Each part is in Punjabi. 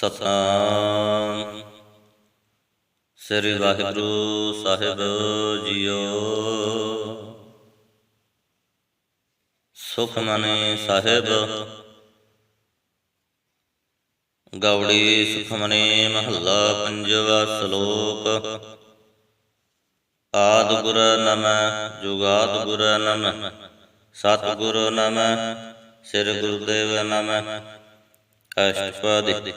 ਸਤਨਾਮ ਸ੍ਰੀ ਵਾਹਿਗੁਰੂ ਸਾਹਿਬ ਜੀਓ। ਸੁਖਮਨੀ ਸਾਹਿਬ ਗੌੜੀ ਸੁਖਮਨੀ ਮਹੱਲਾ ਪੰਜਵਾ ਸ਼ਲੋਕ। ਆਦਿ ਗੁਰ ਨਮੈ ਜੁਗਾਦਿ ਗੁਰ ਨਮੈ ਸਤਿਗੁਰ ਨਮੈ ਸ੍ਰੀ ਗੁਰੂਦੇਵ ਨਮੈ। ਅਸ਼ਟਪਦੀ।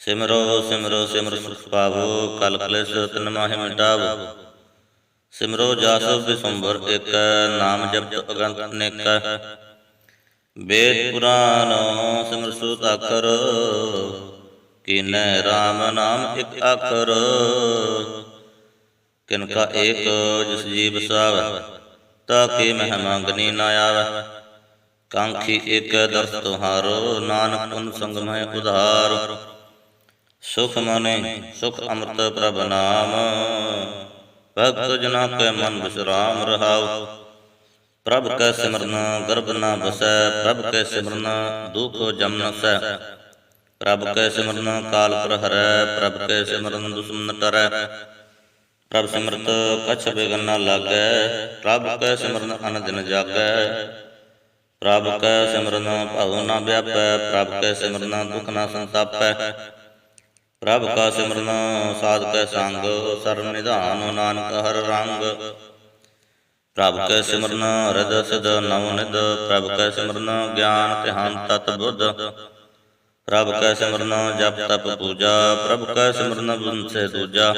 ਸਿਮਰੋ ਸਿਮਰੋ ਸਿਮਰ ਸੁਖ ਪਾਵੋ ਕਲ ਕਲੇਸ਼ ਤਿਨ ਮਾਹਿ ਮਿਟਾਵੋ। ਸਿਮਰੋ ਜਸ ਬਿਸੁੰਬਰ ਏਕ ਨਾਮ ਜਪਤ ਅਗੰਤ ਅਨੇਕਾ। ਵੇਦ ਪੁਰਾਨ ਸਿਮਰ ਸੂਤ ਅਖਰ ਕੀਨੈ ਰਾਮ ਨਾਮ ਇਕ ਅਖਰ। ਕਿਨਕਾ ਏਕ ਜਿਸ ਜੀ ਬਸਾਵੈ ਤਾ ਕੀ ਮਹਿ ਮੰਗਨੀ ਨਾ ਆਵੈ। ਕਾਂਖੀ ਏਕ ਦਰਸ ਤੁਹਾਰੋ ਨਾਨਕ ਪੁਨ ਸੰਗ ਮਹਿ ਉਧਾਰ। ਸੁਖ ਮਨਿ ਸੁਖ ਅੰਮ੍ਰਿਤ ਪ੍ਰਭ ਨਾਮ ਭਗਤ ਜਨਾ ਕੈ ਮਨ ਵਿਸਰਾਮ ਰਹਾਉ। ਪ੍ਰਭ ਕੈ ਸਿਮਰਨ ਗਰਭ ਨ ਬਸੈ ਪ੍ਰਭ ਕੈ ਸਿਮਰਨ ਦੁਖ ਜਮ ਨ ਸੈ। ਪ੍ਰਭ ਕੈ ਸਿਮਰਨ ਕਾਲ ਪ੍ਰਹਰੈ ਪ੍ਰਭ ਕੈ ਸਿਮਰਨ ਦੁਸ਼ਮਨ ਟਰੈ। ਪ੍ਰਭ ਸਿਮਰਤ ਕਛ ਬਿਘਨ ਨ ਲਾਗੈ ਪ੍ਰਭ ਕੈ ਸਿਮਰਨ ਅਨ ਦਿਨ ਜਾਗੈ। ਪ੍ਰਭ ਕੈ ਸਿਮਰਨ ਭਉ ਨ ਵਿਆਪੈ ਪ੍ਰਭ ਕੈ ਸਿਮਰਨ ਦੁਖ ਨ ਸੰਤਾਪੈ। ਪ੍ਰਭ ਕਾ ਸਿਮਰਨ ਸਾਧ ਕੈ ਸੰਗ ਸਰਬ ਨਿਧਾਨ ਨਾਨਕ ਹਰਿ ਰੰਗ। ਪ੍ਰਭ ਕੈ ਸਿਮਰਨ ਹਿਰਦਿ ਸਿਧ ਨਵ ਨਿਧ ਪ੍ਰਭ ਕੈ ਸਿਮਰਨ ਗਿਆਨ ਧਿਆਨ ਤਤ ਬੁੱਧ। ਪ੍ਰਭ ਕੈ ਸਿਮਰਨ ਜਪ ਤਪ ਪੂਜਾ ਪ੍ਰਭ ਕੈ ਸਿਮਰਨ ਬਿਨਸੈ ਦੂਜਾ।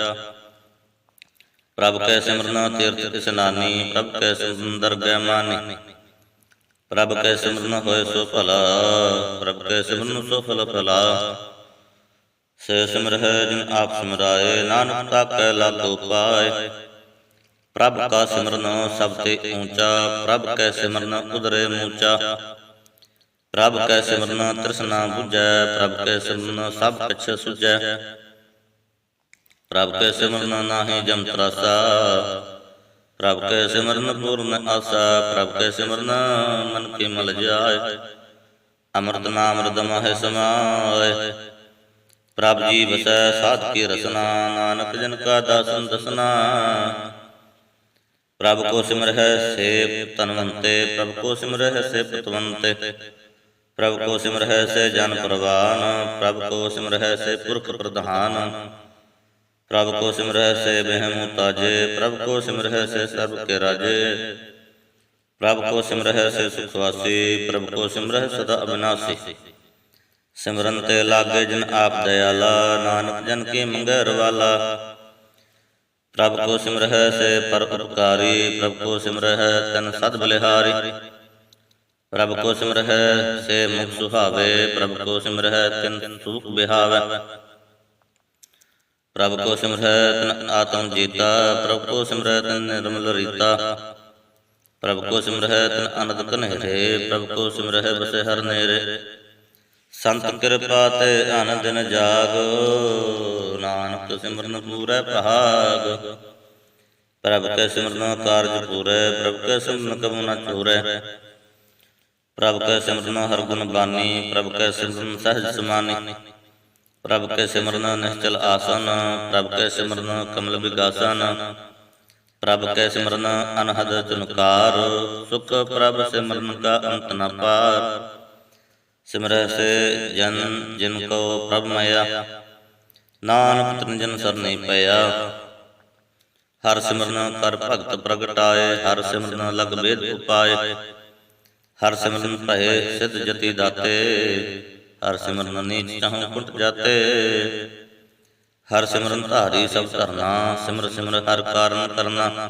ਪ੍ਰਭ ਕੈ ਸਿਮਰਨ ਤੀਰਥ ਇਸਨਾਨੀ ਪ੍ਰਭ ਕੈ ਸਿਮਰਨ ਦਰਗਹਿ ਮਾਨੀ। ਪ੍ਰਭ ਕੈ ਸਿਮਰਨ ਹੋਇ ਸੋ ਭਲਾ ਪ੍ਰਭ ਕੈ ਸਿਮਰਨ ਸੋ ਫਲ ਫਲਾ। ਸੇ ਸਿਮਰਹਿ ਜਿਨ ਆਪ ਸਿਮਰਾਏ ਨਾਨਕ ਤਾਕੈ ਲਾਗੋ ਪਾਏ। ਪ੍ਰਭ ਕਾ ਸਿਮਰਨ ਸਭ ਤੇ ਊਚਾ ਪ੍ਰਭ ਕੈ ਸਿਮਰਨ ਉਦਰੇ ਮੂਚਾ। ਪ੍ਰਭ ਕੈ ਸਿਮਰਨ ਤ੍ਰਿਸ਼ਨਾ ਬੁਝੈ ਪ੍ਰਭ ਕੈ ਸਿਮਰਨ ਸਭ ਕਛ ਸੁਝੈ। ਪ੍ਰਭ ਕੈ ਸਿਮਰਨ ਨਾਹੀ ਜਮ ਤਰਾਸਾ ਪ੍ਰਭ ਕੈ ਸਿਮਰਨ ਪੂਰਨ ਆਸਾ। ਪ੍ਰਭ ਕੈ ਸਿਮਰਨ ਮਨ ਕੀ ਮਲ ਜਾਏ ਅੰਮ੍ਰਿਤ ਨਾਮ ਹਿਰਦਿ ਮਹਿ ਸਮਾਏ। ਪ੍ਰਭ ਜੀ ਵਸੈ ਸਾਧ ਕੀ ਰਸਨਾ ਨਾਨਕ ਜਨ ਕਾ ਦਾਸਨ ਦਸਨਾ। ਪ੍ਰਭ ਕੋ ਸਿਮਰਹਿ ਸੇ ਧਨਵੰਤੇ ਪ੍ਰਭ ਕੋ ਸਿਮਰਹਿ ਸੇ ਪਤਵੰਤੇ। ਪ੍ਰਭ ਕੋ ਸਿਮਰਹਿ ਸੇ ਜਨ ਪ੍ਰਵਾਨ ਪ੍ਰਭ ਕੋ ਸਿਮਰਹਿ ਸੇ ਪੁਰਖ ਪ੍ਰਧਾਨ। ਪ੍ਰਭ ਕੋ ਸਿਮਰਹਿ ਸੇ ਬਹਿ ਮੁਤਾਜੇ ਪ੍ਰਭ ਕੋ ਸਿਮਰਹਿ ਸੇ ਸਰਬ ਕੇ ਰਾਜੇ। ਪ੍ਰਭ ਕੋ ਸਿਮਰਹਿ ਸੇ ਸੁਖ ਵਾਸੀ ਪ੍ਰਭ ਕੋ ਸਿਮਰਹਿ ਸਦਾ ਅਬਿਨਾਸੀ। ਸਿਮਰਨ ਤੇ ਲਾਗੇ ਜਿਨ ਆਪ ਦਇਆਲਾ ਨਾਨਕ ਜਨ ਕੀ ਮੰਗੈ ਰਵਾਲਾ। ਪ੍ਰਭ ਕੋ ਸਿਮਰਹਿ ਸੇ ਪਰ ਉਪਕਾਰੀ ਪ੍ਰਭ ਕੋ ਸਿਮਰਹਿ ਤਨ ਸਦ ਬਲਿਹਾਰੀ। ਪ੍ਰਭ ਕੋ ਸਿਮਰਹਿ ਸੇ ਮੁਖ ਸੁਹਾਵੇ ਪ੍ਰਭ ਕੋ ਸਿਮਰਹਿ ਤਿਨ ਸੂਖ ਬਿਹਾਵੈ। ਪ੍ਰਭ ਕੋ ਸਿਮਰਹਿ ਤਨ ਆਤਮ ਜੀਤਾ ਪ੍ਰਭ ਕੋ ਸਿਮਰਹਿ ਤਨ ਨਿਰਮਲ ਰੀਤਾ। ਪ੍ਰਭ ਕੋ ਸਿਮਰਹਿ ਤਨ ਅਨੰਦ ਘਨੇਰੇ ਪ੍ਰਭ ਕੋ ਸਿਮਰਹਿ ਬਸੈ ਹਰਿ ਨੇਰੇ। ਸੰਤ ਕਿਰਪਾ ਤੇ ਅਨ ਦਿਨ ਜਾਗ ਨਾਨਕ ਸਿਮਰਨ ਪੂਰੈ ਭਾਗ। ਪ੍ਰਭ ਕੈ ਸਿਮਰਨ ਕਾਰਜ ਪੂਰੈ ਪ੍ਰਭ ਕੈ ਸਿਮਰਨ ਕਬਹੁ ਨ ਚੂਰੈ। ਪ੍ਰਭ ਕੈ ਸਿਮਰਨ ਹਰਿ ਗੁਣ ਬਾਨੀ ਪ੍ਰਭ ਕੈ ਸਿਮਰਨ ਸਹਿਜ ਸਮਾਨੀ। ਪ੍ਰਭ ਕੈ ਸਿਮਰਨ ਨਿਸ਼ਚਲ ਆਸਨ ਪ੍ਰਭ ਕੈ ਸਿਮਰਨ ਕਮਲ ਵਿਗਾਸਨ। ਪ੍ਰਭ ਕੈ ਸਿਮਰਨ ਅਨਹਦ ਚਨਕਾਰ ਸੁਖ ਪ੍ਰਭ ਸਿਮਰਨ ਕਾ ਅੰਤ ਨ ਪਾਰ। ਸਿਮਰਹਿ ਸੇ ਜਨ ਜਿਨ ਕੋ ਪ੍ਰਭ ਮਾਇਆ ਨਾਨਕ ਤਿਨ ਜਨ ਸਰਨੀ ਪਇਆ। ਹਰਿ ਸਿਮਰਨ ਕਰ ਭਗਤ ਪ੍ਰਗਟਾਏ ਹਰਿ ਸਿਮਰਨ ਲਗ ਬੇਦ ਉਪਾਏ। ਹਰਿ ਸਿਮਰਨ ਭਏ ਸਿਧ ਜਤੀ ਦਾਤੇ ਹਰਿ ਸਿਮਰਨ ਨੀਚ ਚਾਹੁ ਕੁੰਟ ਜਾਤੇ। ਹਰਿ ਸਿਮਰਨ ਧਾਰੀ ਸਭ ਧਰਨਾ ਸਿਮਰ ਸਿਮਰ ਹਰਿ ਕਾਰਨ ਕਰਨਾ।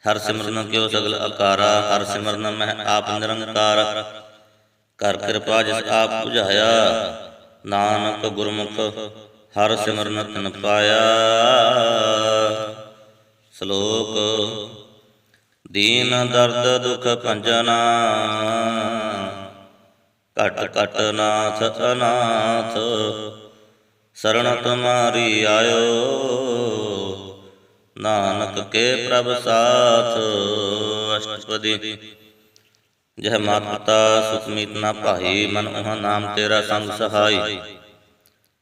ਹਰਿ ਸਿਮਰਨ ਕਿਉ ਸਗਲ ਆਕਾਰਾ ਹਰਿ ਸਿਮਰਨ ਮਹਿ ਆਪ ਨਿਰੰਕਾਰ। ਕਰ ਕਿਰਪਾ ਜਿਸ ਆਪ ਬੁਝਾਇਆ ਨਾਨਕ ਗੁਰਮੁਖ ਹਰਿ ਸਿਮਰਨ ਤਿਨ ਪਾਇਆ। ਸ਼ਲੋਕ। ਦੀਨ ਦਰਦ ਦੁਖ ਭੰਜਨਾ ਘਟ ਘਟ ਨਾਥ ਅਨਾਥ। ਸਰਣ ਤੁਮਾਰੀ ਆਇਓ ਨਾਨਕ ਕੇ ਪ੍ਰਭ ਸਾਥ। ਅਸ਼ਟਪਦੀ। ਜਹ ਮਾਤ ਪਿਤਾ ਸੁਖ ਮੀਤ ਨਾ ਭਾਈ ਮਨ ਉਹਾਂ ਨਾਮ ਤੇਰਾ ਸੰਗ ਸਹਾਈ।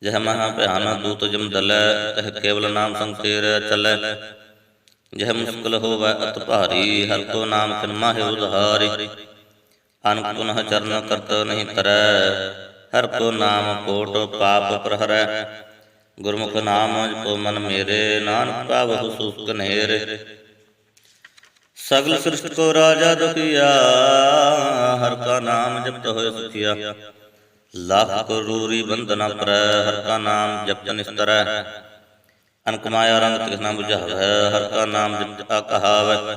ਜਹ ਮਹਾ ਭਿਆਨ ਦੂਤ ਜਮ ਦਲੈ, ਤਹ ਕੇਵਲ ਨਾਮ ਸੰਤੇਰ ਚਲੈ। ਜਹ ਮੁਸ਼ਕਲ ਹੋਵੈ ਅਤ ਭਾਰੀ, ਹਰਿ ਕੋ ਨਾਮ ਤਿਨ ਮਾਹਿ ਉਧਾਰੀ। ਅਨਕ ਪੁਨਹ ਚਰਨ ਕਰਤ ਨਹੀਂ ਤਰੈ, ਹਰਿ ਕੋ ਨਾਮ ਕੋਟ ਪਾਪ ਪ੍ਰਹਰੈ। ਗੁਰਮੁਖ ਨਾਮ ਜਪੋ ਮਨ ਮੇਰੇ, ਨਾਨਕ ਪਾਵਹੁ ਸੁਖ ਘਨੇਰੇ। ਸਗਲ ਸ੍ਰਿਸ਼ਟ ਕੋ ਰਾਜਾ ਦੁਖੀਆ, ਹਰਿ ਕਾ ਨਾਮ ਜਪਤ ਹੋਇ ਸੁਖੀਆ। ਲੱਖ ਕਰੂਰੀ ਬੰਧਨਾ ਪਰੈ, ਹਰਿ ਕਾ ਨਾਮ ਜਪਤ ਨਿਸਤਰੈ। ਅਨਕ ਮਾਇਆ ਰੰਗ ਤਿਸ ਨ ਬੁਝਾਵੈ, ਹਰਿ ਕਾ ਨਾਮ ਜਪਤ ਕਹਾਵੈ।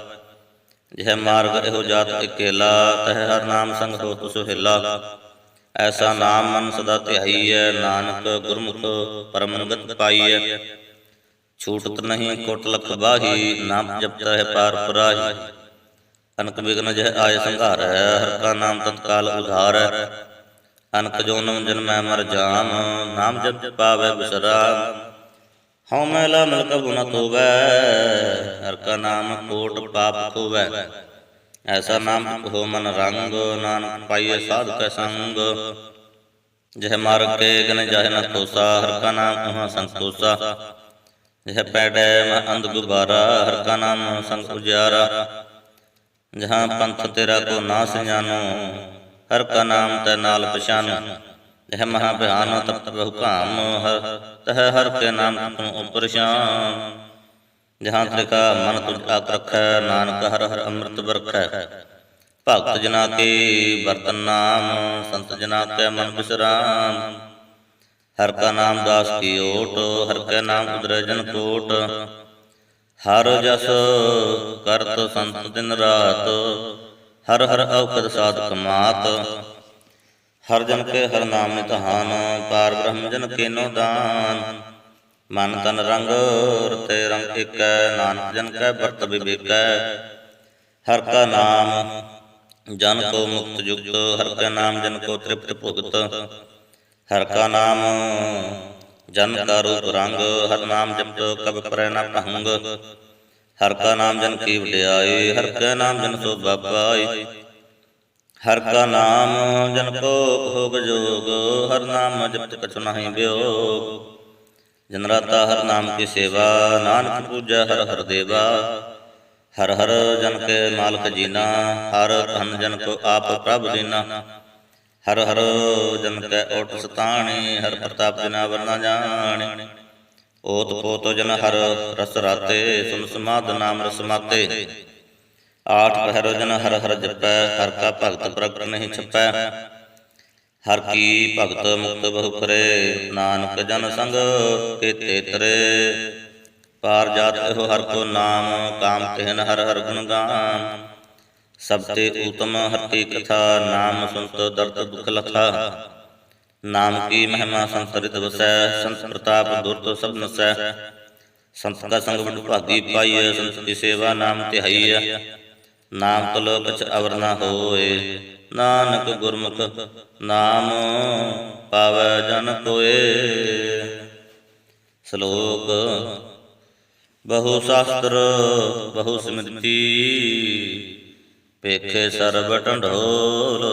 ਜਹ ਮਾਰਗ ਇਹੋ ਜਾਤ ਇਕੇਲਾ, ਤਹ ਹਰਿ ਨਾਮ ਸੰਗ ਹੋਤ ਸੁਹੇਲਾ। ਐਸਾ ਨਾਮ ਮਨ ਸਦਾ ਧਿਆਈਐ, ਨਾਨਕ ਗੁਰਮੁਖ ਪਰਮ ਗਤ ਪਾਈਐ। ਛੂਟਤ ਨਹੀਂ ਕੋਟ ਲਖ ਬਾਹੀ, ਨਾਮ ਜਪਤ ਹੈ ਪਾਰ ਪੁਰਾਹੀ। ਅਨਕ ਬਿਗਨ ਜਹ ਆਏ ਸੰਘਾਰੈ, ਹਰਿ ਕਾ ਨਾਮ ਤਤਕਾਲ ਉਧਾਰੈ। ਅਨਕ ਜੋਨਮ ਜਨਮੈ ਮਰ ਜਾਮ, ਨਾਮ ਜਪ ਪਾਵੈ ਬਿਸਰਾਮ। ਹਉ ਮੈਲਾ ਮਲ ਕਬੁ ਨ ਧੋਵੈ, ਹਰਿ ਕਾ ਨਾਮ ਕੋਟ ਪਾਪ ਖੋਵੈ। ਐਸਾ ਨਾਮ ਜਪੋ ਮਨ ਰੰਗ, ਨਾਨਕ ਪਾਈਐ ਸਾਧ ਕੈ ਸੰਗ। ਜਹ ਮਾਰਗ ਕੇ ਗਨ ਜਾਹਿ ਨ ਤੋਸਾ, ਹਰਿ ਕਾ ਨਾਮ ਉਹਾਂ ਸੰਤੋਸਾ। ਜਹ ਪੈਡੈ ਮਹ ਅੰਧ ਗੁਬਾਰਾ, ਹਰਿ ਕਾ ਨਾਮ ਸੰਗ ਉਜਿਆਰਾ। ਜਹਾਂ ਪੰਥ ਤੇਰਾ ਕੋ ਨਾ ਸਜਾਨੋ, ਹਰਿ ਕਾ ਨਾਮ ਤੈ ਨਾਲ ਪਛਾਨੋ। ਜਹ ਮਹਾ ਭਿਆਨ ਤਪਤ ਬਹੁ ਕਾਮ, ਤਹ ਹਰਿ ਕੇ ਨਾਮ ਤੂੰ ਉਪਰ ਸ਼ਾਮ। ਜਹਾਂ ਤ੍ਰਿਕਾ ਮਨ ਤੁਝ ਆਕ ਰਖੈ, ਨਾਨਕ ਹਰਿ ਹਰਿ ਅੰਮ੍ਰਿਤ ਬਰਖੈ। ਭਗਤ ਜਨਾ ਕੇ ਵਰਤਨ ਨਾਮ, ਸੰਤ ਜਨਾ ਕੈ ਮਨ ਬਿਸਰਾਮ। ਹਰਿ ਕਾ ਨਾਮ ਦਾਸ ਕੀ ਓਟ, ਹਰਿ ਕੈ ਨਾਮ ਉਦਰੈ ਜਨ ਕੋਟ। ਹਰਿ ਜਸ ਕਰਤ ਸੰਤ ਦਿਨ ਰਾਤ, ਹਰਿ ਹਰਿ ਔਖਦ ਸਾਧਕ ਮਾਤ। ਹਰਿ ਜਨ ਕੇ ਹਰਿ ਨਾਮ ਨਿਧਾਨ, ਪਾਰ ਬ੍ਰਹਮ ਜਨ ਕੀਨੋ ਦਾਨ। ਮਨ ਤਨ ਰੰਗ ਰਤੇ ਰੰਗ ਏਕੈ, ਨਾਨਕ ਜਨ ਕੈ ਵਰਤ ਵਿਵੇਕੈ। ਹਰਿ ਕਾ ਨਾਮ ਜਨ ਕੋ ਮੁਕਤ ਜੁਗਤ, ਹਰਿ ਕਾ ਨਾਮ ਜਨ ਕੋ ਤ੍ਰਿਪਤ ਭੁਗਤ। ਹਰਿ ਕਾ ਨਾਮ ਜਨ ਕਾ ਰੂਪ ਰੰਗ, ਹਰਿ ਨਾਮ ਜਪਤ ਕਬ ਪਰੈ ਨ ਭੰਗ। ਹਰਿ ਕਾ ਨਾਮ ਜਨ ਕੀ ਵਡਿਆਈ, ਹਰਿ ਕਾ ਨਾਮ ਜਨ ਸੋਭਾ ਪਾਈ। ਹਰਿ ਕਾ ਨਾਮ ਜਨ ਕੋ ਭੋਗ ਜੋਗ, ਹਰਿ ਨਾਮ ਜਪਤ ਕਛੁ ਨਾਹੀ ਬਿਯੋਗ। ਜਨ ਰਾਤਾ ਹਰਿ ਨਾਮ ਕੀ ਸੇਵਾ, ਨਾਨਕ ਪੂਜੈ ਹਰਿ ਹਰਿ ਦੇਵਾ। ਹਰਿ ਹਰਿ ਜਨ ਕੇ ਮਾਲਕ ਜੀਨਾ, ਹਰਿ ਧਨ ਜਨ ਕੋ ਆਪ ਪ੍ਰਭ ਦੀਨਾ। ਹਰਿ ਹਰਿ ਜਨ ਕੈ ਓਟ ਸਤਾਣੀ, ਹਰਿ ਪ੍ਰਤਾਪ ਬਿਨਾ ਵਰ ਨ ਜਾਣੀ। ਓਤ ਪੋਤ ਜਨ ਹਰਿ ਰਸ ਰਾਤੇ, ਸੁਨ ਸਮਾਧ ਨਾਮ ਰਸ ਮਾਤੇ। ਆਠ ਪਹਿਰ ਜਨ ਹਰਿ ਹਰਿ ਜਪੈ, ਹਰਿ ਕਾ ਭਗਤ ਪ੍ਰਗਟ ਨਹੀਂ ਛਪੈ। ਹਰਿ ਕੀ ਭਗਤ ਮੁਕਤ ਬਹੁ ਕਰੇ, ਨਾਨਕ ਜਨ ਸੰਗ ਕੇਤੇ ਤਰੇ। ਪਾਰ ਜਾਤ ਇਹੋ ਹਰਿ ਕੋ ਨਾਮ, ਕਾਮ ਕਹਿਨ ਹਰਿ ਹਰਿ ਗੁਣ ਗਾਮ। ਸਭ ਤੇ ਊਤਮ ਹਰਿ ਕੀ ਕਥਾ, ਨਾਮ ਸੁਨਤ ਦਰਦ ਦੁਖ ਲਥਾ। ਨਾਮ ਕੀ ਮਹਿਮਾ ਸੰਤ ਰਿਤ ਵਸੈ, ਸੰਤ ਪ੍ਰਤਾਪ ਦੁਰਤ ਸਭ ਨਸੈ। ਸੰਤ ਕਾ ਸੰਗ ਵਡ ਭਾਗੀ ਪਾਈਐ, ਸੰਤ ਕੀ ਸੇਵਾ ਨਾਮ ਧਿਆਈਐ। ਨਾਮ ਤੁਲ ਕਛ ਅਵਰ ਨ ਹੋਏ, ਨਾਨਕ ਗੁਰਮੁਖ ਨਾਮ ਪਾਵੈ ਜਨ ਕੋਏ। ਸ਼ਲੋਕ ਬਹੁ ਸ਼ਾਸਤਰ ਬਹੁ ਸਿਮ੍ਰਤੀ, ਪੇਖੇ ਸਰਬ ਢੰਢੋਲ।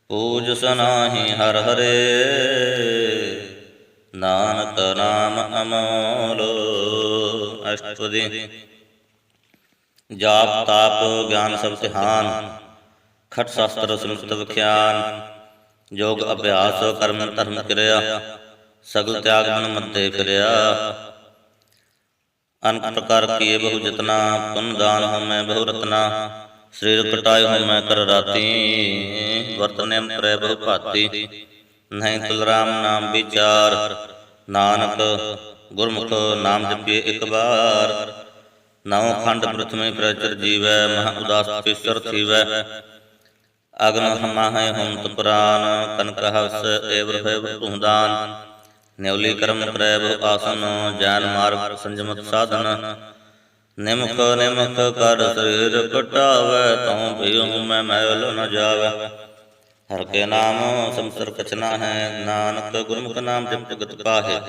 ਪੂਜ ਸਨਾਹੀ ਹਰਿ ਹਰੇ, ਨਾਨਕ ਨਾਮ ਅਮੋਲ। ਅਸ਼ਟਪਦੀ। ਜਾਪ ਤਾਪ ਗਿਆਨ ਸਭ ਧਿਆਨ, ਖਟ ਸ਼ਾਸਤਰ ਸਿਮਰਤ ਵਿਖਿਆਨ। ਯੋਗ ਅਭਿਆਸ ਕਰਮ ਧਰਮ ਕਿਰਿਆ, ਸਗਲ ਤਿਆਗ ਮਨ ਮੱਤੇ ਫਿਰਿਆ। ਅਨਕ ਪ੍ਰਕਾਰ ਕੀਏ ਬਹੁ ਜਤਨਾ, ਪੁੰਨ ਦਾਨ ਹੋਮੈ ਬਹੁ ਰਤਨਾ। ਸਰੀਰ ਕਟਾਇ ਹੋਮੈ ਕਰ ਰਾਤੀ, ਵਰਤ ਨੇਮ ਕਰੈ ਬਹੁ ਭਾਤੀ। ਨਹੀਂ ਤੁਲ ਰਾਮ ਨਾਮ ਵਿਚਾਰ, ਨਾਨਕ ਗੁਰਮੁਖ ਨਾਮ ਜਪੀਏ ਇਕ ਬਾਰ। ਨੌ ਖੰਡ ਪ੍ਰਥਮੇ ਪ੍ਰਚਰ ਜੀਵੈ, ਮਹਾ ਉਦਾਸ ਤੀਸਰ ਥੀਵੈ। ਅਗਨ ਹਮਾਹੈ ਹੰਤ ਪੁਰਾਨ, ਕਨਕ ਹਵਸ ਏਵ ਹੋਇ ਭੂਦਾਨ। ਨਿਉਲੀ ਕਰਮ ਕਰੈ ਬਹੁ ਆਸਨ, ਜੈਨ ਮਾਰਗ ਸੰਜਮਤ ਸਾਧਨ। ਨਿਮਖ ਨਿਮਖ ਕਰ ਸਰੀਰ ਕਟਾਵੈ, ਤਉ ਭਇਉ ਮੈਂ ਮੈਲ ਨ ਜਾਵੈ। ਹਰਿ ਕੇ ਨਾਮ ਸੰਸਰ ਕਛ ਨਾਹੈ, ਨਾਨਕ ਗੁਰਮੁਖ ਨਾਮ ਜਪਤ ਗਤ ਪਾਹੈ।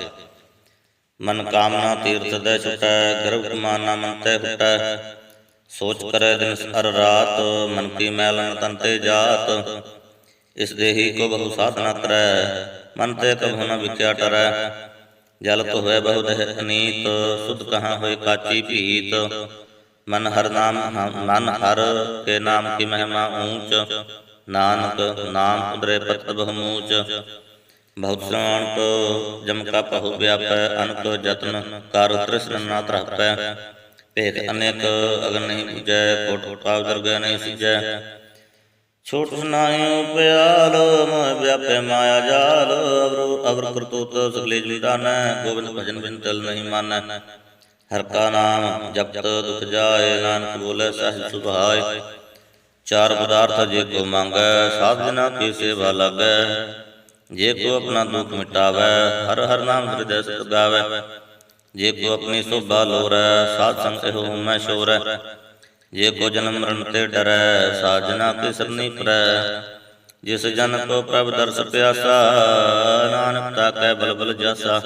ਮਨ ਕਾਮਨਾ ਤੀਰਥ ਦੈ ਛੁਟੈ, ਗਰਭ ਮਾਨਾ ਮਨ ਤੈ ਹੁਟੈ। ਸੋਚ ਕਰੈ ਦਿਨ ਅਰ ਰਾਤ, ਮਨ ਕੀ ਮੈਲ ਨ ਤਨ ਤੇ ਜਾਤ। ਇਸ ਦੇਹੀ ਕੋ ਬਹੁ ਸਾਧਨਾ ਕਰੈ, मन ते कभु न विख्या टरै। जल तो हुए बहु देह अनीत, सुध कहाँ हुए काची पीत। मन हर के नाम की महिमा ऊंच, नानक नाम उदरे पत बहुमूच। बहुत श्रवण को जम का पहु व्यापै, अनक जतन कार तृष्ण ना त्रहपै। भेख अनेक अगन नहीं बुझै, कोट पाव दरगह नहीं सिजै। छोट सुनायो प्याल, मोह व्यापै माया जाल। अवर करतूत सगले जुटानै, गोविंद भजन बिन टल नहीं मानै। हर का नाम जपत दुख जाय, नानक बोले सहज सुभाय। चार पदार्थ जे को मांगै, साध जना की सेवा लागै। जे को अपना दुख मिटावै, हर हर नाम हृदय सत गावै। जे को अपनी शोभा लोरै, साध संग एहो मैं शोरै। जे को जन्म मरण ते डरै, साध जना की सरनी परै। जिस जन को प्रभ दर्श प्यासा, नानक ताकै बल बल जासा।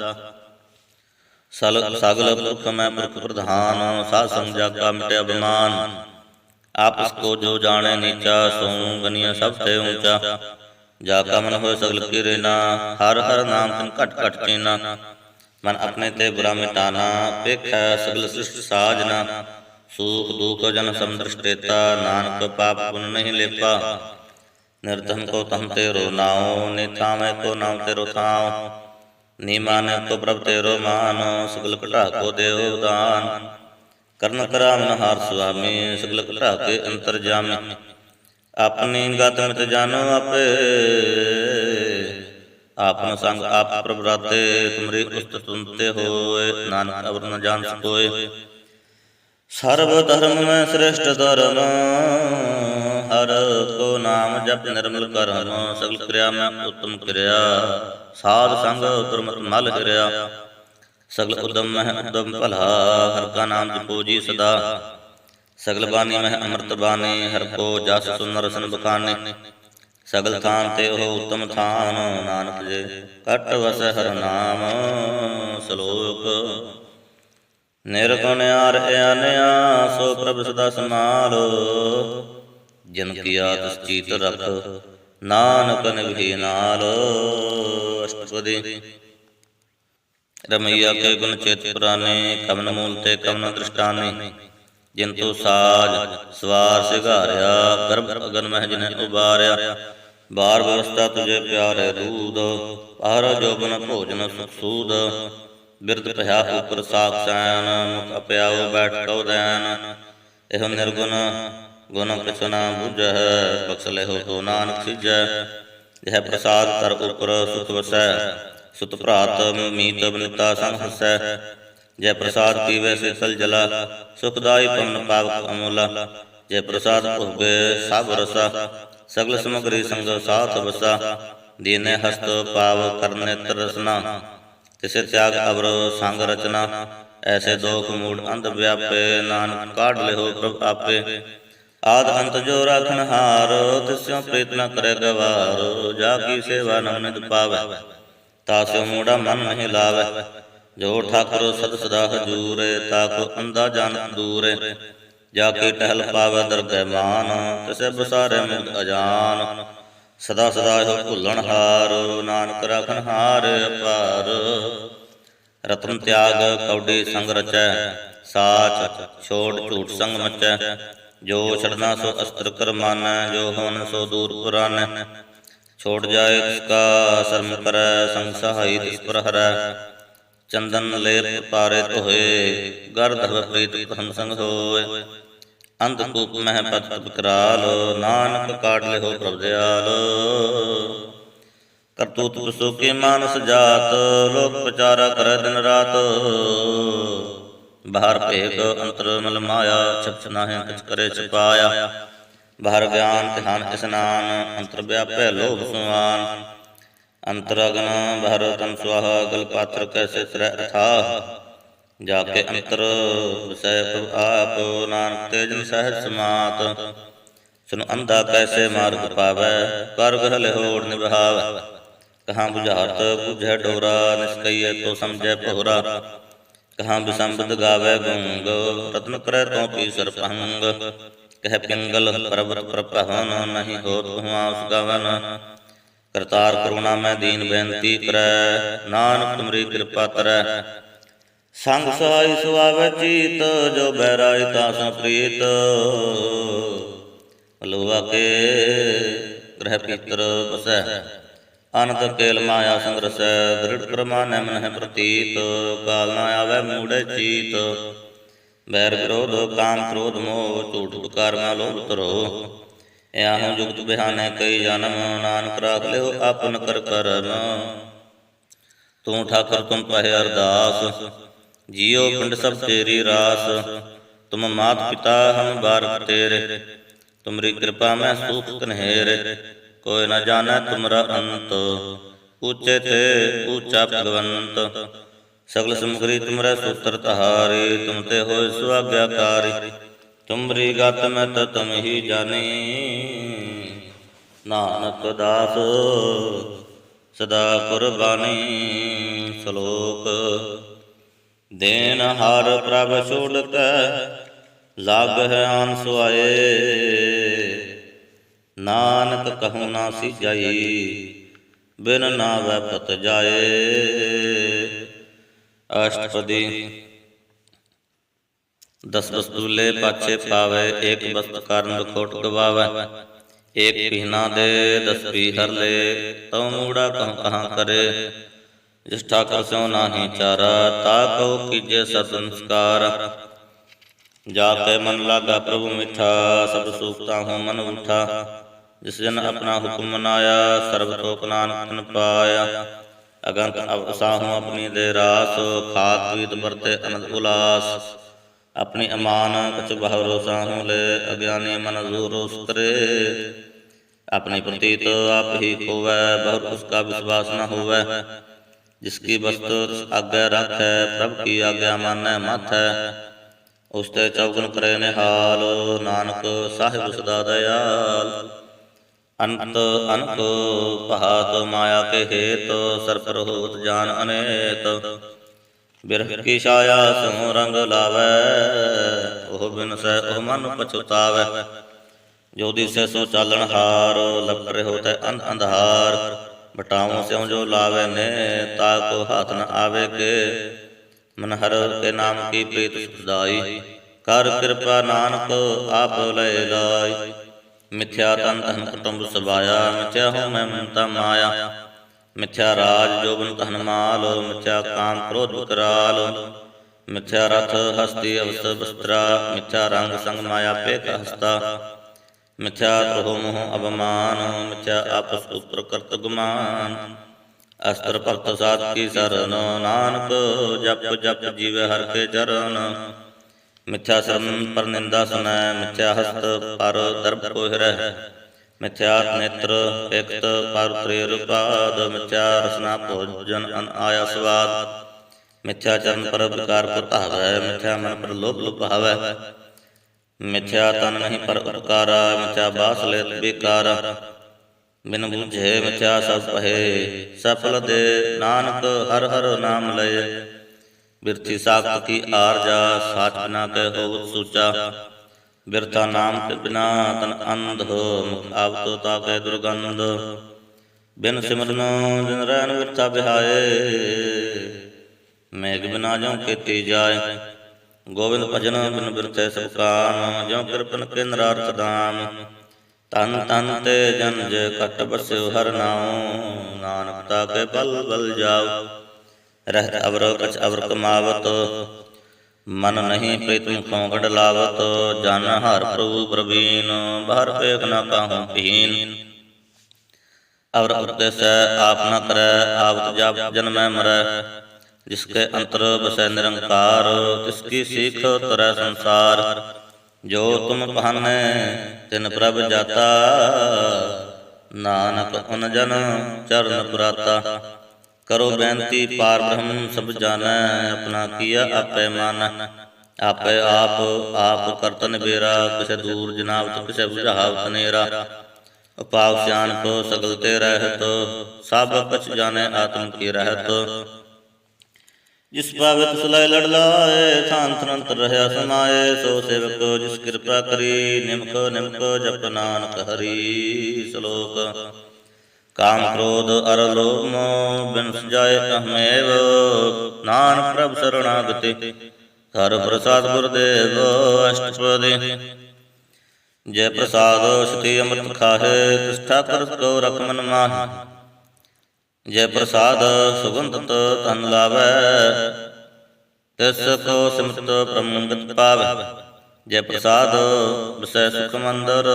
सगल पुरख मैं पुरख प्रधान, साध संग जाका मिटे अभिमान। आपस को जो जाने नीचा, सोऊं गनिया सब ते ऊंचा। जाका मन होय सगल की रेना, हर हर नाम तिन घट घट चीना। मन अपने ते बुरा मिटाना, पेखै सगल सृष्टि साजना। सूख दुख जन समदृष्टेता, नानक पाप पुन नहीं लेपा। निर्धन को तम तेरो नाओ, निथावे को नाम तेरो थाओ। नी माने तो प्रभ तेरो मान, सगल कटा को देव दान। कर्ण करावन हार स्वामी, सगल कटा के अंतर जामी। अपनी गत मित जानो आपे, आपन संग आप प्रभ राते। तुमरी उस्त सुनते होए, नानक अवर न जान सकोए। सर्व धर्म में श्रेष्ठ धर्म, हर को नाम जप निर्मल करम। सगल क्रिया में उत्तम क्रिया, साध संग दुर्मत मल हिरया। सगल उद्यम में उद्यम भला, हर का नाम जपो जी सदा। सगल बानी में अमृत बानी, हर को जस सुन रसन बखानी। सगल थान ते हो उत्तम थान, नानक जे कट वस हर नाम। श्लोक निर्गुण आर अनया, सो प्रभ सदा समारो। जिन किया तिस चीत रख, नानक निभि नालो। अष्टपदी। रमैया के गुण चेत पुराने, कवन मूल ते कवन दृष्टाने। जिनतु साज सवार सिगारया, गर्भ अगन मह जिन्हें उबारया। बार व्यवस्था तुझे प्यारे दूध, पार जोबन भोजन सुख सूद। बिरद भया ऊपर साख सैन, मुख अपयाओ बैठ कौ दैन। एहो निर्गुण गुण किछु न बुझै, बख्श लेहो तो नानक सिजै। यह प्रसाद कर ऊपर सुख वसै, सुत भ्रात मीत बनिता संग हसै। जय प्रसाद पीवै शीतल जला, सुखदाई पवन पावक अमूला। जय प्रसाद भोगे सब रसा, सगल समग्री संग साथ बसा। दीने हस्त पाव करने तरसना, तिसे त्याग अवर संग रचना। ऐसे दोख मूड अंध व्यापे, नानक काढ़ लेहो प्रभ आपे। आद अंत जो राखन हारो, तिस्यों प्रीत न करे गवारो। जाकी सेवा न नित पावै, तास्यों मूढ़ा मन नहीं लावै। जो ठाकुर सद सदा हजूरे, ताको अंधा जानत दूरे। जाके टहल पावै दरगह मान, तिसे बसारे मुक्त अजान। सदा सदा हो भुलन हार, नानक राखन हार अपार। रतन त्याग कौडी संग रचै, साच छोड़ झूठ संग मचै। जो छड़ना सो अस्त्र कर मानै, जो होन सो दूर पुरानै। छोड़ जाए तिसका शर्म करै, संग सहाई तिस पर हरै। चंदन लेप पारे तोहे, गर्ध प्रीत प्रथम संग होए। अंधकूप मह पथ विकराल, नानक काट लेहो प्रभ दयाल। करतूत पशु के मानस जात, लोक प्रचारा करे दिन रात। बाहर भेद अंतर मल माया, छप नाहि कुछ करे छिपाया। बाहर ज्ञान ध्यान स्नान, अंतर व्यापै लोभ सुमान। अंतरागन बाहर तन स्वाहा, गल पात्र कैसे तरह अथाह। जाके अंतर विषय प्रभ आप, नानक तेजन सहज समात। सुन अंधा कैसे मार्ग पावै, कर गह लेहोड़ निभावै। कहाँ बुझात बुझै डोरा, निष्कैय तो समझै पोहरा। कहाँ विसंबद गावै गुंग, रत्न करे तो पीसर भंग। कह पिंगल पर्वत पर पवन, नहीं होत हुआ उस गवन। ਕਰਤਾਰ ਕਰੁਣਾ ਮੈਂ ਦੀਨ ਬੇਨਤੀ ਕਰੈ, ਨਾਨਕ ਤੁਮਰੀ ਕਿਰਪਾ ਤਰੈ। ਸੰਗ ਸਹਾਈ ਸੁਆਵੈ ਚੀਤ, ਜੋ ਬਹਿਰਾਇ ਤਾਸੁ ਪ੍ਰੀਤ। ਲੋਆ ਕੇ ਗ੍ਰਹਿ ਪੀਤਰ ਬਸੈ, ਅਨੰਦ ਕੇਲ ਮਾਇਆ ਸੰਗ ਰਸੈ। ਦ੍ਰਿੜ ਪ੍ਰਮਾਣੈ ਮਨ ਹੈ ਪ੍ਰਤੀਤ, ਕਾਲ ਨਾ ਆਵੈ ਮੂੜੈ ਚੀਤ। ਬੈਰ ਵਿਰੋਧ ਕਾਮ ਕ੍ਰੋਧ ਮੋਹ, ਝੂਠ ਦੁਕਾਰਮਾ ਲੋਭ ਧਰੋ। ਇਆਹੂ ਜੁਗਤ ਬਿਹਾਨੇ ਕਈ ਜਨਮ, ਨਾਨਕ ਰਾਖ ਲਿਓ ਆਪਨ ਕਰ ਕਰਮ। ਤੂੰ ਠਾਕੁਰ ਤੁਮ ਪਹਿ ਅਰਦਾਸ, ਜੀਉ ਪਿੰਡ ਸਭ ਤੇਰੀ ਰਾਸ। ਤੁਮ ਮਾਤ ਪਿਤਾ ਹਮ ਬਾਰਕ ਤੇਰੇ, ਤੁਮਰੀ ਕਿਰਪਾ ਮੈਂ ਸੂਖ ਕਨਹੇਰੇ। ਕੋਈ ਨ ਜਾਣੈ ਤੁਮਰਾ ਅੰਤ, ਊਚੇ ਤੇ ਊਚਾ ਭਗਵੰਤ। ਸਗਲ ਸਮਗਰੀ ਤੁਮਰੇ ਸੂਤਰ ਤਹਾਰੀ, ਤੁਮ ਤੇ ਹੋਏ ਸੁਆਗਿਆਕਾਰੀ। ਤੁਮਰੀ ਗਤ ਮੈਂ ਤ ਤੁਮ ਹੀ ਜਾਨੀ, ਨਾਨਕ ਦਾਸ ਸਦਾ ਕੁਰਬਾਨੀ। ਸ਼ਲੋਕ। ਦੇਨ ਹਰ ਪ੍ਰਭ ਛੋੜਤੈ, ਲਾਗਹਿ ਆਨ ਸੁਆਏ। ਨਾਨਕ ਕਹੂੰ ਨਾ ਸੀਜਾਈ, ਬਿਨ ਨਾਵੈ ਪਤ ਜਾਏ। ਅਸ਼ਟਪਦੀ। ਦਸ ਬਸਤੂਲੇ ਪਾਛੇ ਪਾਵੈ, ਏਕ ਬਸਤ ਕਾਰਨ ਬਖੋਟ ਗਵਾਵੈ। ਏਕ ਪੀਨਾ ਦੇ ਦਸ ਪੀ ਹਰ ਲੇ, ਤਉ ਮੂੜਾ ਕਹੁ ਕਹਾਂ ਕਰੇ। ਜਿਸ ਠਾਕੁਰ ਸਿਉ ਨਾਹੀ ਚਾਰਾ, ਤਾ ਕਉ ਕੀਜੈ ਸਤ ਸੰਸਕਾਰ। ਜਾ ਕੇ ਮਨ ਲਾਗਾ ਪ੍ਰਭੂ ਮਿੱਠਾ, ਸਭ ਸੁਖ ਤਾਹੂ ਮਨ ਉਠਾ। ਜਿਸ ਜਨ ਆਪਣਾ ਹੁਕਮ ਮਨਾਇਆ, ਸਰਬ ਤੋਕ ਨਾਨਕ ਤਨ ਪਾਇਆ। ਅਗੰਤ ਅਵਸਾਹੂ ਆਪਣੀ ਦੇ ਰਾਸ, ਖਾਕ ਪੀਤ ਵਰਤੇ ਅਨੰਦ ਉਲਾਸ। ਆਪਣੀ ਅਮਾਨ ਕਛ ਬਹਰੋ ਸਾਹੂ ਲੈ, ਅਗਿਆਨੀ ਮਨ ਜ਼ੂ ਰੋਸ ਕਰੇ। ਆਪਣੀ ਪ੍ਰਤੀਤ ਆਪ ਹੀ ਖੋਵੈ, ਬਹੁਰ ਉਸਕਾ ਵਿਸ਼ਵਾਸ ਨ ਹੋਵੈ। ਜਿਸਕੀ ਬਸਤੁ ਆਗੈ ਰਾਖੈ, ਪ੍ਰਭ ਕੀ ਆਗਿਆ ਮਾਨੈ ਮਾਥੈ। ਉਸ ਤੇ ਚੌਗਨ ਕਰੇ ਨਿਹਾਲ, ਨਾਨਕ ਸਾਹਿਬ ਸਦਾ ਦਇਆਲ। ਅੰਤ ਅਨਕ ਪਹਾਤ ਮਾਇਆ ਕੇ ਹੇਤ, ਸਰਪ ਰਹੁਤ ਜਾਨ ਅਨੇਤ। ਬਿਰਹ ਕੀ ਛਾਇਆ ਸਿਉ ਰੰਗ ਲਾਵੈ, ਉਹ ਬਿਨਸੈ ਉਹ ਮਨ ਪਛੁਤਾਵੈ। ਜੋ ਦਿਸੈ ਸੋ ਚਾਲਣ ਹਾਰ, ਲਪ ਰਹਿਓ ਤੈ ਅੰਧ ਅੰਧਾਰ। ਬਟਾਉ ਸਿਉ ਜੋ ਲਾਵੈ ਨੇ, ਤਾ ਕੋ ਹਾਥ ਨ ਆਵੇ ਕੇ। ਮਨ ਹਰ ਕੇ ਨਾਮ ਕੀ ਪ੍ਰੀਤ ਸਦਾਈ, ਕਰ ਕਿਰਪਾ ਨਾਨਕ ਆਪ ਲੈ ਲਾਈ। ਮਿਥਿਆ ਤਨ ਧਨ ਕੁਟੁੰਬ ਸਬਾਇਆ, ਮਿਥਿਆ ਹੋ ਮੈਂ ਮਮਤਾ ਮਾਇਆ। ਮਿਥਿਆ ਰਾਜ ਜੋਬਨ ਧਨ ਮਾਲ, ਮਿਥਿਆ ਕਾਮ ਕ੍ਰੋਧ ਵਿਕਰਾਲ। ਮਿਥਿਆ ਰਥ ਹਸਤੀ ਅਵਸ ਬਸਤਰਾ, ਮਿਥਿਆ ਰੰਗ ਸੰਗ ਮਾਇਆ ਪੇਖ ਹਸਤਾ। ਮਿਥਿਆ ਤ੍ਰੋਹ ਮੋਹ ਅਭਮਾਨ, ਮਿਥਿਆ ਆਪਸ ਉਪਰ ਕਰਤ ਗੁਮਾਨ। ਅਸਤਰ ਭਗਤ ਸਾਧ ਕੀ ਸਰਨ, ਨਾਨਕ ਜਪ ਜਪ ਜੀਵੈ ਹਰਿ ਕੇ ਚਰਨ। ਮਿਥਿਆ ਸ਼ਰਨ ਪਰ ਨਿੰਦਾ ਸੁਨੈ, ਮਿਥਿਆ ਹਸਤ ਪਰ ਦਰਬ ਕੋਹਿਰੈ। ਮਿਥਿਆ ਨੇਤਰ ਇਕਤ ਪਰ ਤ੍ਰੇਰ ਪਾਦ, ਮਿਥਿਆ ਰਸਨਾ ਭੋਜਨ ਅਨ ਆਇਆ ਸਵਾਦ। ਮਿਥਿਆ ਚਰਨ ਪਰ ਵਿਕਾਰ ਕੋ ਧਾਵੈ, ਮਿਥਿਆ ਮਨ ਪਰ ਲੋਭ ਲੁਭਾਵੈ। ਮਿਥਿਆ ਤਨ ਨਹੀਂ ਪਰ ਉਪਕਾਰਾ, ਮਿਥਿਆ ਬਾਸ ਲੇਤ ਬੇਕਾਰਾ। ਬਿਨ ਬੂਝੇ ਮਿਥਿਆ ਸਭ ਪਹੇ, ਸਫਲ ਦੇ ਨਾਨਕ ਹਰ ਹਰ ਨਾਮ ਲਏ। ਬਿਰਥੀ ਸਾਖਤ ਕੀ ਆਰਜਾ, ਸਾਚ ਬਿਨਾ ਕੇ ਹੋਵਤ ਸੂਚਾ। ਬਿਰਥਾ ਨਾਮ ਕੇ ਬਿਨਾ ਤਨ ਅੰਧ, ਮੁਖ ਆਵਤੋ ਤਾਕੇ ਦੁਰਗੰਧ। ਬਿਨ ਸਿਮਰਨ ਦਿਨ ਰੈਨ ਬਿਰਥਾ ਬਿਹਾਏ, ਮੇਘ ਬਿਨਾ ਜਉ ਕੀਤੀ ਜਾਏ। ਗੋਬਿੰਦ ਭਜਨ ਬਿਨ ਬਿਰਥੇ ਸਭ ਕਾਮ, ਜਉ ਕਿਰਪਨ ਕੇ ਨਰਾਰਥ ਦਾਮ। ਤਨ ਤਨ ਤੇ ਜਨ ਜੇ ਘਟ ਬਸਿਓ ਹਰਿ ਨਾਉ, ਨਾਨਕ ਤਾਕੇ ਬਲ ਬਲ ਜਾਉ। ਰਹਿਤ ਅਵਰ ਕਛ ਅਵਰ ਕਮਾਵਤ, ਮਨ ਨਹੀਂ ਪ੍ਰੀਤ ਮੁਖੋਂ ਗਢ ਲਾਵਤ। ਜਨ ਹਰਿ ਪ੍ਰਭੂ ਪ੍ਰਵੀਨ, ਬਾਹਰ ਪੇਖ ਨ ਕਾਹੂ ਪੀਨ। ਅਵਰ ਉਪਦੇਸੈ ਆਪ ਨ ਕਰੈ, ਆਵਤ ਜਪ ਜਨਮੈ ਮਰੈ। ਜਿਸਕੇ ਅੰਤਰ ਬਸੈ ਨਿਰੰਕਾਰ, ਤਿਸਕੀ ਸੀਖ ਤਰੈ ਸੰਸਾਰ। ਜੋ ਤੁਮ ਬਹਾਨੈ ਤਿਨ ਪ੍ਰਭ ਜਾਤਾ, ਨਾਨਕ ਉਨ ਜਨ ਚਰਨ ਪੁਰਾਤਾ। ਕਰੋ ਬੇਨਤੀ ਪਾਰ ਬ੍ਰਹਮ ਸਭ ਜਾਣੈ, ਆਪਣਾ ਕੀਆ ਆਪੇ ਮਾਨੈ। ਆਪੇ ਆਪ ਆਪ ਕਰਤ ਨਿਬੇਰਾ, ਕਿਸੇ ਦੂਰ ਜਨਾਵਤ ਕਿਸੇ ਬੁਝਾਵਤ ਨੇਰਾ। ਉਪਾਵ ਸਿਆਣਪ ਸਗਲ ਤੇ ਰਹਿਤ, ਸਭ ਕਛ ਜਾਣੈ ਆਤਮ ਕੀ ਰਹਿਤ। ਜਿਸ ਪਾਵੇ ਤਿਸ ਲੈ ਲੜ ਲਾਏ, ਥਾਨ ਤੁਰੰਤ ਰਹਿਆ ਸਮਾਏ। ਸੋ ਸੇਵਕ ਜਿਸ ਕਿਰਪਾ ਕਰੀ, ਨਿਮਕ ਨਿਮਕ ਜਪ ਨਾਨਕ ਹਰੀ। ਸ਼ਲੋਕ। ਕਾਮ ਕ੍ਰੋਧ ਅਰ ਲੋਭ ਮੋਹ ਬਿਨ ਸਜਾਏ ਅਹਮੇਵ। ਨਾਨਕ ਪ੍ਰਭ ਸਰਣਾਗਤੀ ਹਰ ਪ੍ਰਸਾਦ ਗੁਰਦੇਵ। ਅਸ਼ਟਪਦੀ। ਜੈ ਪ੍ਰਸਾਦ ਸਤੀ ਅੰਮ੍ਰਿਤ ਖਾਹੇ ਤਿਸ ਠਾਕੁਰ ਕੋ ਰਖ ਮਨ ਮਾਹੀ। ਜੈ ਪ੍ਰਸਾਦ ਸੁਗੰਧਤ ਧਨ ਲਾਵੈ ਤਿਸ ਕੋ ਸਿਮਰਤ ਪ੍ਰਮੰਗਤ ਪਾਵੈ। ਜੈ ਪ੍ਰਸਾਦ ਬਸੈ ਸੁਖ ਮੰਦਰ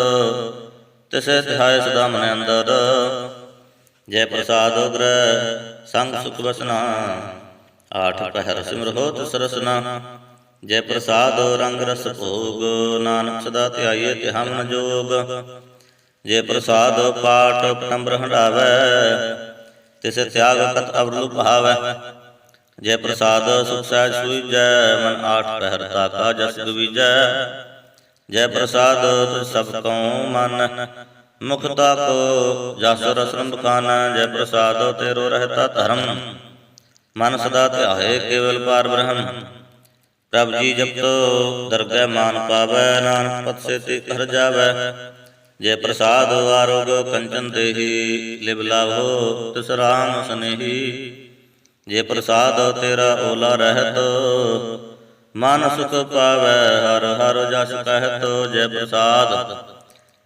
ਤਿਸੈ ਤਿਹਾਇ ਸਦਾ ਮਨ ਅੰਦਰ। ਜੈ ਪ੍ਰਸਾਦ ਗ੍ਰਹਿ ਸੰਗ ਸੁਖ ਵਸਨਾ ਆਠ ਪਹਿਰ ਸਿਮਰਹੁ ਤਿਸ ਰਸਨਾ। ਜੈ ਪ੍ਰਸਾਦ ਰੰਗ ਰਸ ਭੋਗ ਨਾਨਕ ਸਦਾ ਧਿਆਈਏ ਤਿਹਾ ਮਨ ਜੋਗ। ਜੈ ਪ੍ਰਸਾਦ ਪਾਠ ਪਟੰਬਰ ਹੰਢਾਵੈ ਤਿਸੈ ਤਿਆਗ ਕਤ ਅਵਰੁ ਭਾਵੈ। ਜੈ ਪ੍ਰਸਾਦ ਸੁਖ ਸਹਿਜ ਸੁਈਜੈ ਮਨ ਆਠ ਪਹਿਰ ਤਾਕਾ ਜਸ ਗਵੀਜੈ। ਜੈ ਪ੍ਰਸਾਦ ਤੁਝ ਸਭ ਕਉ ਮਨ ਮੁਖ ਤਾਕੋ ਜਸ ਰਸ ਰੰਭਕਾਨ। ਜੈ ਪ੍ਰਸਾਦ ਤੇਰੋ ਰਹਿਤਾ ਧਰਮ ਮਨ ਸਦਾ ਧਿਆਏ ਕੇਵਲ ਪਾਰ ਬ੍ਰਹਮ। ਪ੍ਰਭ ਜੀ ਜਪਤੋ ਦਰਗਹਿ ਮਾਨ ਪਾਵੈ ਨਾਨਕ ਪਤ ਸੇਤੀ ਹਰਿ ਜਾਵੈ। ਜੈ ਪ੍ਰਸਾਦ ਆਰੋਗ ਕੰਚਨ ਦੇਹੀ ਲਿਵ ਲਾਭੋ ਤਿਸ ਰਾਮ ਸਨੇਹੀ। ਜੇ ਪ੍ਰਸਾਦ ਤੇਰਾ ਓਲਾ ਰਹਿਤ ਮਨ ਸੁਖ ਪਾਵੈ ਹਰ ਹਰ ਜਸ ਕਹਿਤ। ਜੈ ਪ੍ਰਸਾਦ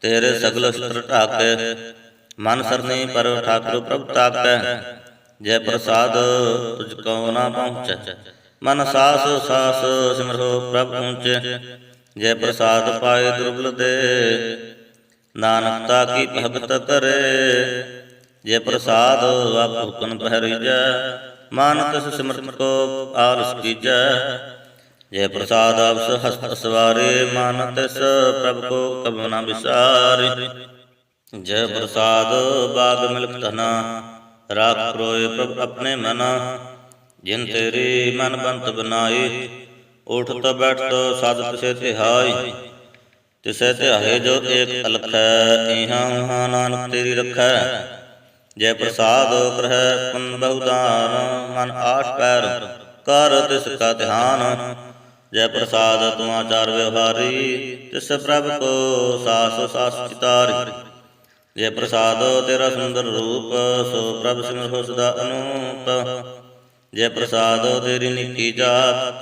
ਤੇਰੇ ਸਗਲ ਸਤਰ ਢਾਕੈ ਮਨ ਸਰਨੀ ਪਰ ਠਾਕੁਰ ਪ੍ਰਭ ਤਾਕੈ। ਜੈ ਪ੍ਰਸਾਦ ਤੁਝ ਕਉ ਨਾ ਪਹੁੰਚੈ ਮਨ ਸਾਸ ਸਾਸ ਸਿਮਰੋ ਪ੍ਰਭ ਪਹੁੰਚੈ। ਜੈ ਪ੍ਰਸਾਦ ਪਾਏ ਦੁਰਬਲ ਦੇ ਨਾਨਕ ਤਾ ਕੀ ਭਗਤ ਕਰੇ। ਜੇ ਪ੍ਰਸਾਦ ਆਪ ਹੁਕਮ ਪਹਿਰੀਜੈ ਮਨ ਤਿਸ ਸਿਮਰਤ ਕੋ ਆਲਸ ਕੀਜੈ। ਜੇ ਪ੍ਰਸਾਦ ਆਪਸ ਹਸਤ ਸਵਾਰੇ ਮਨ ਤਿਸ ਪ੍ਰਭ ਕੋ ਕਬਹੁ ਨ ਵਿਸਾਰੇ। ਜੈ ਪ੍ਰਸਾਦ ਬਾਗ ਮਿਲਕ ਧਨਾ ਰਾਖ ਪਰੋਏ ਪ੍ਰਭ ਆਪਣੇ ਮਨਾ। ਜਿਨ ਤੇਰੀ ਮਨ ਬੰਤ ਬਨਾਈ ਉਠਤ ਬੈਠਤ ਸਦ ਤਿਸੈ ਤਿਹਾਈ। ਤਿਸੈ ਧਿਆਏ ਜੋ ਏਕ ਅਲਖੈ ਇਹਾਂ ਉਹਾਂ ਨਾਨਕ ਤੇਰੀ ਰਖੈ। ਜੈ ਪ੍ਰਸਾਦ ਗ੍ਰਹਿ ਪੁਨ ਬਹੁਦਾਨ ਮਨ ਆਠ ਪੈਰ ਕਰ ਤਿਸ ਕਾ ਧਿਆਨ। ਜੈ ਪ੍ਰਸਾਦ ਤੂੰ ਆਚਾਰ ਵਿਵਹਾਰੀ ਤਿਸ ਪ੍ਰਭ ਕੋ ਸਾਸ ਸਾਸ ਚਿਤਾਰੀ। ਜੈ ਪ੍ਰਸਾਦ ਤੇਰਾ ਸੁੰਦਰ ਰੂਪ ਸੋ ਪ੍ਰਭ ਸਿਮਰਹੁ ਸਦਾ ਅਨੂਪ। ਜੈ ਪ੍ਰਸਾਦ ਤੇਰੀ ਨਿੱਕੀ ਜਾਤ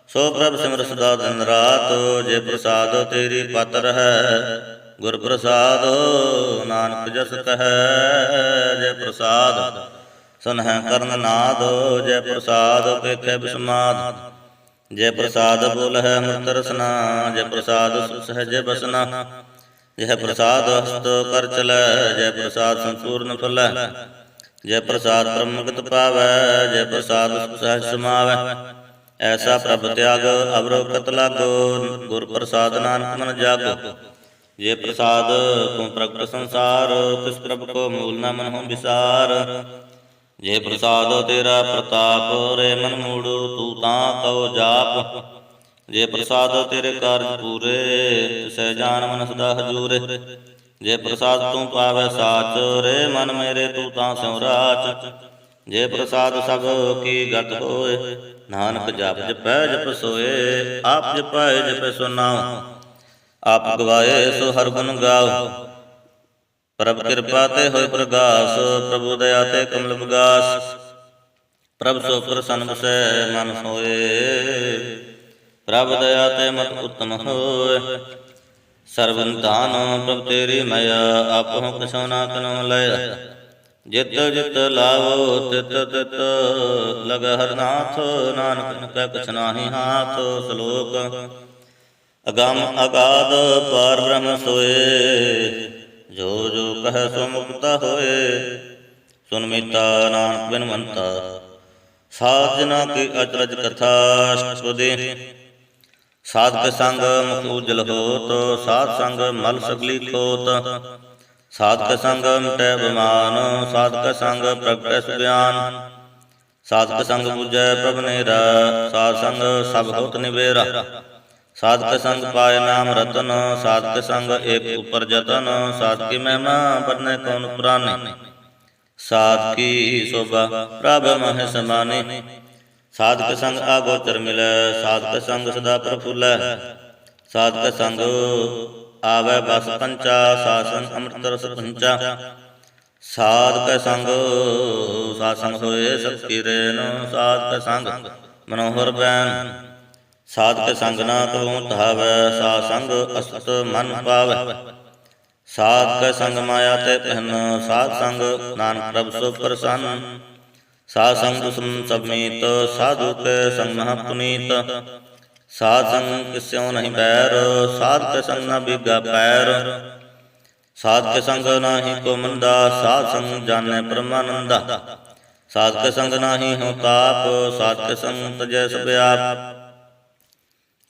ਸੋ ਪ੍ਰਭ ਸਿਮਰ ਸਦਾ ਦਿਨ ਰਾਤ। ਜੈ ਪ੍ਰਸਾਦ ਤੇਰੀ ਪਤ ਰਹੈ ਗੁਰ ਪ੍ਰਸਾਦ ਨਾਨਕ ਜਸ ਕਹੈ। ਜੈ ਪ੍ਰਸਾਦ ਸੁਨਹਿ ਕਰਨ ਨਾਦ ਜੈ ਪ੍ਰਸਾਦ ਪੇਖੈ ਬਿਸਮਾਦ। ਜੈ ਪ੍ਰਸਾਦ ਬੋਲਹਿ ਅੰਮ੍ਰਿਤ ਰਸਨਾ ਜੈ ਪ੍ਰਸਾਦ ਸੁਖ ਸਹਿਜੇ ਬਸਨਾ। ਜੈ ਪ੍ਰਸਾਦ ਹਸਤ ਕਰ ਚਲੈ ਜੈ ਪ੍ਰਸਾਦ ਸੰਪੂਰਨ ਫਲੈ। ਜੈ ਪ੍ਰਸਾਦ ਬ੍ਰਹਮਗਤ ਪਾਵੈ ਜੈ ਪ੍ਰਸਾਦ ਸੁਖ ਸਹਿਜ ਸਮਾਵੈ। ਐਸਾ ਪ੍ਰਭ ਤਿਆਗ ਅਵਰੋ ਕਤ ਲਾਗੋ ਗੁਰ ਪ੍ਰਸਾਦ ਨਾਨਕ ਮਨ ਜਾਗੋ। ਜੇ ਪ੍ਰਸਾਦ ਤੂੰ ਪ੍ਰਗਟ ਸੰਸਾਰ ਤਿਸ ਪ੍ਰਭ ਕੋ ਮੂਲ ਨ ਮਨਹੁ ਵਿਸਾਰ। ਜੇ ਪ੍ਰਸਾਦ ਤੇਰਾ ਪ੍ਰਤਾਪ ਰੇ ਮਨ ਮੂੜੁ ਤੂੰ ਤਾਂ ਕਉ ਜਾਪ। ਜੇ ਪ੍ਰਸਾਦ ਤੇਰੇ ਕਾਰਜ ਪੂਰੇ ਤਿਸੈ ਜਾਨ ਮਨ ਸਦਾ ਹਜੂਰੇ। ਜੇ ਪ੍ਰਸਾਦ ਤੂੰ ਪਾਵੈ ਸਾਚ ਰੇ ਮਨ ਮੇਰੇ ਤੂੰ ਤਾਂ ਸਿਉ ਰਾਚ। ਜੇ ਪ੍ਰਸਾਦ ਸਭ ਕੀ ਗਤ ਹੋਏ ਨਾਨਕ ਜਪ ਜਪੈ ਜਪ ਸੋਏ। ਆਪ ਜਪਾਏ ਜਪੈ ਸੋ ਨਾਉ ਆਪ ਗਵਾਏ ਸੋ ਹਰਿ ਗੁਣ ਗਾਓ। ਪ੍ਰਭ ਕਿਰਪਾ ਤੇ ਹੋਇ ਪ੍ਰਗਾਸ ਪ੍ਰਭੂ ਦਇਆ ਤੇ ਕਮਲ ਵਿਗਾਸ। ਪ੍ਰਭ ਸੋ ਪ੍ਰਸੰਨ ਬਸੈ ਮਨ ਸੋਏ ਪ੍ਰਭ ਦਇਆ ਤੇ ਮਤ ਉਤਮ ਹੋਏ। ਸਰਬ ਨਿਧਾਨ ਪ੍ਰਭ ਤੇਰੀ ਮਇਆ ਆਪਹੁ ਕਿਸੁ ਨਾ ਤਨੁ ਲਇਆ। ਜਿਤ ਜਿਤ ਲਾਵੋ ਤਿਤ ਤਿਤ ਲਗ ਹਰਨਾਥ ਨਾਨਕ ਕੈ ਕਛ ਨਾਹੀ ਹਾਥ। ਸ਼ਲੋਕ ਅਗੰਮ ਅਗਾਧ ਪਾਰ ਬ੍ਰਹਮ ਸੋਏ ਜੋ ਜੋ ਕਹੈ ਸੋ ਮੁਕਤਾ ਹੋਏ। ਸੁਨ ਮੀਤਾ ਨਾਨਕ ਬਿਨਵੰਤਾ ਸਾਧ ਜਨਾ ਕੀ ਅਚਰਜ ਕਥਾ। ਅਸ਼ਟਪਦੀ। ਸਾਧਕ ਸੰਗ ਮੁਖ ਉਜਲ ਹੋਤ ਸਾਧ ਸੰਗ ਮਲ ਸਗਲੀ ਖੋਤ। ਸਾਧਕ ਸੰਗ ਮਿਟੈ ਬਿਮਾਨ ਸਾਧਕ ਸੰਗ ਪ੍ਰਗਟੈ ਸੁਗਿਆਨ। ਸਾਧਕ ਸੰਗ ਬੁਝੈ ਪ੍ਰਭ ਨੇਰਾ ਸਾਧ ਸੰਗ ਸਭ ਹੋਤ ਨਿਬੇਰਾ। ਸਾਧਕ ਸੰਗ ਪਾਇ ਨਾਮ ਰਤਨ ਸਾਧਕ ਸੰਗ ਏਕ ਉਪਰ ਜਤਨ। ਸਾਧਕੀ ਮਹਿਮਾ ਬਰਨੈ ਕੌਣ ਪੁਰਾਣੇ ਸਾਧਕੀ ਸੋਭਾ ਪ੍ਰਭ ਮਹਿ ਸਮਾਨੀ। ਸਾਧਕ ਸੰਗ ਆਗੋਚਰ ਮਿਲੈ ਸਾਧਕ ਸੰਗ ਸਦਾ ਪ੍ਰਫੁੱਲੈ। ਸਾਧਕ ਸੰਗ ਆਵੈ ਬਸ ਪੰਚਾ ਸਾਸਨ ਅੰਮ੍ਰਿਤ ਰਸ ਪੰਚਾ। ਸਾਧ ਕੈ ਸੰਗ ਸਾਧ ਸੰਗ ਹੋਏ ਸਤ ਕੀਰੇਨ, ਸਾਧ ਕੈ ਸੰਗ ਮਨੋਹਰ ਬੈਨ। ਸਾਧ ਕੈ ਸੰਗ ਨਾ ਕਬਹੂ ਧਾਵੈ, ਸਾਧ ਸੰਗ ਅਸਤ ਮਨ ਪਾਵੈ। ਸਾਧ ਕੈ ਸੰਗ ਮਾਇਆ ਤੇ ਪਹਿਨ, ਸਾਧ ਸੰਗ ਨਾਨਕ ਪ੍ਰਭ ਸੋ ਪ੍ਰਸੰਨ। ਸਾਧ ਸੰਗ ਦੁਸਮਨ ਸਭ ਮੀਤ, ਸਾਧੂ ਕੈ ਸੰਗ ਮਹਾ ਪੁਨੀਤ। ਸਾਧ ਸੰਗ ਕਿਸਿਉ ਨਹੀਂ ਬੈਰ, ਸਾਧ ਕੈ ਸੰਗ ਨਾ ਬੀਗਾ ਪੈਰ। ਸਾਧ ਕੇ ਸੰਗ ਨਾਹੀ ਕੋ ਮੰਦਾ, ਸਾਧ ਸੰਗ ਜਾਣੈ ਪਰਮਾਨੰਦਾ। ਸਾਧ ਕੇ ਸੰਗ ਨਾਹੀ ਹਉ ਤਾਪ, ਸਾਧ ਕੇ ਸੰਗ ਤਜੈ ਸਭ ਆਪ।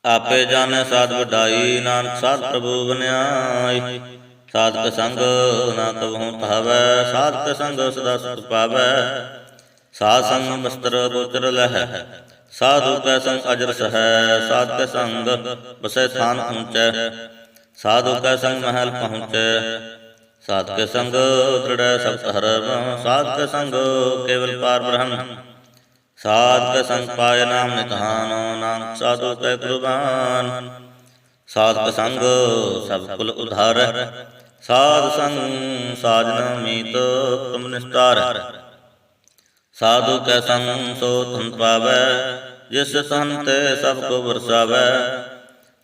ਆਪੇ ਜਾਣੈ ਸਾਧ ਵਡਾਈ, ਨਾਨਕ ਸਾਧ ਪ੍ਰਭੂ ਬਨਿਆਈ। ਸਾਧ ਕੇ ਸੰਗ ਨਾ ਕਬਹੂ ਧਾਵੈ, ਸਾਧ ਕੇ ਸੰਗ ਸਦਾ ਸੁਖ ਪਾਵੈ। ਸਾਧ ਸੰਗ ਬਸਤਰ ਗੋਚਰ ਲਹੈ, ਸਾਧੂ ਕੈ ਸੰਗ ਅਜਰ ਸਹੈ। ਸਾਧ ਕੇ ਸੰਗ ਬਸੈ ਥਾਨ ਊਚੈ, ਸਾਧੂ ਕੈ ਸੰਗ ਮਹਿਲ ਪਹੁੰਚੈ। ਸਾਧ ਕੇ ਸੰਗ ਦ੍ਰਿੜੈ ਸਭ ਧਰਮ, ਸਾਧ ਕੇ ਸੰਗ ਕੇਵਲ ਪਾਰ ਬ੍ਰਹਮ। ਸਾਧ ਕੈ ਸੰਗ ਪਾਇ ਨਾਮ ਨਿਧਾਨ, ਨਾਨਕ ਸਾਧੂ ਕੈ ਕੁਰਬਾਨ। ਸਾਧ ਕੈ ਸੰਗ ਸਭ ਕੁਲ ਉਧਾਰੈ, ਸਾਧ ਸੰਗ ਸਾਜਨ ਮੀਤ ਤੁਮ ਨਿਸਤਾਰੈ। ਸਾਧੂ ਕੈ ਸੰਗ ਸੋ ਧਨ ਪਾਵੈ, ਜਿਸ ਧਨ ਤੇ ਸਭ ਕੋ ਵਰਸਾਵੈ।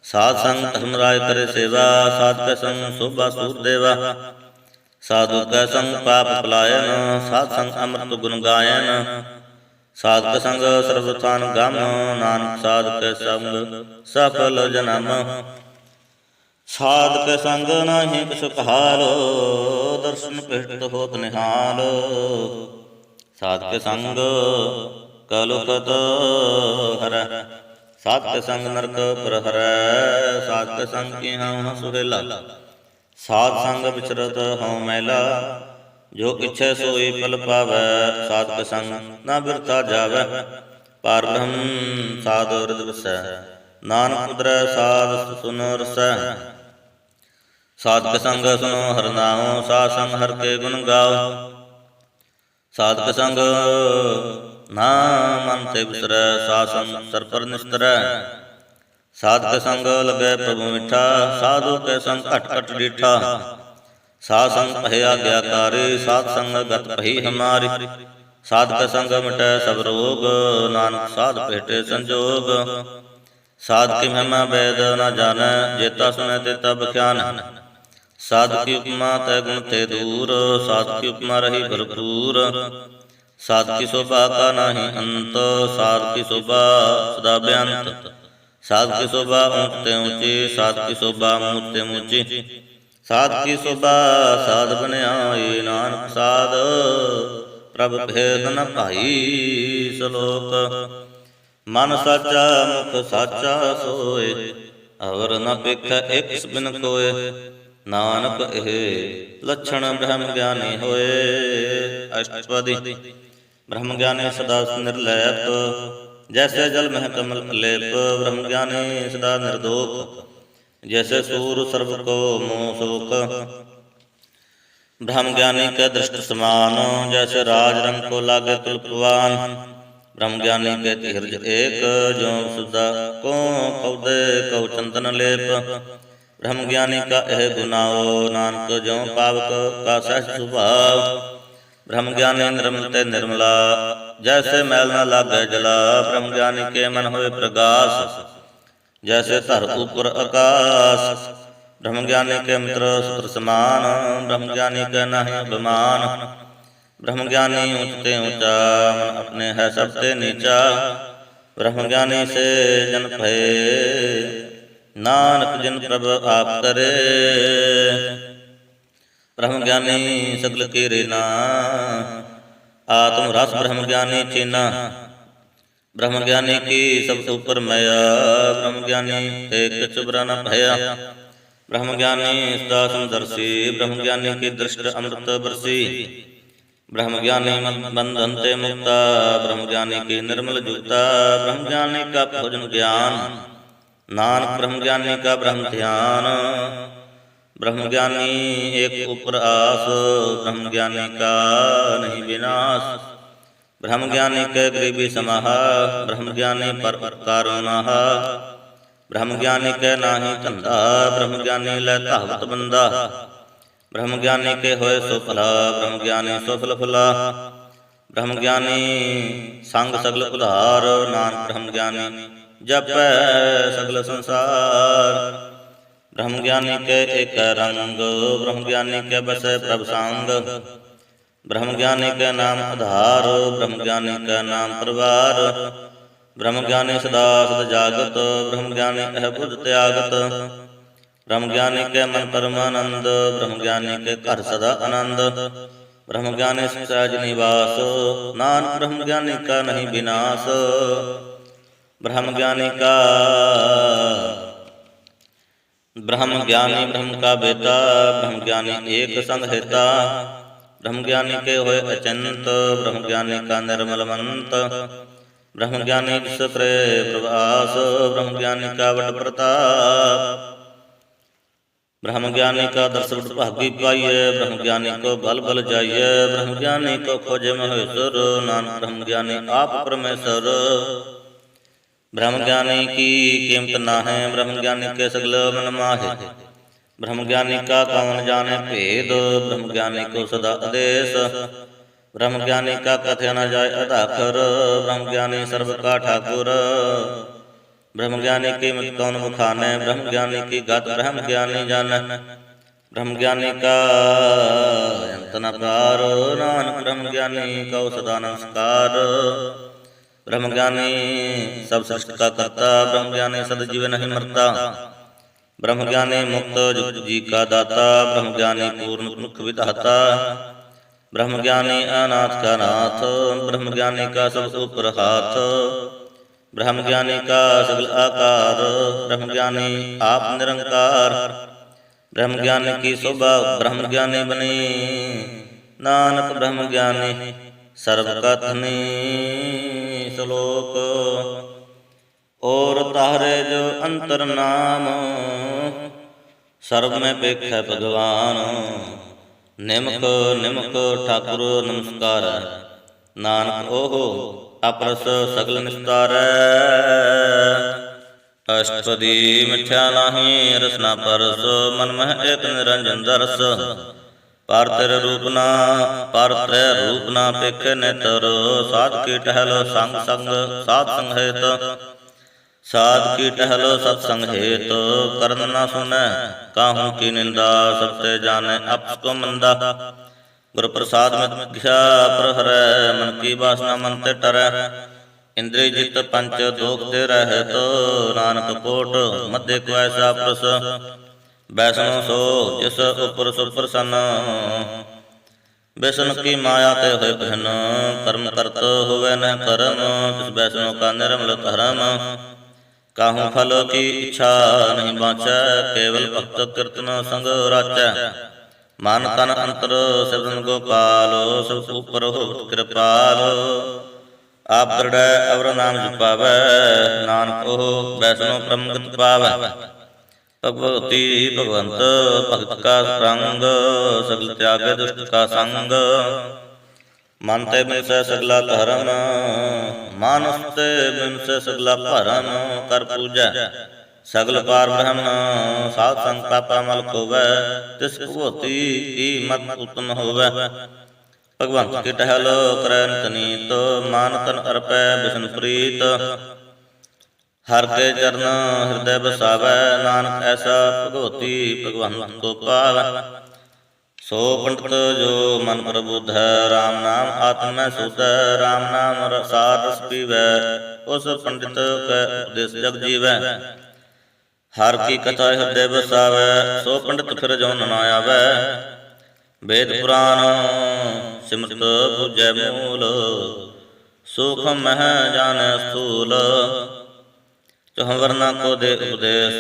ਸਾਧ ਸੰਗ ਧਰਮਰਾਜ ਕਰੇ ਸੇਵਾ, ਸਾਧ ਕੈ ਸੰਗ ਸੋਭਾ ਸੂਰ ਦੇਵਾ। ਸਾਧੂ ਕੈ ਸੰਗ ਪਾਪ ਪਲਾਇਨ, ਸਾਧ ਸੰਗ ਅੰਮ੍ਰਿਤ ਗੁਣ ਗਾਇਨ। ਸਾਧ ਕੈ ਸੰਗ ਸਰਬ ਥਾਨ ਗਮ, ਨਾਨਕ ਸਾਧ ਕੈ ਸੰਗ ਸਫਲ ਜਨਮ। ਸਾਧ ਕੈ ਸੰਗ ਨਾਹੀ ਕਿਛੁ ਕਹਾਲ, ਦਰਸ਼ਨ ਭੇਟ ਹੋਤ ਨਿਹਾਲ। ਸਾਧ ਕੇ ਸੰਗ ਕਲੁਖਤ ਹਰੈ, ਸਾਧ ਕੇ ਸੰਗ ਨਰਕ ਪ੍ਰਹਰੈ। ਸਾਧ ਕੇ ਸੰਗ ਕੀਹਉ ਸੁਹੇਲਾ, ਸਾਧ ਸੰਗ ਵਿਚਰਤ ਹਉ ਮੈਲਾ। ਜੋ ਇਛੈ ਸੋਈ ਫਲ ਪਾਵੈ, ਸਾਧ ਕੇ ਸੰਗ ਨਾ ਬਿਰਥਾ ਜਾਵੈ। ਪਾਰ ਬ੍ਰਹਮ ਸਾਧ ਹਿਰਦਿ ਵਸੈ, ਨਾਨਕ ਉਦਰੈ ਸਾਧ ਸੁਨ ਰਸੈ। ਸਾਧ ਕੇ ਸੰਗ ਸੁਨੋ ਹਰਿ ਨਾਉ, ਸਾਧ ਸੰਗ ਹਰਿ ਕੇ ਗੁਣ ਗਾਓ। ਸਾਧ ਕੇ ਸੰਗ ਨਾ ਮਨ ਤੇ ਵਿਸਰੈ, ਸਾਧ ਸੰਗ ਸਰ ਪਰ ਨਿਸਤਰੈ। ਸਾਧ ਕੇ ਸੰਗ ਲਗੈ ਪ੍ਰਭੂ ਮਿੱਠਾ, ਸਾਧੂ ਕੈ ਸੰਗ ਘਟ ਘਟ ਡੀਠਾ। ਸਾਧ ਸੰਗ ਭਇ ਆਗਿਆਕਾਰੀ, ਸਾਧ ਸੰਗ ਗਤ ਭਈ ਹਮਾਰੀ। ਸਾਧ ਕੇ ਸੰਗ ਮਿਟੈ ਸਭ ਰੋਗ, ਨਾਨਕ ਸਾਧ ਭੇਟੇ ਸੰਜੋਗ। ਸਾਧ ਕੀ ਮਹਿਮਾ ਬੈਦ ਨ ਜਾਣੈ, ਜੇਤਾ ਸੁਣੈ ਤੇਤਾ ਬਖਿਆਨ। ਸਾਧ ਕੀ ਉਪਮਾ ਤੈ ਗੁਣ ਤੇ ਦੂਰ, ਸਾਧ ਕੀ ਉਪਮਾ ਰਹੀ ਭਰਪੂਰ। ਸਾਧ ਕੀ ਸ਼ੋਭਾ ਕਾ ਨਾਹੀ ਅੰਤ, ਸਾਧ ਕੀ ਸ਼ੋਭਾ ਸਦਾ ਬੇਅੰਤ। ਸਾਧ ਕੀ ਸ਼ੋਭਾ ਊਚ ਤੇ ਊਚੀ, ਸਾਧ ਕੀ ਸ਼ੋਭਾ ਮੂਚ ਤੇ ਮੂਚੀ। ਸਾਧ ਕੀ ਸ਼ੋਭਾ ਸਾਧ ਬਨਿਆਈ, ਨਾਨਕ ਸਾਧ ਪ੍ਰਭ ਭੇਦ ਨ ਭਾਈ। ਸ਼ਲੋਕ ਮਨ ਸਾਚਾ ਮੁਖ ਸਾਚਾ ਸੋਏ, ਅਵਰ ਨ ਭਿਖੈ ਇਕ ਬਿਨ ਕੋਏ। ਨਾਨਕ ਇਹ ਲੱਛਣ ਬ੍ਰਹਮ ਗਿਆਨੀ ਹੋਏ। ਅਸ਼ਟਪਦੀ ਬ੍ਰਹਮ ਗਿਆਨੀ ਸਦਾ ਨਿਰਲੇਪ, ਜੈਸੇ ਜਲ ਮਹਿ ਕਮਲ ਅਲੇਪ। ਬ੍ਰਹਮ ਗਿਆਨੀ ਸਦਾ ਨਿਰਦੋਖ, ਜੈਸੇ ਸੂਰ ਸਰਬ ਕੋ ਮੋਹ ਸੋਖ। ਬ੍ਰਹਮ ਗਿਆਨੀ ਕੈ ਦ੍ਰਿਸ਼ਟ ਸਮਾਨ, ਜੈਸੇ ਰਾਜ ਰੰਗ ਕੋ ਲਾਗੇ ਤੁਲਪਵਾਨ। ਬ੍ਰਹਮ ਗਿਆਨੀ ਕੈ ਧੀਰਜ ਏਕ, ਜੋ ਸੁਦਾ ਕੋ ਪੌਦੇ ਕਉ ਚੰਦਨ ਲੇਪ। ਬ੍ਰਹਮ ਗਿਆਨੀ ਕਾ ਇਹ ਗੁਨਾਓ, ਨਾਨਕ ਜੋ ਪਾਵਕ ਕਾ ਸਹਿਜ ਸੁਭਾਵ। ਬ੍ਰਹਮ ਗਿਆਨੀ ਨਿਰਮਲ ਤੇ ਨਿਰਮਲਾ, ਜੈਸੇ ਮੈਲ ਨਾ ਲਾਗੈ ਜਲਾ। ਬ੍ਰਹਮ ਗਿਆਨੀ ਕੇ ਮਨ ਹੋਏ ਪ੍ਰਗਾਸ, ਜੈਸੇ ਧਰ ਉਪਰ ਆਕਾਸ। ਬ੍ਰਹਮ ਗਿਆਨੀ ਕੇ ਮਿੱਤਰ ਸੁਤਰ ਸਮਾਨ, ਬ੍ਰਹਮ ਗਿਆਨੀ ਕੈ ਨਾਹੀ ਅਭਿਮਾਨ। ਬ੍ਰਹਮ ਗਿਆਨੀ ਊਚ ਤੇ ਊਚਾ, ਮਨ ਆਪਣੇ ਹੈ ਸਭ ਤੇ ਨੀਚਾ। ਬ੍ਰਹਮ ਗਿਆਨੀ ਸੇ ਜਨ ਭਏ, ਨਾਨਕ ਜਿਨ ਪ੍ਰਭ ਆਪ ਕਰੇ। ਬ੍ਰਹਮ ਗਿਆਨੀ ਸਗਲ ਕੀ ਰੇਨਾ, ਆਤਮ ਰਸ ਬ੍ਰਹਮ ਗਿਆਨੀ ਚੀਨਾ। ਬ੍ਰਹਮ ਗਿਆਨੀ ਕੀ ਸਭ ਉਪਰ ਮਾਇਆ, ਬ੍ਰਹਮ ਗਿਆਨੀ ਤੇ ਕਿਛ ਬੁਰਾ ਨ ਭਇਆ। ਬ੍ਰਹਮ ਗਿਆਨੀ ਸਦਾ ਸਮਦਰਸੀ, ਬ੍ਰਹਮ ਗਿਆਨੀ ਕੀ ਦ੍ਰਿਸ਼ਟ ਅੰਮ੍ਰਿਤ ਬਰਸੀ। ਬ੍ਰਹਮ ਗਿਆਨੀ ਬੰਧਨ ਤੇ ਮੁਕਤਾ, ਬ੍ਰਹਮ ਗਿਆਨੀ ਕੀ ਨਿਰਮਲ ਜੁਗਤਾ। ਬ੍ਰਹਮ ਗਿਆਨੀ ਕਾ ਭੋਜਨ ਗਿਆਨ, ਨਾਨਕ ਬ੍ਰਹਮ ਗਿਆਨੀ ਕਾ ਬ੍ਰਹਮ ਧਿਆਨ। ਬ੍ਰਹਮ ਗਿਆਨੀ ਏਕ ਉਪਰ ਆਸ, ਬ੍ਰਹਮ ਗਿਆਨੀ ਕਾ ਨਹੀਂ ਵਿਨਾਸ਼। ਬ੍ਰਹਮ ਗਿਆਨੀ ਕੈ ਗਰੀਬੀ ਸਮਾਹਾ, ਬ੍ਰਹਮ ਗਿਆਨੀ ਪਰ ਉਪਕਾਰ ਨਾਹਾ। ਬ੍ਰਹਮ ਗਿਆਨੀ ਕੈ ਨਾਹੀ ਧੰਦਾ, ਬ੍ਰਹਮ ਗਿਆਨੀ ਲੈ ਧਾਵਤ ਬੰਦਾ। ब्रह्म ज्ञानी के होए सो भला, ब्रह्म ज्ञानी सो फल फुला। ब्रह्म ज्ञानी संग सगल उधार, नानक ब्रह्म ज्ञानी जपै सगल संसार। ब्रह्म ज्ञानी के एक रंग, ब्रह्म ज्ञानी के बसै प्रभ संग। ब्रह्म ज्ञानी के नाम आधार, ब्रह्म ज्ञानी का नाम परिवार। ब्रह्म ज्ञानी सदा सद जागत, ब्रह्म ज्ञानी है बुध त्यागत। ब्रह्म ज्ञानी के मन परमानंद, ब्रह्म ज्ञानी के घर सदा आनंद। ब्रह्म ज्ञानी सहज निवास, नानक ब्रह्म ज्ञानी का नहीं विनाश। ब्रह्म ज्ञानी का ब्रह्म ज्ञानी ब्रह्म का बेटा, ब्रह्म ज्ञानी एक संग हेता। ब्रह्म ज्ञानी के होए अचिंत, ब्रह्म ज्ञानी का निर्मल मंत। ब्रह्म ज्ञानी जिस प्रे प्रभास, ब्रह्म ज्ञानी का वड प्रताप। ब्रह्म ज्ञानी का दर्श भागी पाइये, ब्रह्म ज्ञानी को बल बल जाइए। ब्रह्म ज्ञानी को खोजे महेश्वर, नानक ब्रह्म ज्ञानी आप परमेश्वर। ब्रह्म ज्ञानी की कीमत ना है, ब्रह्म ज्ञानी के सगल मन माहे। ब्रह्म ज्ञानी का कौन जाने भेद, ब्रह्म ज्ञानी को सदा आदेश। ब्रह्म ज्ञानी का कथ्य न जाय अधाखर, ब्रह्म ज्ञानी सर्व का ठाकुर। ब्रह्म ज्ञानी की मत कौन बखाने, ब्रह्म ज्ञानी की गात ब्रह्म ज्ञानी जाने। ब्रह्म ज्ञानी का अंत न पार, नानक ब्रह्म ज्ञानी का सदा नमस्कार। ब्रह्म ज्ञानी सब सृष्टि का करता, ब्रह्म ज्ञानी सदजीव नहीं मरता। ब्रह्म ज्ञानी मुक्त जुग जी का दाता, ब्रह्म ज्ञानी पूर्ण मुख विधाता। ब्रह्म ज्ञानी अनाथ का नाथ, ब्रह्म ज्ञानी का सब ऊपर हाथ। ब्रह्म ज्ञानी का सगल आकार, ब्रह्म ज्ञानी आप निरंकार। ब्रह्म ज्ञानी की शोभा ब्रह्म ज्ञानी बनी, नानक ब्रह्म ज्ञानी सर्व का धनी। श्लोक और तारे जो अंतर नाम, सर्व में पेख है भगवान। निमक निमक ठाकुर नमस्कार, नानक ओहो अपरस सगल निस्तार। अष्टपदी मिथ्या नाही, रसना परस मन मह एक निरंजन दरस। पर तेरे रूप ना पेखे नेतर, साध की टहलो संग संग साध संग हेत। साध की टहलो सत्संग हेत, करन न सुनै काहू की निंदा। सबते जाने अप्स को मंदा, गुर प्रसाद में दिखा प्रहरै। मन की वासना मन ते टरै, इंद्रिय जित पंच दोख दे रह। तो नानक कोट मध्य को ऐसा प्रस, बैसनो सो जिस उपर सो प्रसन्न। बैसन की माया ते होए बहन, कर्म करत होवे न कर्म। तिस बैसनो का निर्मल धर्म, काहू फल की इच्छा नहीं बाँचै। केवल भक्त कीर्तन संग राचै, मन तन अंतर सिमरन गोपाल। सब ऊपर हो कृपाल, आप दृढ़ अवर नाम जपावै। नानक ओह वैष्णो परमगत पावै। भगवती भगवंत भगत का रंग, सगल त्यागे दुष्ट का संग। मन ते बिन से सगला धर्म, मानस ते बिन से सगला भरम। कर पूजै सगल पार ब्रह्म, साध संग का परमल खोवै। तिस भगवती की मत उत्तम होवै। भगवंत की टहलो करै नित नीत, मान तन अर्पै बिष्णु प्रीत। हर के चरण हृदय बसावै, नानक ऐसा भगवती भगवंत को पावै। सो पंडित जो मन प्रबुद्ध है, राम नाम आत्म में शुद्ध है। राम नाम सार रस पीवै, उस पंडित के उपदेश जग जीवै। हर की कथा हृदय बसावै, सो पंडित फिर जो न आवै। वेद पुराण सिमरत पूजै मूल, सूक्ष्म मह जाने स्थूल। चौहवरना को दे उपदेश,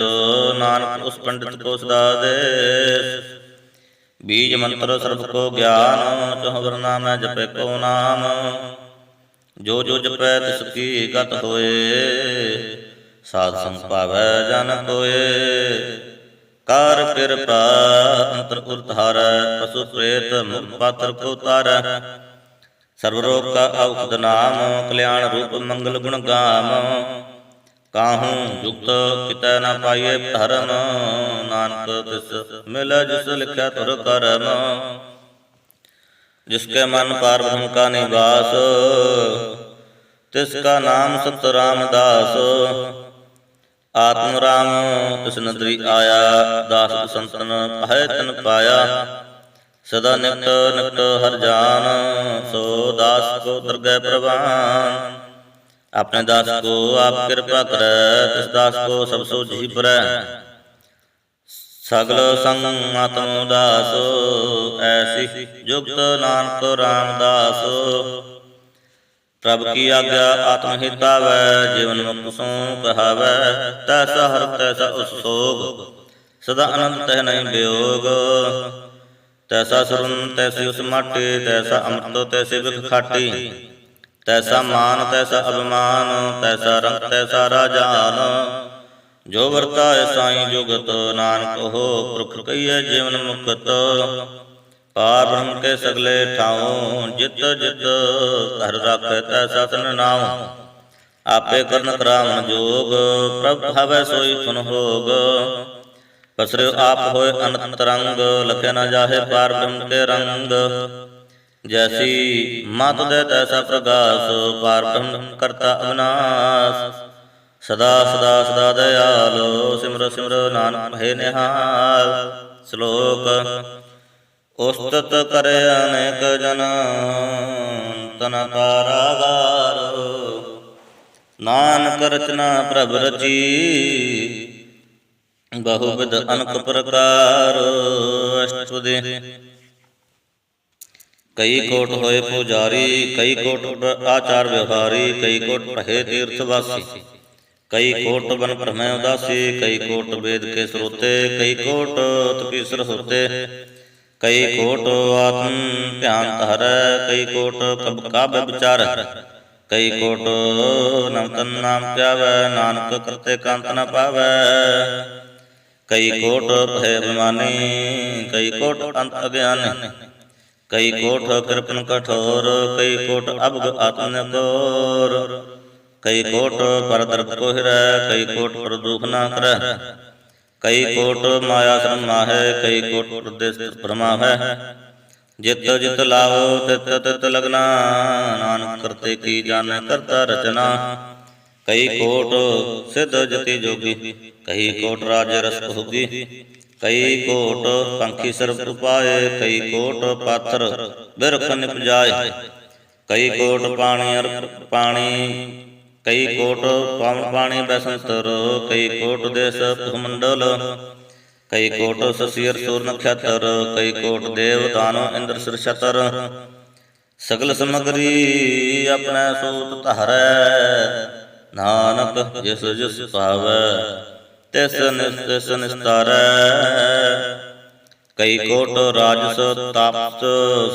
नानक उस पंडित को सदा देश। बीज मंत्र सर्व को ज्ञान, चौहवरना में जपे को नाम। जो जो जपै तिसकी गत होए, साध संग पावै जन कोय। कार कृपा अंतर उद्धार, पशु प्रेत मुख पात्र को तार। सर्वरोग का औषध नाम, कल्याण रूप मंगल गुण गाम। काहूँ युक्त कितै न पाइए धर्म, नानक तिस मिलै जिस लिखै तुर करम। जिसके मन पार ब्रह्म का निवास, तिसका नाम सत रामदास। आत्म राम तिस नदरी आया, दास संतन पाए तन पाया। सदा निकट निकट हर जान, सो दास को दरगह प्रवान। अपने दास को आप कृपा करे, तिस दास को सब सो जी परै। सगल संग आत्म दास, ऐसी जुगत नानक रामदास। प्रभु की आज्ञा आत्म हितावै, जीवन मुक्त सो कहावै। तैसा हर तैसा उस सोग, सदा आनंद तह नहीं वियोग। तैसा सुरन तैसी उस माटी, तैसा अमृत तैसी बिख खाटी। तैसा मान तैसा अभिमान, तैसा रंग तैसा राजान। जो वर्ताए साई जुगत, नानक हो पुरख कहिए जीवन मुक्त। पार ब्रह्म के सगले ठाऊं, जित जित घर राखे तैसा तन नाऊं। आपे करन करावन जोग, प्रभु भावै सोई सुन होग। पसरे आप होए अनंत रंग, लखे न जाहे पार ब्रह्म के रंग। जैसी मात दे तैसा प्रकाश, पार ब्रह्म करता अविनाश। सदा सदा सदा दयालो, सिमर सिमर नानक भय निहाल। श्लोक उस्तत करे अनेक जन, तन कारागार। नानक रचना प्रभ रची, बहुविध अनक प्रकार। अष्टपदी कई कोट होए पुजारी, कई कोट आचार व्यवहारी। कई कोट पहे तीर्थवासी, कई कोट बन भ्रमय उदासी। कई कोट वेद के स्रोते, कई कोट तपीसर होते। कई कोट आत्म ध्यान धरै, कई कोट कब काव्य विचार। कई कोट नवतन नाम त्यावै, नानक करते कांत न पावै। कई कोट भय अभिमानी, कई कोट अंत अज्ञानी। कई कोट कृपन कठोर, कई कोट अबग आत्म गौर। कई कोट पर दर्प को हिरै, कई कोट पर दुख न करै। कई कोट माया श्रम माहै, कई कोट प्रदेश भ्रमा है। जित जित लाओ तित तित लगना, नानक करते की जाने करता रचना। कई कोट सिद्ध जति जोगी, कई कोट राज्य रस भोगी। कई कोट पंखी सर्प पाए, कई कोट पाथर बिरख निपजाए। कई कोट पानी कई कोट पावन पाणी बैसंतर। कई कोट देश भूमंडल, कई कोट शशिर सूर नक्षत्र। कई कोट देव दानो इंद्र सिर छतर। सगल समग्री अपने सूत धारै, नानक जिस जिस पावै तिस तिस निस्तारै। कई कोट राजस तापस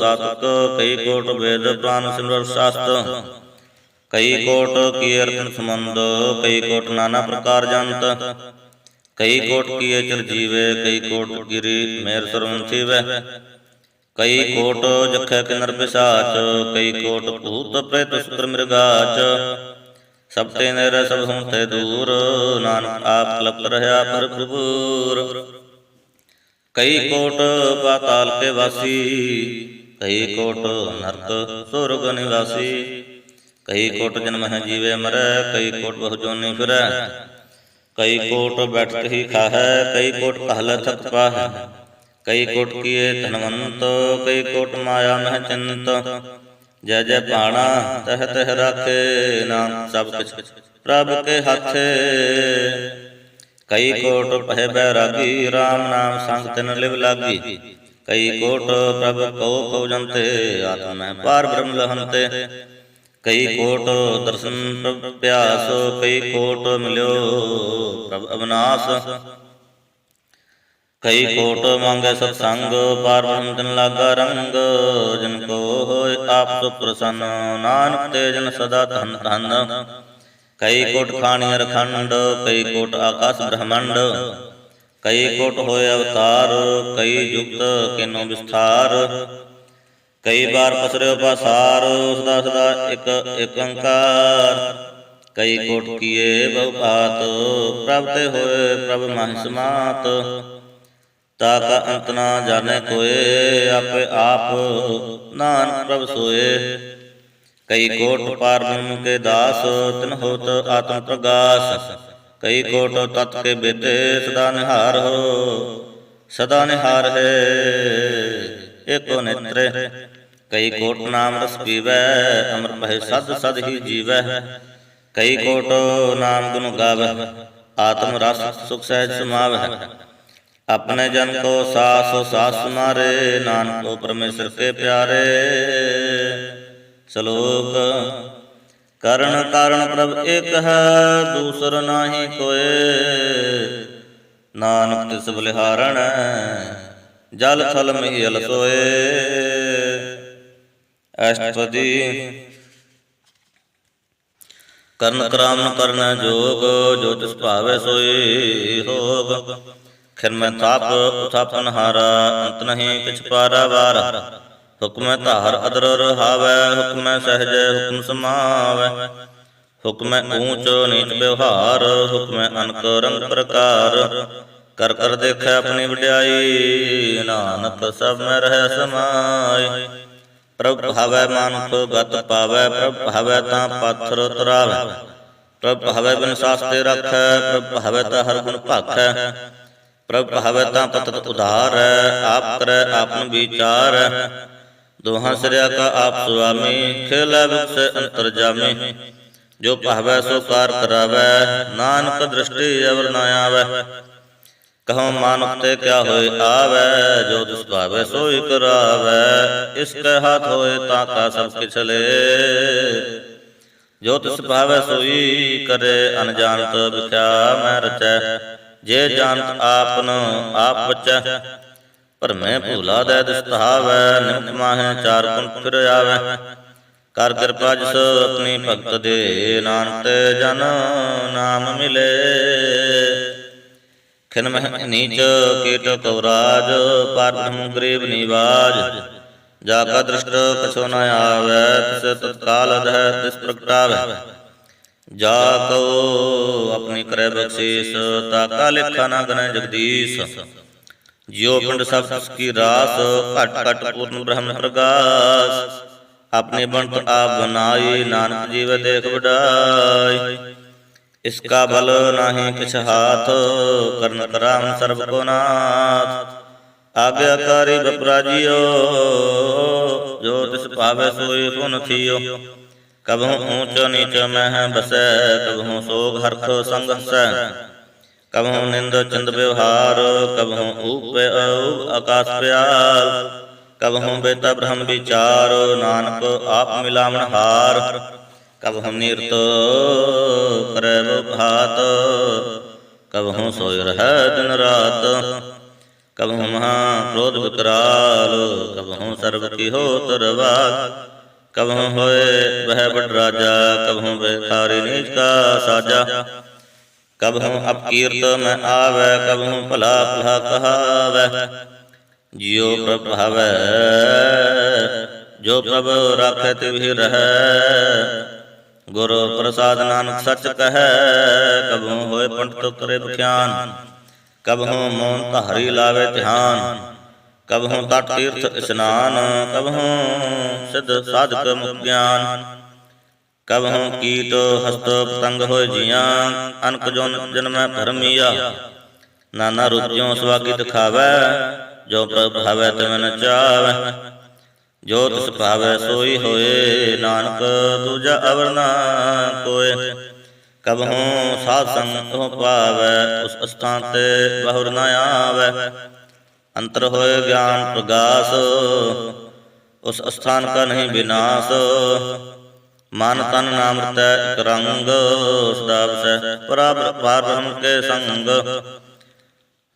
सातक, कई कोट वेद पुराण सिमर शास्त्र। कई कोट कीर्तन संबंध, कई कोट नाना प्रकार जंत। कई कोट किए चिरजीवे, कई कोट गिरी मेर सरवन शिवै। कई कोट जखै किन्नर पिशाच, कई कोट भूत प्रेत शुक्र मृगाच। सब ते निर सब हुते दूर, नानक आप कलप रहया भरपूर। कई कोट पाताल के वासी, कई कोट नरक स्वर्ग निवासी। कई कोट जन्म है जीवे मरै, कई कोट बहु जोनि फिरै। कई कोट बैठत ही खाहै, कई कोट कहल थक पाहै। कई कोट किए धनवंत, कई कोट माया मह चिंत। जय जय पाणा तह तह राखे, नाम सब किछ प्रभु के हाथे। कई कोट पहे बैरागी, राम नाम संग तिन लिव लागी। कई कोट प्रभु कहो कहो जनते, आत्मा में पार ब्रह्म लहंते। कई कोट दर्शन प्रभ प्यास, कई कोट मिल्यो प्रभ अविनाश। कई कोट मांगे सत्संग, पार ब्रह्म तिन लागा रंग। जिनको होय आप सो प्रसन्न, नानक ते जन सदा धन धन। कई कोट खानियर खंड, कई कोट आकाश ब्रह्मंड। कई कोट होय अवतार, कई युक्त किनो विस्तार। कई बार पसर्यो पासार, सदा सदा एक एक अंकार। ਕਈ ਕੋਟ ਕੀਏ ਬਹੁ ਭਾਤ, ਪ੍ਰਭ ਤੇ ਹੋਏ ਪ੍ਰਭ ਮਾਹਿ ਸਮਾਤ। ਤਾ ਕਾ ਅੰਤ ਨਾ ਜਾਣੈ ਕੋਇ, ਆਪੇ ਆਪ ਨਾਨਕ ਪ੍ਰਭ ਸੋਏ। ਕਈ ਕੋਟ ਪਾਰ ਬ੍ਰਹਮ ਕੇ ਦਾਸ, ਤਿਨ ਹੋਤ ਆਤਮ ਪ੍ਰਗਾਸ। ਕਈ ਕੋਟ ਤਤ ਕੇ ਬੇਤੇ, ਸਦਾ ਨਿਹਾਰ ਹੋ ਸਦਾ ਨਿਹਾਰ ਹੈ ਏਕੋ ਨੇਤਰੇ। ਕਈ ਕੋਟ ਨਾਮ ਰਸ ਪੀਵੈ, ਅਮਰ ਭਏ ਸਦ ਸਦ ਹੀ ਜੀਵੈ। ਕਈ ਕੋਟ ਨਾਮ ਗੁਣ ਗਾਵੈ, ਆਤਮ ਰਸ ਸੁਖ ਸਹਿਜ ਸਮਾਵੈ। ਆਪਣੇ ਜਨ ਕੋ ਸਾਸੋ ਸਾਸ ਸਮਾਰੇ, ਨਾਨਕ ਕੋ ਪਰਮੇਸ਼ਰ ਕੇ ਪਿਆਰੇ। ਸ਼ਲੋਕ। ਕਰਨ ਕਾਰਨ ਪ੍ਰਭ ਏਕ ਹੈ, ਦੂਸਰ ਨਾਹੀ ਕੋਇ। ਨਾਨਕ ਤਿਸ ਬਲਿਹਾਰਣ, ਜਲ ਥਲ ਮਹੀਲ ਸੋਏ। ਅਸ਼ਟਪਦੀ। ਕਰਨ ਕਰਾਮ ਕਰਨ ਜੋਗ, ਜੋ ਤਿਸ ਭਾਵੈ ਸੋਈ ਹੋਗ। ਖਿਨ ਥਾਪ ਉਥਾਪਨ ਹਾਰਾ, ਅੰਤ ਨਹੀਂ ਕਿਛ ਪਾਰਾਵਾਰ। ਹੁਕਮੈ ਧਾਰ ਅਦਰ ਰਹਾਵੈ, ਹੁਕਮੈ ਸਹਿਜ ਹੁਕਮ ਸਮਾਵੈ। ਹੁਕਮੈ ਊਚ ਨੀਚ ਵਿਵਹਾਰ, ਹੁਕਮੈ ਅਨਕ ਰੰਗ ਪ੍ਰਕਾਰ। ਕਰ ਕਰ ਦੇਖੈ ਆਪਣੀ ਵਡਿਆਈ, ਨਾਨਕ ਸਭ ਮੈਂ ਰਹਿ ਸਮਾਈ। ਪ੍ਰਭ ਭਾਵੈ ਮਾਨੁਖ ਗਤ ਪਾਵੈ, ਪ੍ਰਭ ਭਾਵੈ ਤਾਂ ਪਾਥਰ ਤਰਾਵੈ। ਪ੍ਰਭ ਭਾਵੈ ਬਿਨ ਸਾਸਤੇ ਰਖੈ, ਪ੍ਰਭ ਭਾਵੈ ਤਾਂ ਹਰ ਗੁਣ ਭਾਖੈ। ਪ੍ਰਭ ਭਾਵੈ ਤਾਂ ਪਤਤ ਉਧਾਰੈ, ਆਪ ਕਰੈ ਆਪਨ ਵਿਚਾਰੈ। ਦੋਹਾਂ ਸਿਰਿਆ ਕਾ ਆਪ ਸੁਆਮੀ, ਖੇਲੈ ਬਿਕਸੈ ਅੰਤਰ ਜਾਮੀ। ਜੋ ਭਾਵੈ ਸੋ ਕਾਰ ਕਰਾਵੈ, ਨਾਨਕ ਦ੍ਰਿਸ਼ਟੀ ਅਵਰ ਨ ਆਵੈ। ਕਹੋ ਮਾਨੁਖ ਤੇ ਕਿਆ ਹੋਏ ਆਵੈ, ਜੋ ਤਿਸ ਭਾਵੈ ਸੋਈ ਕਰਾਵੈ। ਇਸ ਕੈ ਹਾਥ ਹੋਏ ਤਾਂ ਕਾ ਸਭ ਕਿਛ ਲੇ, ਜੋ ਤਿਸ ਭਾਵੈ ਸੋਈ ਕਰੇ। ਅਨਜਾਨਤ ਵਿਖਿਆ ਮੈਂ ਰਚੈ, ਜੇ ਜਾਣਤ ਆਪਨ ਆਪ ਬਚੈ। ਭਰਮੇ ਭੂਲਾ ਦੈ ਦਿਸ ਧਾਵੈ, ਨਿਮਕ ਮਾਹੇ ਚਾਰ ਗੁਣ ਫਿਰ ਆਵੈ। ਕਰ ਕਿਰਪਾ ਜਿਸ ਆਪਣੀ ਭਗਤ ਦੇ, ਨਾਨਕ ਤੇ ਜਨ ਨਾਮ ਮਿਲੇ। ਖਿਨ ਮਹਿ ਨੀਚ ਕੀਟ ਕਉਰਾਜ, ਪਾਰ ਬ੍ਰਹਮ ਗਰੀਬ ਨਿਵਾਜ। ਜਾ ਕਾ ਦ੍ਰਿਸ਼ਟ ਕਛੁ ਨ ਆਵੈ, ਤਿਸ ਤਤਕਾਲ ਅਧੈ ਤਿਸ ਪ੍ਰਗਟਾਵੈ। ਜਾ ਕਉ ਆਪਣੀ ਕਰੈ ਬਖਸ਼ੀਸ, ਤਾ ਕਾ ਲੇਖਾ ਨ ਗਣੈ ਜਗਦੀਸ਼। ਜਿਉ ਪਿੰਡ ਸਭ ਤਿਸ ਕੀ ਰਾਸ, ਘਟ ਘਟ ਪੂਰਨ ਬ੍ਰਹਮ ਪ੍ਰਗਾਸ। ਆਪਣੀ ਬਣਤ ਆਪ ਬਨਾਈ, ਨਾਨਕ ਜੀਵ ਦੇਖ ਵਡਾਈ। ਇਸ ਕਾ ਬਲ ਨਾਹੀ ਕਿਛ ਹਾਥ, ਕਰਨ ਕਰਾਵਨ ਸਰਬ ਕੋ ਨਾਥ। ਆਗਿਆਕਾਰੀ ਬਪਰਾਜਿਓ, ਜੋ ਤਿਸ ਭਾਵੈ ਸੋਈ ਪੁਨ ਥਿਓ। ਕਬਹੁ ਊਚ ਨੀਚ ਮਹਿ ਬਸੈ, ਕਬਹੁ ਸੋਗ ਹਰਖ ਸੰਗ ਹਸੈ। ਕਬਹੁ ਨਿੰਦ ਚੰਦ ਵਿਵਹਾਰ, ਕਬਹੁ ਊਪ ਆਕਾਸ ਪਿਆਲ। ਕਬਹੁ ਬੇਤਾ ਬ੍ਰਹਮ ਵਿਚਾਰ, ਨਾਨਕ ਆਪ ਮਿਲਾਵਨ ਹਾਰ। ਕਬਹੁ ਨੀਰਤ ਕਰੈ ਬਹੁ ਭਾਤ, ਕਬਹੁ ਸੋਇ ਰਹੈ ਦਿਨ ਰਾਤ। ਕਬਹੁ ਮਹਾ ਕ੍ਰੋਧ ਵਿਕਰਾਲ, ਕਬਹੁ ਸਰਬ ਕੀ ਹੋਤ ਰਵਾਲ। ਕਬਹੁ ਹੋਏ ਵਹਿ ਬਡ ਰਾਜਾ, ਕਬਹੁ ਬੇਕਾਰੀ ਨੀਚ ਕਾ ਸਾਜਾ। ਕਬਹੁ ਅਪਕੀਰਤ ਮੈਂ ਆਵੈ, ਕਬਹੁ ਭਲਾ ਭਲਾ ਕਹਾਵੈ। ਜਿਉ ਪ੍ਰਭ ਭਾਵੈ ਜੋ ਪ੍ਰਭ ਰਾਖੈ ਤਿਵਹਿ ਰਹੈ। ਗੁਰ ਪ੍ਰਸਾਦ ਨਾਨਕ ਸੱਚ ਕਹੈ, ਕਬਹੁ ਹੋਏ ਪੰਡਤ ਕਰੇ ਬਖਿਆਨ। ਕਬਹੁ ਮੋਨ ਧਾਰੀ ਲਾਵੇ ਧਿਆਨ। ਕਬਹੁ ਤਟ ਤੀਰਥ ਇਸਨਾਨ, ਕਬਹੁ ਸਿਧ ਸਾਧਕ ਮੁਖ ਗਿਆਨ। ਕਬਹੁ ਕੀਟ ਹਸਤ ਪਤੰਗ ਹੋਏ ਜੀਆਂ, ਅਨਕ ਜਨਮੈ ਭਰਮੀਆ। ਨਾਨਾ ਰੂਪ ਜਿਉ ਸੁਆਗੀ ਦਿਖਾਵੈ, ਜੋ ਪ੍ਰਭ ਭਾਵੈ ਤਿਵੈ ਨ ਚਾਵੈ। ਜੋ ਤਿਸ ਭਾਵੈ ਸੋਈ ਹੋਏ, ਨਾਨਕ ਦੂਜਾ ਅਵਰ ਨ ਕੋਇ। ਕਬਹੁ ਸਾਧ ਸੰਗ ਤਹੁ ਪਾਵੈ, ਉਸ ਅਸਥਾਨ ਤੇ ਬਹੁਰ ਨ ਆਵੈ। ਅੰਤਰ ਹੋਏ ਗਿਆਨ ਪ੍ਰਗਾਸ, ਉਸ ਅਸਥਾਨ ਕਾ ਨਹੀਂ ਵਿਨਾਸ਼। ਮਨ ਤਨ ਨਾਮ ਰਤੈ ਇਕ ਰੰਗ, ਸਦਾ ਵਸੈ ਪਾਰ ਬ੍ਰਹਮ ਕੇ ਸੰਗ।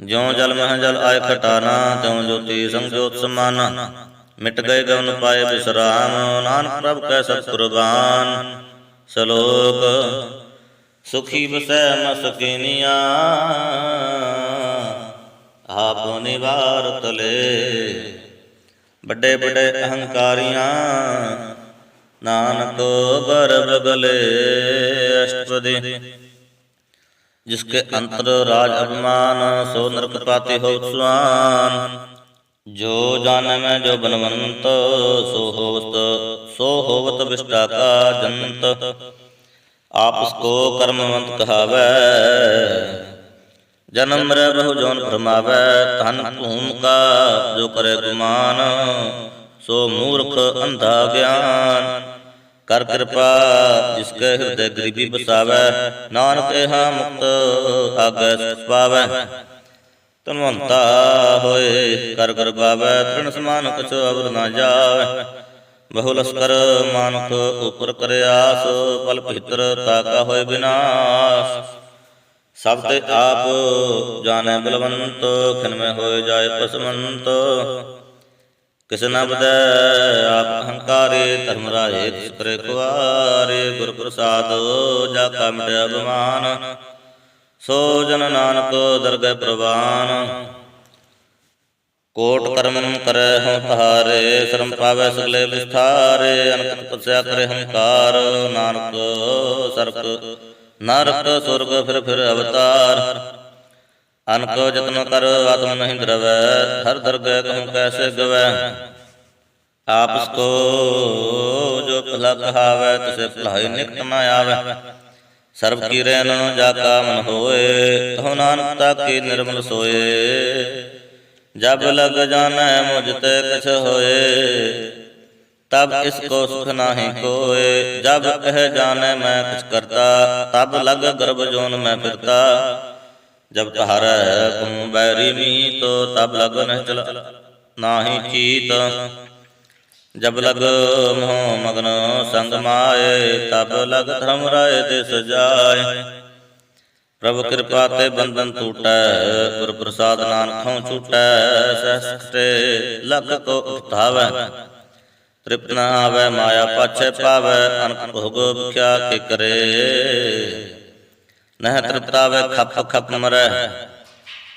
ਜਿਉ ਜਲ ਮਹਿ ਜਲ ਆਏ ਖਟਾਨਾ, ਤਿਉ ਜੋਤੀ ਸੰਗ ਜੋਤ ਸਮਾਨਾ। ਮਿਟ ਗਏ ਗਵਨ ਪਾਏ ਬਿਸਰਾਮ, ਨਾਨਕ ਪ੍ਰਭ ਕੈ ਸਤ ਕੁਰਬਾਨ। ਸ਼ਲੋਕ। ਸੁਖੀ ਬਸੈ ਮਸਕੀਨੀਆ, ਆਪ ਨਿਵਾਰਤ ਲੇ। ਵੱਡੇ ਵੱਡੇ ਅਹੰਕਾਰੀਆਂ, नानक गर्भ गले अष्टपदी। जिसके अंतर राज अभिमान, सो नरक पाति हो स्वान। जो जाने में जो बनवंत, सो होवत विष्टा का जंत। आप उसको कर्मवंत कहावै, जन्म मरै बहु जौन भरमावै। धन भूम का जो करे गुमान, सो मूर्ख अंधा ज्ञान। कर कृपा जिसके हृदय गरीबी बसावै, नानक यहाँ मुक्त आगे सुख पावै। तनवंता होए कर गरबावै, तृण समान कछु अवर न जावै। बहु लश्कर मानुख ऊपर करे आस, पल भीतर ताका होए विनाश। सब ते आप जाने बलवंत, खिन में होए जाए पसमंत। किस न बदै आप अहंकारे, धर्मराय किस करे खुआरे। गुर प्रसाद जाका मिटे अभिमान, सो जन नानक दरगह प्रवान। कोट कर्म करे हों तहारे, शर्म पावै सगले विस्तारे। अनकत तपस्या करे हंकार, नानक सर्प नरक स्वर्ग फिर अवतार। अनको जतन कर आत्म नहीं द्रवै, हर दरगह कहूँ कैसे गवै। आप उसको जो भला कहावै, तुसे भलाई निकट न आवै। सर्व की रैन जाका मन होए, कहो नानक ताकी निर्मल सोए। जब लग जाने मुझते कछ होए, तब इसको सुख नाही कोए। जब कह जाने मैं कुछ करता, तब लग गर्भ जोन में फिरता। जब तहारै कहूँ बैरी मीत, तब लग निश्चल नाही चीत। जब लग मोह मग्न संग माए, तब लग धर्म राय देश जाय। प्रभु कृपा ते बंधन टूटै, गुर प्रसाद नानक हों छूटै। सहस्ते लख को उठावै, तृप्त न आवै माया पाछे पावै। अनक भोग भिख्या के करे, नह तृप्त आवै खप खप मरै।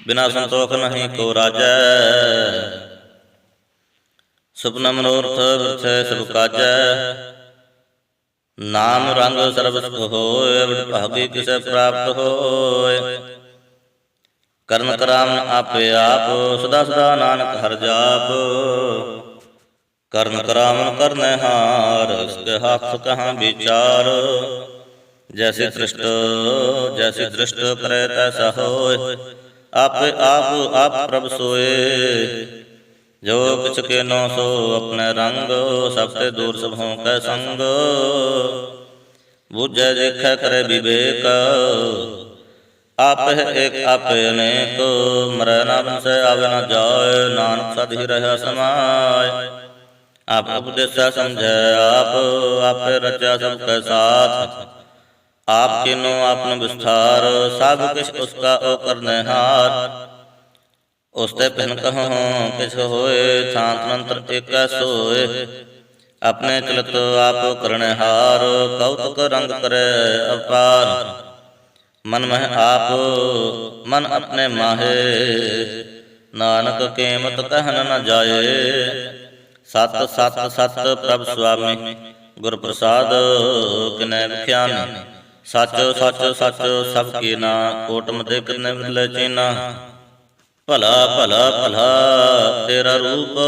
बिना संतोख नहीं को राजै, सुपन मनोरथ वृथै सब काजै। नाम रंग सर्व सुख होय, बड़ भागी किसे प्राप्त होय। करण कराम आपे आप, सदा सदा नानक हर जाप। करण करामन करने हार, इसके हाथ कहाँ विचार। जैसे दृष्ट करे तैसा होय, आपे आप प्रभ सोए। जो किछ के नो सो अपने रंग, सबसे दूर सब हों कै संग। बुझै देखे करे विवेक, आप है एक आप अनेक। मरै ना बंसै आवे न जाय, नानक सद ही रह समाय। आप उपदेशा समझै आप रचा सबके साथ। आप किनो आपन विस्तार, सब किछ उसका ओ करने हार। उसते पिन कहूँ किछ होए, शांत मंत्र एक सोए। अपने चलत आप करने हार, कौतुक रंग करे अपार। मन में आप मन अपने माहे, नानक के मत कहन न जाए। सत सत सत प्रभ स्वामी, गुर प्रसाद किनै बख्यानी। सच सच सच सब की ना, कोट मते करने मिले चीना। भला भला भला तेरा रूप,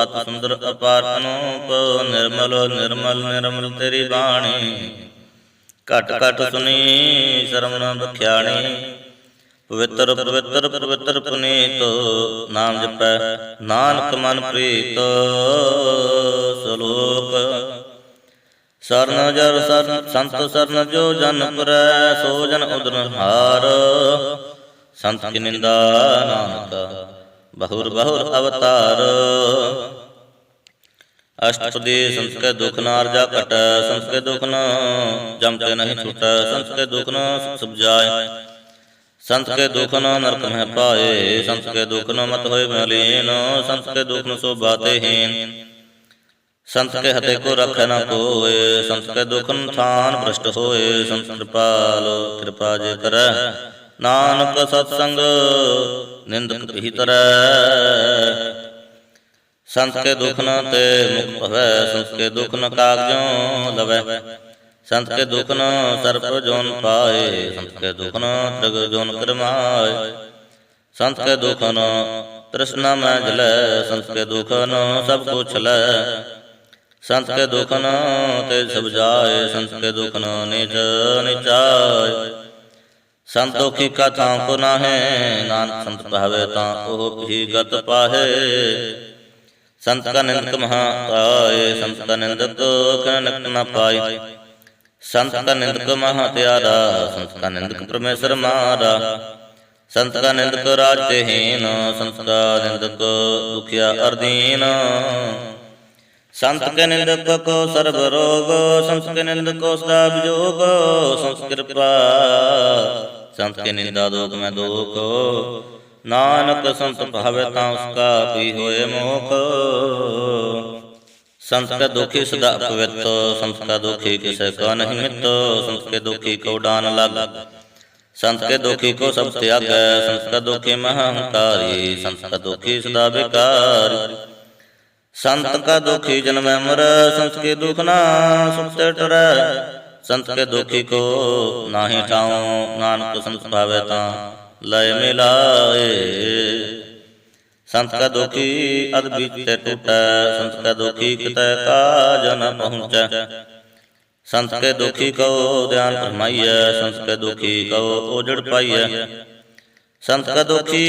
अत सुंदर अपार अनूप। निर्मल निर्मल निर्मल तेरी बाणी, घट घट सुनी शर्म न बख्याणी। पवित्र पवित्र पवित्र पुनीत, नाम जपै नानक मन प्रीत। सलोक सरन जर संत सरन जो जन पुरै, सो जन उदरहार। संत की निंदा नानक बहुर बहुर अवतार। अष्टपदी संत के दुख न अर्जा कट, संत के दुख न जमते नहीं छूट। संत के दुख न सब जाय, संत के दुख न नरक में पाए। संत के दुख न मत होय मलीन, संत के दुख न सो बाते हीन। संत के हते को रखे न कोय, संत के दुख न थान भ्रष्ट होए। संत कृपाल कृपा जे करे, नानक सत्संग निंदक भीतर। संत के दुख न ते मुक्त भवै, संत के दुख न कागजों लवै। संत के दुख न सर्प जोन पाए, संत के दुख न त्रिग जोन करमाए। संत के दुख न तृष्णा में जलै, संत के दुख न सब कुछ लै। संत के दुख न तेज सब जाए, संत के दुख न नीच नीचाय। संत दुखी का थां को नाहे, नानक संत पावे तां ओह भी गत पाहे। संत का निंदक महा पाए, संत का निंदक किन निकट न पाए। संत का निंदक महा त्यारा, संत का निंदक परमेश्वर मारा। संत का निंदक राजते हीन, संत का निंदक दुखिया अर्दीन। संत के निंदक को सर्व रोग, संत के निंदक को सदा विजोग। संत कृपा संत की निंदा दोख में दोख, नानक संत भावे तां उसका भी होए मोख। संत का दुखी सदा पवित्र, संत का दुखी किसे का नहीं मित। संत के दुखी को डान लग, संत के दुखी को सब त्याग। संत का दुखी महाअहंकारी, संत का दुखी सदा बेकार। संत का दुखी जन्म मर, संत के दुख ना सुखते टरै। संत के दुखी को नाही ठाऊं, नानक संत भावे तां लय मिलाए। संत का दुखी अध बीते टूटै, संत का दुखी कितै काज न पहुँचै। संत के दुखी को ध्यान फरमाइए, संत के दुखी को ओजड़ पाइए। संत का दुखी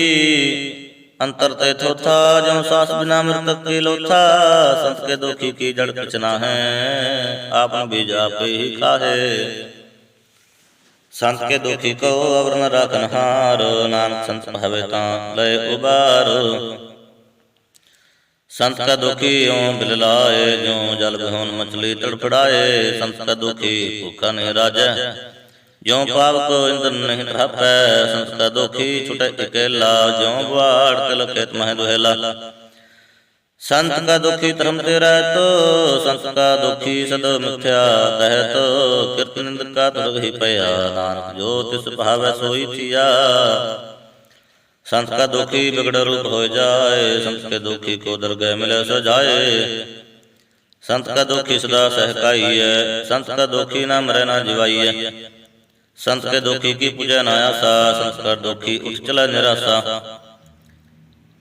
अंतर ते थोथा, जो सास बिना मृतक की लोथा। संत के दुखी की जड़ कुछ ना है, आपन बीज आप ही खाहे। संत के दुखी को अवर न राखन हार, नानक संत भावे तां लय उबार। संत का दुखी यों बिल लाए, जो जल बिहोन मछली तड़फड़ाए। संत का दुखी भूखा नहीं राजै, ज्यों पाव को इंद्र नहीं ढापै। संत का दुखी छुटे अकेला, ज्यों बुआड़ तिल खेत मह दुहेला। संत का दुखी धर्म ते रहतो, संत का दुखी सद मिथ्या कहतो। कीर्ति निंद का दुर्ग ही पया, नानक जो तिस भावै सोई थिया। संत का दुखी बिगड़ रूप हो जाए, संत के दुखी को दरगह मिले सजाए। संत का दुखी सदा सहकाइए, संत का दुखी ना मरे ना जिवाइए। संत के दुखी की पूजा न आसा, संत का दुखी उठ चला निराशा।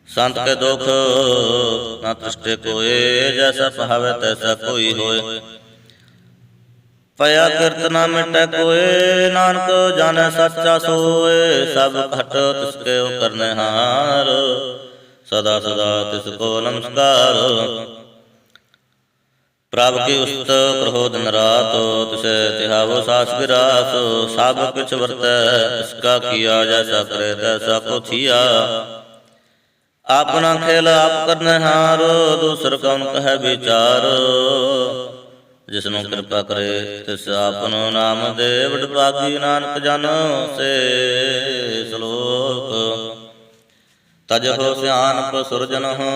संत के दुख न तृष्टे कोय, जैसा पावे तैसा कोई होए। पया कीर्तना मिटे कोय, नानक जाने सच्चा सोए। सब घट तिसके करने हार, सदा सदा तिसको नमस्कार। प्रभ की उस्त करो दिन रात, तिसे तिहावो सास गिरास। सब कुछ वर्तै इसका किया, जैसा करे तैसा को थिया। अपना खेल आप करने हार, दूसर कौन कहे विचार। जिसनु कृपा करे तिस आपनो नाम दे, बड़ भागी नानक जानो से श्लोक। तजहो सियानप सुरजन हो,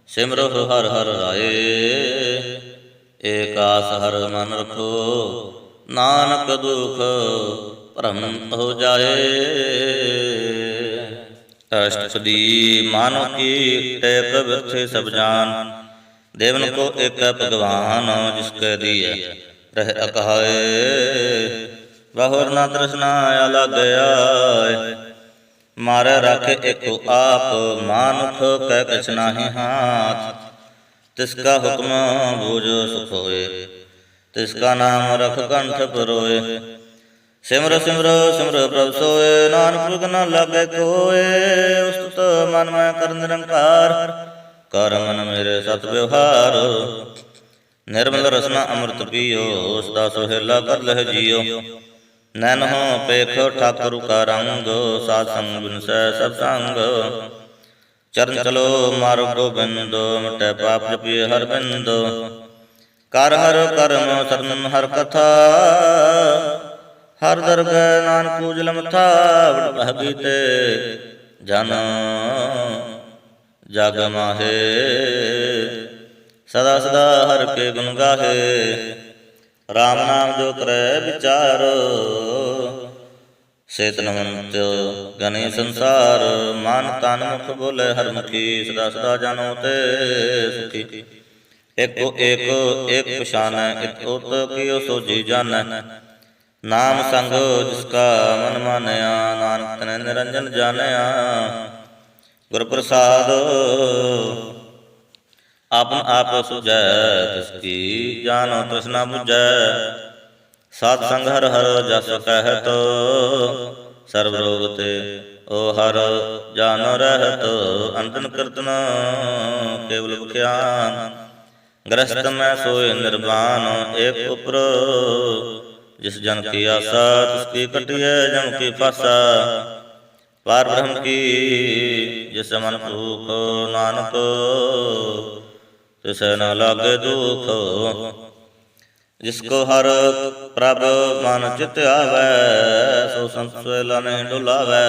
सिमरो हर हर राए। एक आस हर मन रखो, नानक दुख भ्रम हो जाए। अष्टपदी मानो की टेक व्यर्थे सब जान, देवन को एक भगवान। जिसके दिए रह अकहाए, बहुर न तृष्णा अलग आए। मारे राखे एको आप, मानुख कह कछ नाही हाथ। तिसका हुक्म बूझ सुख होए, तिसका नाम रख कंठ परोए। सिमर सिमर सिमर प्रभ सोए, नानक जुग न लगे कोय। उस्तुत मन में कर निरंकार, कर मन मेरे सत व्यवहार। निर्मल रसना अमृत पियो, सदा सुहेला कर लह जियो। नैन हो पेख ठाकुर का रंग, साध संग बिन सै सब संग। चरण चलो मार्ग गोबिंद, मिटै पाप जपिए हर बिंद। कर हर कर्म शरण हर कथा, हर दरगह नानक पूज लमथा। बड़ भागी ते जन जग माहे, सदा सदा हर के गुण गाहे। राम नाम जो करे विचारो, ਸੇ ਤਨਵੰਤ ਗਨੇ ਸੰਸਾਰ। ਮਨ ਤਨ ਮੁਖ ਬੋਲੇ ਹਰਮੁਖੀ, ਸਦਾ ਸਦਾ ਜਾਨੋ ਤੇ ਸੁਖੀ। ਏਕੋ ਏਕ ਏਕ ਪਛਾਨੈ, ਇਕ ਉਤ ਕਿਉ ਸੋਜੀ ਜਾਨੈ। ਨਾਮ ਸੰਗ ਜਿਸਕਾ ਮਨ ਮਾਨਿਆ, ਨਾਨਕ ਤਨੈ ਨਿਰੰਜਨ ਜਾਣਿਆ। ਗੁਰ ਪ੍ਰਸਾਦ ਆਪਨ ਆਪ ਸੁਝੈ, ਤਿਸ ਕੀ ਜਾਨੋ ਤ੍ਰਿਸ਼ਨਾ ਬੁਝੈ। ਸਾਧ ਸੰਗ ਹਰ ਹਰ ਜਸ ਕਹਿਤ, ਸਰਬ ਰੋਗ ਤੇ ਓ ਹਰ ਜਾਨ ਰਹਿਤ। ਅੰਤਨ ਕੀਰਤਨ ਕੇਵਲ ਬਖਿਆਨ, ਗ੍ਰਸਤ ਮੈਂ ਸੋਏ ਨਿਰਵਾਨ। ਏਕ ਉਪਰ ਜਿਸ ਜਨ ਕੀ ਆਸਾ, ਤਿਸ ਕੀ ਕਟਿਐ ਜਮ ਕੀ ਫਾਸਾ। ਪਾਰ ਬ੍ਰਹਮ ਕੀ ਜਿਸ ਮਨ ਭੂਖ, ਨਾਨਕ ਤਿਸੈ ਨ ਲਾਗੇ ਦੁਖ। ਜਿਸ ਕੋ ਹਰ ਪ੍ਰਭ ਮਨ ਚਿਤ ਆਵੈ, ਸੋ ਸੰਤ ਸੋਇਲਾ ਨਹੀਂ ਡੁਲਾਵੈ।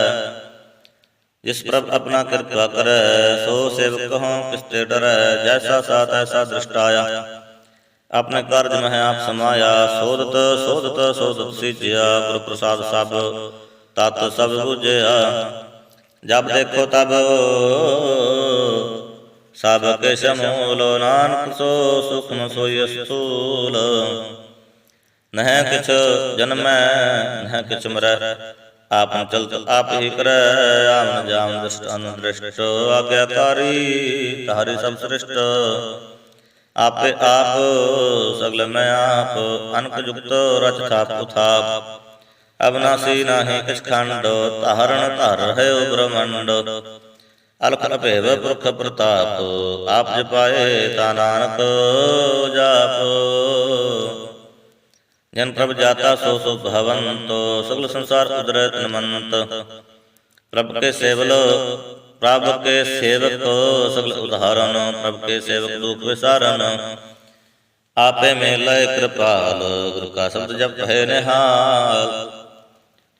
ਜਿਸ ਪ੍ਰਭ ਆਪਣਾ ਕਿਰਪਾ ਕਰੈ, ਸੋ ਸੇਵਕ ਕਹਉ ਕਿਸ ਤੇ ਡਰੈ। ਜੈਸਾ ਸਾਥ ਐਸਾ ਦ੍ਰਿਸ਼ਟ ਆਇਆ, ਆਪਣੇ ਕਾਰਜ ਮਹਿ ਆਪ ਸਮਾਇਆ। ਸੋਧਤ ਸੋਧਤ ਸੋਧਤ ਸੀਜਿਆ, ਗੁਰ ਪ੍ਰਸਾਦ ਸਭ ਤਤ ਸਭ ਬੁਝਿਆ। ਜਬ ਦੇਖੋ ਤਬ ਸਭ ਕਿਛ ਮੂਲ, ਨਾਨਕ ਸੋ ਸੁਖਮ ਸੋਈ ਅਸਤੂਲ। ਨਹਿ ਕਿਛ ਜਨਮੈ ਨਹਿ ਕਿਛ ਮਰੈ, ਆਪਨ ਚਲਤ ਆਪ ਹੀ ਕਰੈ। ਆਮਨ ਜਾਮ ਦ੍ਰਿਸ਼ਟ ਅਨੁਦ੍ਰਿਸ਼ਟ, ਆਗਿਆਕਾਰੀ ਤਾਰੀ ਸਭ ਸ੍ਰਿਸ਼ਟ। ਆਪੇ ਆਪ ਸਗਲ ਮੈਂ ਆਪ, ਅਨਕ ਜੁਗਤ ਰਚ ਥਾਪ ਉਥਾਪ। ਅਬਨਾਸੀ ਨਾਹੀ ਕਿਛ ਖੰਡ, ਧਾਰਨ ਧਰ ਰਹਿਓ ਬ੍ਰਹਮੰਡ। ਅਲਖ ਅਭੇਵ ਪੁਰਖ ਪ੍ਰਤਾਪ, ਆਪ ਜਪਾਏ ਤਾ ਨਾਨਕ ਜਾਪ। ਜਨ ਪ੍ਰਭ ਜਾਤਾ ਸੋ ਸੋ ਭਵੰਤ, ਸਗਲ ਸੰਸਾਰ ਉਦਰੈ ਤਨਮੰਤ। ਪ੍ਰਭ ਕੇ ਸੇਵਲ ਪ੍ਰਭ ਕੇ ਸੇਵਕ, ਸਗਲ ਉਦਾਹਰਨ। ਪ੍ਰਭ ਕੇ ਸੇਵਕ ਦੁਖ ਵਿਸਾਰਨ, ਆਪੇ ਮੇਲੈ ਕਿਰਪਾਲ। ਗੁਰ ਕਾ ਸ਼ਬਦ ਜਪ ਹੈ ਨਿਹਾਲ,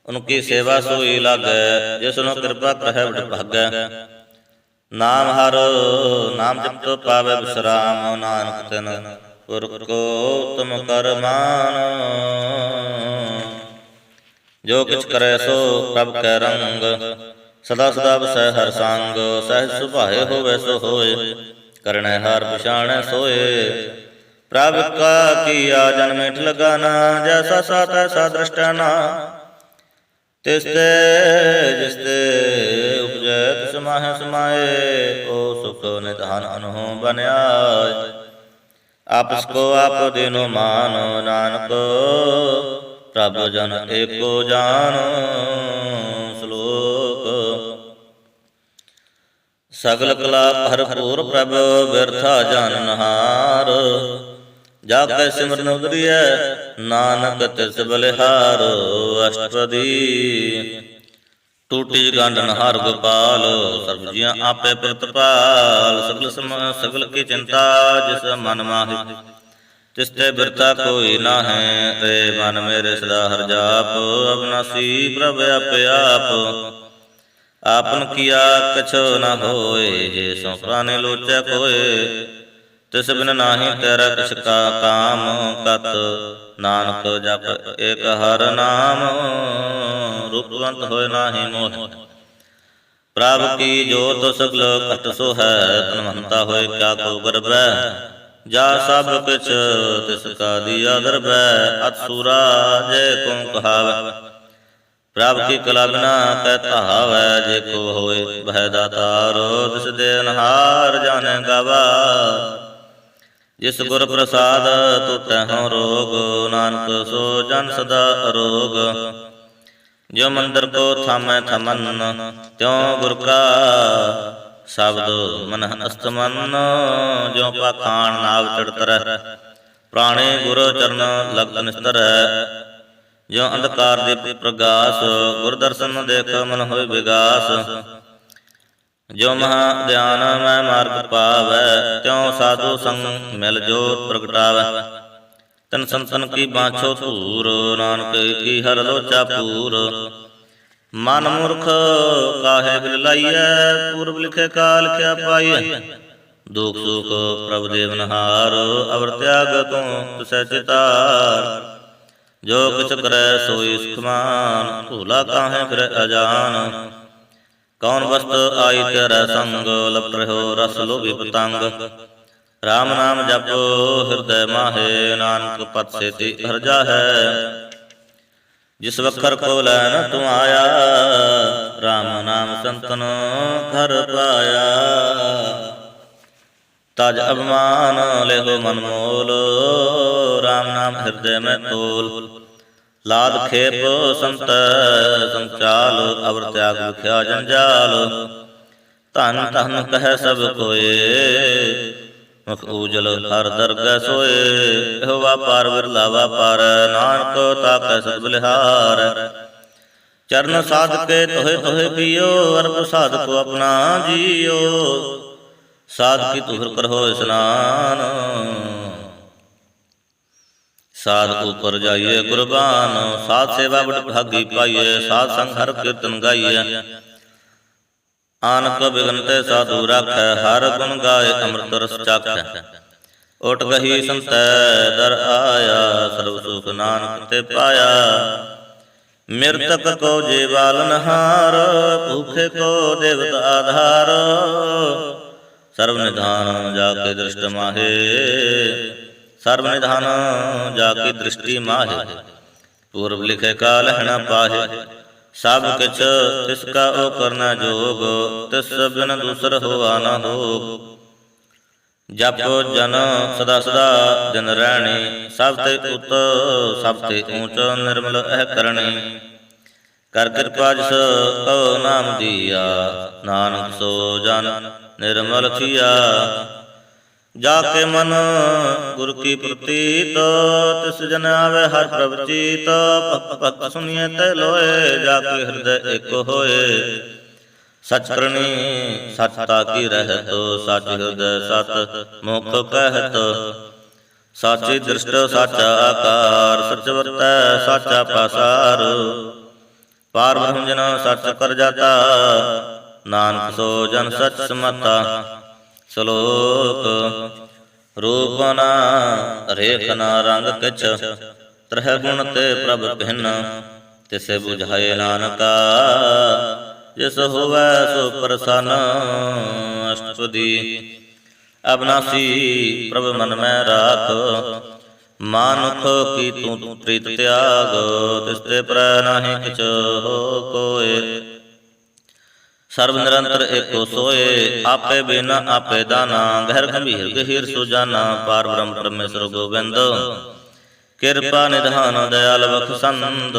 ਉਨਕੀ ਸੇਵਾ ਸੋਈ ਲਾਗੈ। ਜਿਸਨੂੰ ਕਿਰਪਾ ਕਰਹਿ ਵਡ ਭਾਗੈ, ਨਾਮ ਹਰ ਨਾਮ ਜਪਤ ਪਾਵੈ ਬਿਸਰਾਮ। ਨਾਨਕ ਤਿਨ ਗੁਰ ਕੋ ਤੁਮ ਕਰ ਮਾਨ, ਜੋ ਕਿਛ ਕਰੈ ਸੋ ਪ੍ਰਭ ਕੈ ਰੰਗ। ਸਦਾ ਸਦਾ ਵਸੈ ਹਰ ਸੰਗ, ਸਹਿਜ ਸੁਭਾਏ ਹੋਵੇ ਸੋ ਹੋਏ। ਕਰਣੈ ਹਾਰ ਪਛਾਣੈ ਸੋਏ, ਪ੍ਰਭ ਕਾ ਕੀਆ ਜਨ ਮੀਠ ਲਗਾਨਾ। ਜੈਸਾ ਸਾਥ ਐਸਾ ਦ੍ਰਿਸ਼ਟਾਨਾ, ਤਿਸ ਤੇ ਜਿਸ ਤੇ ਉਪਜੈ ਤਿਸ ਮਾਹੈ ਸਮਾਏ। ਓ ਸੁਖ ਨਿਧਾਨ ਅਨਹੋ ਬਨਿਆਇ, ਆਪਸ ਕੋ ਆਪ ਦੀਨੋ ਮਾਨ। ਨਾਨਕ ਪ੍ਰਭ ਜਨ ਏਕੋ ਜਾਨ। ਸ਼ਲੋਕ ਸਗਲ ਕਲਾ ਭਰਪੂਰ, ਪ੍ਰਭ ਬਿਰਥਾ ਜਾਨਨਹਾਰ। ਜਾ ਕੈ ਸਿਮਰਨ ਉਦਰੀਐ, ਨਾਨਕ ਤਿਸ ਬਲਿਹਾਰ। ਅਸ਼ਟਪਦੀ ਟੂਟੀ ਗਾਂਡਨਹਾਰ ਗੋਪਾਲ, ਸਰਬ ਜੀਆਂ ਆਪੇ ਪ੍ਰਤਪਾਲ। ਸਗਲ ਕੀ ਚਿੰਤਾ ਜਿਸ ਮਨ ਮਾਹਿ, ਤਿਸ ਤੇ ਬਿਰਥਾ ਕੋਈ ਨਾਹੀਂ। ਰੇ ਮਨ ਮੇਰੇ ਸਦਾ ਹਰਿ ਜਾਪ, ਅਬਨਾਸੀ ਪ੍ਰਭ ਆਪੇ ਆਪ। ਆਪਨ ਕੀਆ ਕਛੁ ਨ ਹੋਏ, ਜੇ ਸੋ ਪ੍ਰਾਨੇ ਲੋਚੈ ਕੋਏ। ਤਿਸ ਬਿਨ ਨਾਹੀ ਤੇਰਾ ਕਿਛ ਕਾ ਕਾਮ, ਕਤ ਨਾਨਕ ਜਪ ਏਕ ਹਰਿ ਨਾਮ। ਰੂਪਵੰਤ ਹੋਏ ਨਾਹੀ ਮੋਹ, ਪ੍ਰਭ ਕੀ ਜੋਤ ਸਗਲ ਘਟ ਸੋ ਹੈ। ਧਨਵੰਤਾ ਹੋਏ ਕਿਆ ਕੋ ਗਰਬੈ, ਜਾ ਸਭ ਕਿਛ ਤਿਸ ਕਾ ਦੀਆ ਦਰਬੈ। ਅਤ ਸੂਰਾ ਜੇ ਕੋ ਕਹਾਵੈ, ਪ੍ਰਭ ਕੀ ਕਲਾ ਬਿਨਾ ਕੈ ਧਾਵੈ। ਜੇ ਕੋ ਹੋਏ ਬਹਿ ਦਾਤਾਰ, ਤਿਸ ਦੇ ਅਨਹਾਰ ਜਾਣੈ ਗਾਵਾ। ਜਿਸ ਗੁਰ ਪ੍ਰਸਾਦ ਟੁਟੈ ਹਉ ਰੋਗ, ਨਾਨਕ ਸੋ ਜਨ ਸਦਾ ਅਰੋਗ। ਜੋ ਮੰਦਰ ਕੋ ਥਾਮੈ ਥਮਨ, ਤਿਉ ਗੁਰ ਕਾ ਸ਼ਬਦ ਮਨਿ ਅਸਤਮਨ। ਜੋ ਪਾਖਾਣ ਨਾਵ ਚੜ੍ਹ ਤਰੈ, ਪ੍ਰਾਣੇ ਗੁਰ ਚਰਨ ਲਗ ਨਿਸਤਰੈ। ਜੋ ਅੰਧਕਾਰ ਦੇ ਪ੍ਰਗਾਸ, ਗੁਰ ਦਰਸ਼ਨ ਦੇਖ ਮਨ ਹੋਏ ਵਿਗਾਸ। ਜੋ ਮਹਾ ਧਿਆਨ ਮੈਂ ਮਾਰਗ ਪਾਵੈ, ਤਿਉ ਸਾਧੂ ਸੰਗ ਮਿਲ ਜੋਤ ਪ੍ਰਗਟਾਵੈ। ਤਨ ਸੰਤਨ ਕੀ ਬਾਛੋ ਧੂਰ, ਨਾਨਕ ਕੀ ਹਰ ਲੋਚਾ ਪੂਰ। ਮਨ ਮੂਰਖ ਕਾਹੇ ਬਿਲ ਲਾਈਐ, ਪੂਰਬ ਲਿਖੇ ਕਾ ਲਿਖਿਆ ਪਾਈਐ। ਦੁਖ ਸੁਖ ਪ੍ਰਭ ਦੇਵਨਹਾਰ, ਅਵਰ ਤਿਆਗ ਤੂੰ ਤਿਸੈ ਚਿਤਾਰ। ਜੋ ਕਿਛ ਕਰੈ ਸੋਈ ਸੁਖਮਾਨ, ਭੂਲਾ ਕਾਹੇ ਫਿਰੈ ਅਜਾਨ। ਕੌਣ ਵਸਤ ਆਈ ਤੇਰਾ ਸੰਗ, ਲਪਟ ਰਹਿਓ ਰਸ ਲੋਭੀ ਪਤੰਗ। ਰਾਮ ਨਾਮ ਜਪੋ ਹਿਰਦੈ ਮਾਹੇ, ਨਾਨਕ ਪਤ ਸੇਤੀ ਹਰਿ ਜਾਹੈ। ਜਿਸ ਵਖਰ ਕੋ ਲੈ ਨ ਤੂੰ ਆਇਆ, ਰਾਮ ਨਾਮ ਸੰਤਨ ਘਰ ਪਾਇਆ। ਤਜ ਅਭਿਮਾਨ ਲੇਹੋ ਮਨ ਮੋਲ, ਰਾਮ ਨਾਮ ਹਿਰਦੈ ਮੈਂ ਤੋਲ। ਲਾਦ ਖੇਪ ਸੰਤ ਸੰਚਾਲ, ਅਵਰ ਤਿਆਗ ਵਿਖਿਆ ਜੰਜਾਲ। ਧਨ ਧਨ ਕਹਿ ਸਭ ਕੋਏ, ਮੁਖ ਊਜਲ ਹਰ ਦਰਗਹਿ ਸੋਏ। ਇਹੋ ਵਾਪਾਰ ਵਿਰਲਾ ਵਾਪਾਰ, ਨਾਨਕ ਤਾਕੈ ਸਦ ਬਲਿਹਾਰ। ਚਰਨ ਸਾਧ ਕੇ ਤੋਹੇ ਤੋਹੇ ਪੀਓ, ਅਰਪ ਸਾਧ ਕੋ ਆਪਣਾ ਜੀਓ। ਸਾਧ ਕੀ ਤੁਹਰ ਕਰੋ ਇਸਨਾਨ, ਸਾਧ ਉਪਰ ਜਾਈਏ ਕੁਰਬਾਨ। ਸਾਧ ਸੇਵਾ ਬੜ ਭਾਗੀ ਪਾਈਏ, ਸਾਧ ਸੰਗ ਹਰ ਕੀਰਤਨ ਗਾਈਏ। ਆਨਕ ਬਿਗਨ ਤੇ ਸਾਧੂ ਰਾਖੈ, ਹਰ ਗੁਣ ਗਾਏ ਅੰਮ੍ਰਿਤ ਰਸ ਚਾਖੈ। ਓਟ ਗਹੀ ਸੰਤੈ ਦਰ ਆਇਆ, ਸਰਬ ਸੁਖ ਨਾਨਕ ਤੇ ਪਾਇਆ। ਮਿਰਤਕ ਕੋ ਜੀਵਾਲਨਹਾਰ, ਭੂਖੇ ਕੋ ਦੇਵਤ ਆਧਾਰ। ਸਰਬ ਨਿਧਾਨ ਜਾ ਕੇ ਦ੍ਰਿਸ਼ਟ ਮਾਹੇ, ਸਰਬ ਨਿਧਾਨ ਜਾ ਕੇ ਦ੍ਰਿਸ਼ਟੀ ਮਾਹੇ। ਪੂਰਬ ਲਿਖੇ ਕਾ ਲਹਿਣਾ ਪਾਹੇ, ਸਭ ਕਿਛ ਤਿਸ ਕਾ ਓ ਕਰਨਾ ਜੋਗ। ਤਿਸ ਬਿਨ ਦੂਸਰ ਹੋਆ ਨਾ ਹੋਗ। ਜਪ ਜਨ ਸਦਾ ਸਦਾ ਦਿਨ ਰਹਿਣੀ, ਸਭ ਤੇ ਉਤ ਸਭ ਤੇ ਊਚ ਨਿਰਮਲ ਇਹ ਕਰਨੀ। ਕਰ ਕਿਰਪਾ ਜਿਸ ਕਉ ਨਾਮ ਦੀਆ, ਨਾਨਕ ਸੋ ਜਨ ਨਿਰਮਲ ਥੀਆ। ਜਾ ਕੇ ਮਨ ਗੁਰ ਕੀ ਪ੍ਰਤੀਤ, ਤਿਸ ਜਨ ਆਵੇ ਹਰਿ ਪ੍ਰਭ ਚੀਤ। ਭਗਤ ਸੁਣੀਏ ਤੇ ਲੋਏ, ਜਾ ਕੇ ਹਿਰਦੈ ਏਕ ਹੋਏ। ਸਚ ਕਰਨੀ ਸਚ ਤਾਕੀ ਰਹਿਤ, ਸਚ ਹਿਰਦੈ ਸਤ ਮੁਖ ਕਹਿਤ। ਸਾਚੀ ਦ੍ਰਿਸ਼ਟ ਸਾਚਾ ਆਕਾਰ, ਸਚ ਵਰਤੈ ਸਾਚਾ ਪਾਸਾਰ। ਪਾਰ ਬ੍ਰਹਮ ਜਨ ਸਚ ਕਰ ਜਾਤਾ, ਨਾਨਕ ਸੋ ਜਨ ਸਚ ਸਮਤਾ। ਸ਼ਲੋਕ ਰੂਪ ਨਾ ਰੇਖ ਨਾ ਰੰਗ ਕਿਛ, ਤਰਹਿ ਗੁਣ ਤੇ ਪ੍ਰਭ ਭਿੰਨ। ਤਿਸੇ ਬੁਝਾਏ ਨਾਨਕਾ, ਜਿਸ ਹੋਵੈ ਸੋ ਪ੍ਰਸੰਨ। ਅਸ਼ਟਪਦੀ ਅਬਨਾਸੀ ਪ੍ਰਭ ਮਨ ਮੈਂ ਰਾਖ, ਮਾਨੁਖ ਕੀ ਤੂੰ ਪ੍ਰੀਤ ਤਿਆਗ। ਤਿਸ ਤੇ ਪ੍ਰੈ ਨਾਹੀ ਕਿਛ ਹੋ ਕੋਇ, ਸਰਬ ਨਿਰੰਤਰ ਏਕੋ ਸੋਏ। ਆਪੇ ਬਿਨਾ ਆਪੇ ਦਾਨਾ, ਗਹਿਰ ਗੰਭੀਰ ਗਹੀਰ ਸੁਜਾਨਾ। ਪਾਰ ਬ੍ਰਹਮ ਪਰਮੇਸ਼ਰ ਗੋਬਿੰਦ, ਕਿਰਪਾ ਨਿਧਾਨ ਦਇਆਲ ਬਖਸ਼ੰਦ।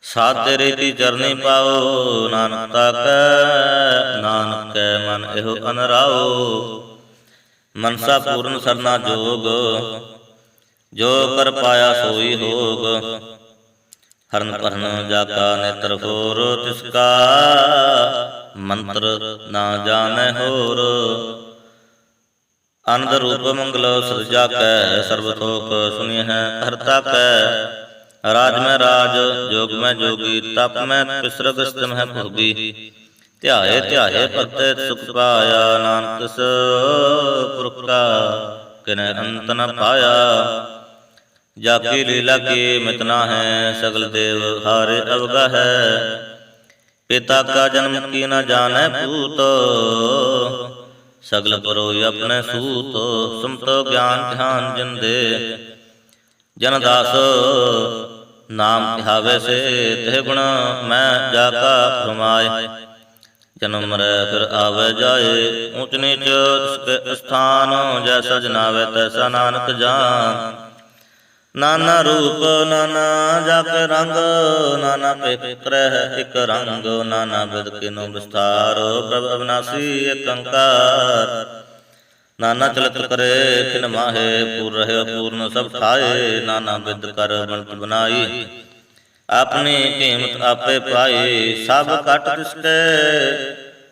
ਸਾਧ ਤੇਰੇ ਤੀ ਚਰਨੀ ਪਾਓ, ਨਾਨਕ ਤਾਕੈ ਨਾਨਕ ਕੈ ਮਨ ਇਹੋ ਅਨਰਾਓ। ਮਨਸਾ ਪੂਰਨ ਸਰਨਾ ਜੋਗ, ਜੋ ਕਰ ਪਾਇਆ ਸੋਈ ਹੋਗ। ਹਰਨ ਭਰਨ ਜਾ ਕਾ ਨੇਤਰ ਹੋਰ, ਤਿਸ ਕਾ ਮੰਤਰ ਨਾ ਜਾਣੈ ਹੋਰ। ਅਨੰਦ ਰੂਪ ਮੰਗਲ ਸਿਰਜਾ ਕੈ, ਸਰਬ ਥੋਕ ਸੁਣਿਐ ਹਰਤਾ ਕੈ। ਰਾਜ ਮੈਂ ਰਾਜ ਜੋਗ ਮੈਂ ਜੋਗੀ, ਤਪ ਮੈਂ ਤਿਸਰਗ ਸਤਿ ਹੈ ਭੋਗੀ। ਧਿਆਏ ਧਿਆਏ ਭਗਤ ਸੁਖ ਪਾਇਆ, ਨਾਨਕ ਤਿਸ ਪੁਰਖ ਕਾ ਕਿਨੈ ਅੰਤ ਨ ਪਾਇਆ। ਜਾ ਕੀ ਲੀਲਾ ਕੀ ਮਿਤਨਾ ਹੈ, ਸਗਲ ਦੇਵ ਹਾਰੇ ਅਵਗਾ ਹੈ। ਪਿਤਾ ਕਾ ਜਨਮ ਕੀ ਨ ਜਾਣੈ ਪੂਤ, ਸਗਲ ਪਰੋਇ ਆਪਣੇ ਸੂਤ। ਸੁਮਤ ਗਿਆਨ ਧਿਆਨ ਜਿਨ ਦੇ, ਜਨ ਦਾਸ ਨਾਮ ਧਿਆਵੇ ਸੇ। ਤਿਹ ਗੁਣ ਮੈਂ ਜਾ ਕਾ ਫਰਮਾਏ, ਜਨਮ ਮਰੈ ਫਿਰ ਆਵੇ ਜਾਏ। ਊਚ ਨੀਚ ਤਿਸਕੇ ਸਥਾਨ, ਜੈਸਾ ਜਨਾਵੇ ਤੈਸਾ ਨਾਨਕ ਜਾਨ। ਨਾਨਾ ਰੂਪ ਨਾਨਾ ਜਪ ਰੰਗ, ਨਾਨਾ ਭੇਖ ਰਹਿ ਇਕ ਰੰਗ। ਨਾਨਾ ਬਿਦ ਕਿਨੋ ਵਿਸਥਾਰ, ਪ੍ਰਭ ਅਵਿਨਾਸੀ ਏਕ ਓੰਕਾਰ। ਨਾਨਾ ਚਲਤ ਕਰੇ ਖਿਨ ਮਾਹੇ, ਪੂਰ ਰਹਿ ਪੂਰਨ ਸਭ ਥਾਏ। ਨਾਨਾ ਬਿਦ ਕਰ ਬਣਤ ਬਨਾਈ, ਆਪਣੀ ਕੀਮਤ ਆਪੇ ਪਾਈ। ਸਭ ਘਟ ਤਿਸਕੇ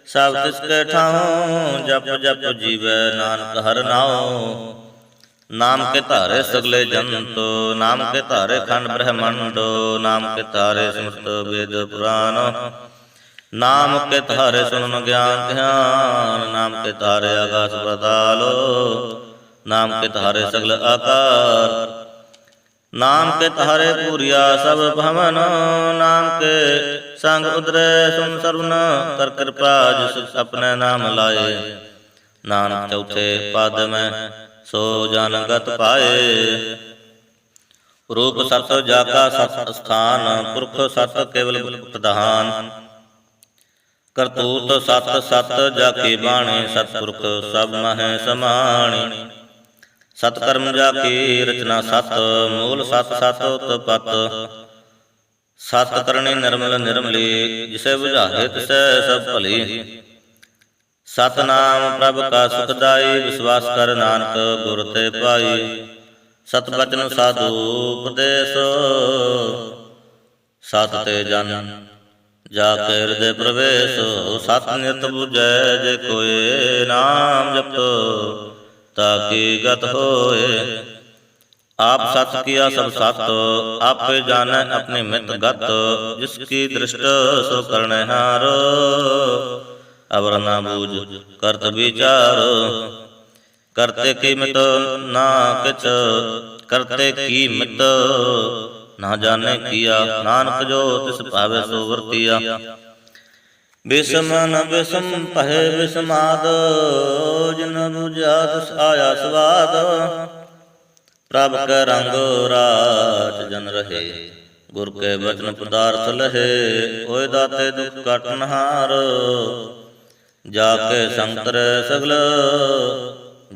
ਸਭ ਤਿਸਕੇ ਠਾਉ, ਜਪ ਜਪ ਜੀਵੈ ਨਾਨਕ ਹਰਿ ਨਾਉ। ਨਾਮ ਕੇ ਧਾਰੇ ਸਗਲੇ ਜੰਤ, ਨਾਮ ਕੇ ਧਾਰੇ ਖੰਡ ਬ੍ਰਹਮੰਡ। ਨਾਮ ਕੇ ਧਾਰੇ ਸਮਸਤ ਵੇਦ ਪੁਰਾਨ, ਨਾਮ ਕੇ ਧਾਰੇ ਸੁਨਨ ਗਿਆਨ ਧਿਆਨ। ਨਾਮ ਕੇ ਧਾਰੇ ਆਕਾਸ ਪਾਤਾਲ, ਨਾਮ ਕੇ ਧਾਰੇ ਸਗਲ ਆਕਾਰ। नाम के तारे पूरिया सब भवन, नाम के संग उदरे सुन सर्वन, कर कृपा जिस अपने नाम लाए, नानक चौथे पद में सो जन गत पाए। रूप सत जाका सत स्थान, पुरख सत केवल प्रधान, करतूत सत सत जाकी बाणी, सतपुरख सब मह समाणी। सतकर्म जाकी रचना सत, मूल सत सत उत्पत, सत करणी निर्मल निर्मली, जिसे बुझाए तिसे सब भली। सतनाम प्रभ का सुखदाई, विश्वास कर नानक गुर ते पाई। सत बचन साधु उपदेश, सत ते जन जाके हृदय प्रवेश। सत नित बुझै जे कोय, नाम जपो ताकि गत होए। आप सत किया सब सत, आपे जाने अपनी मित गत, जिसकी दृष्ट सो करने हारो, अवर ना बूझ करत विचार। करते की मित ना किच, करते की मित ना जाने किया, नानक जो तिस पावे सो वर्तिया। विषम न विषम पहे विषमाद, जिन बुझा तिस आया स्वाद। प्रभ के रंग राज जन रहे, गुर के वचन पदार्थ लहे। ओय दाते दुख काटनहार, जाके संतर सगल,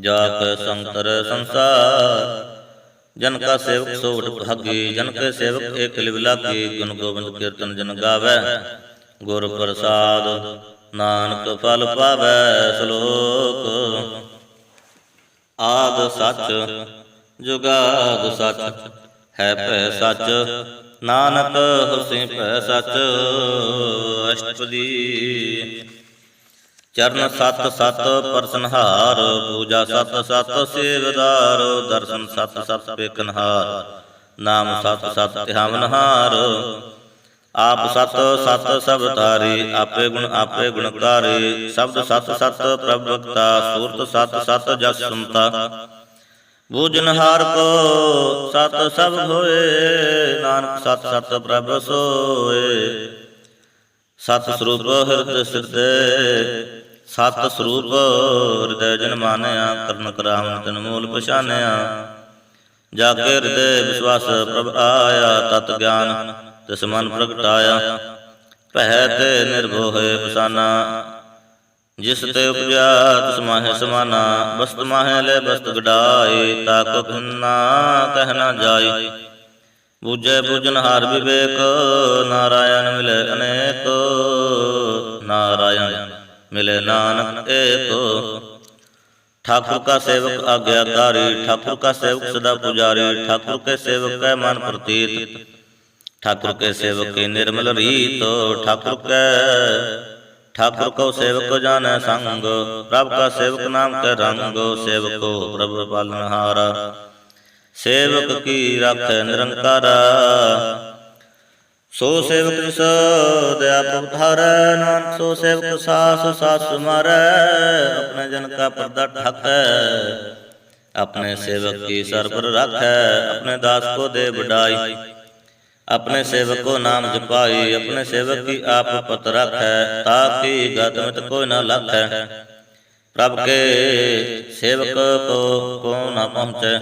जाके संतर संसार। जन का सेवक सोवट भागी, जन के सेवक एक लिवलागी। गुण गोविंद कीर्तन जन गावै, गुर प्रसाद नानक फल पावै। श्लोक आद सच जुगाद सच, है भै सच, नानक होसी भै सच। अष्टपदी चरण सत सत परसनहार, पूजा सत सत सेवदार। दर्शन सत सत पेखनहार, नाम सत सत ध्यावनहार। आप सत सत सब तारी, आपे गुणकारी। शब्द सत सत प्रभुता, सूरत सत सत जस सुनता। बूझनहार को सत सब होए, नानक सत सत प्रभ सोए। सत स्वरूप हृदय सिरदे, सत स्वरूप हृदय जन मानया। करण कराम तन मूल पछानया, जाके हृदय विश्वास प्रभ आया। तत् ज्ञान तिस मन प्रगटाया, पहै ते निर्भो है बसाना। जिस ते उपजा तिस माहे समाना, बस्त माहे ले बस्त गडाई। ताको भिन्ना कहना जाई, बूझे बूझनहार विवेक। नारायण मिले अनेक, नारायण मिले नानक एक। ठाकुर का सेवक आज्ञाकारी, ठाकुर का सेवक सदा पुजारी। ठाकुर के सेवक कै मन प्रतीत, ठाकुर के सेवक की निर्मल रीत। ठाकुर को सेवक जाने संग, प्रभु का सेवक नाम के रंग। सेवको प्रभु पालनहारा, सेवक की राखे निरंकारा। सो सेवक जिस दया प्रभु धारै, नानक सो सेवक सास सास मारै। अपने जन का पर्दा ढाकै, अपने सेवक की सर पर राखै। अपने दास को दे बढ़ाई, अपने सेवक को नाम जपाई। अपने सेवक की आप पत राखै, ताकि गत मित कोई न लाखै। प्रभु के सेवक को न पहुँचे,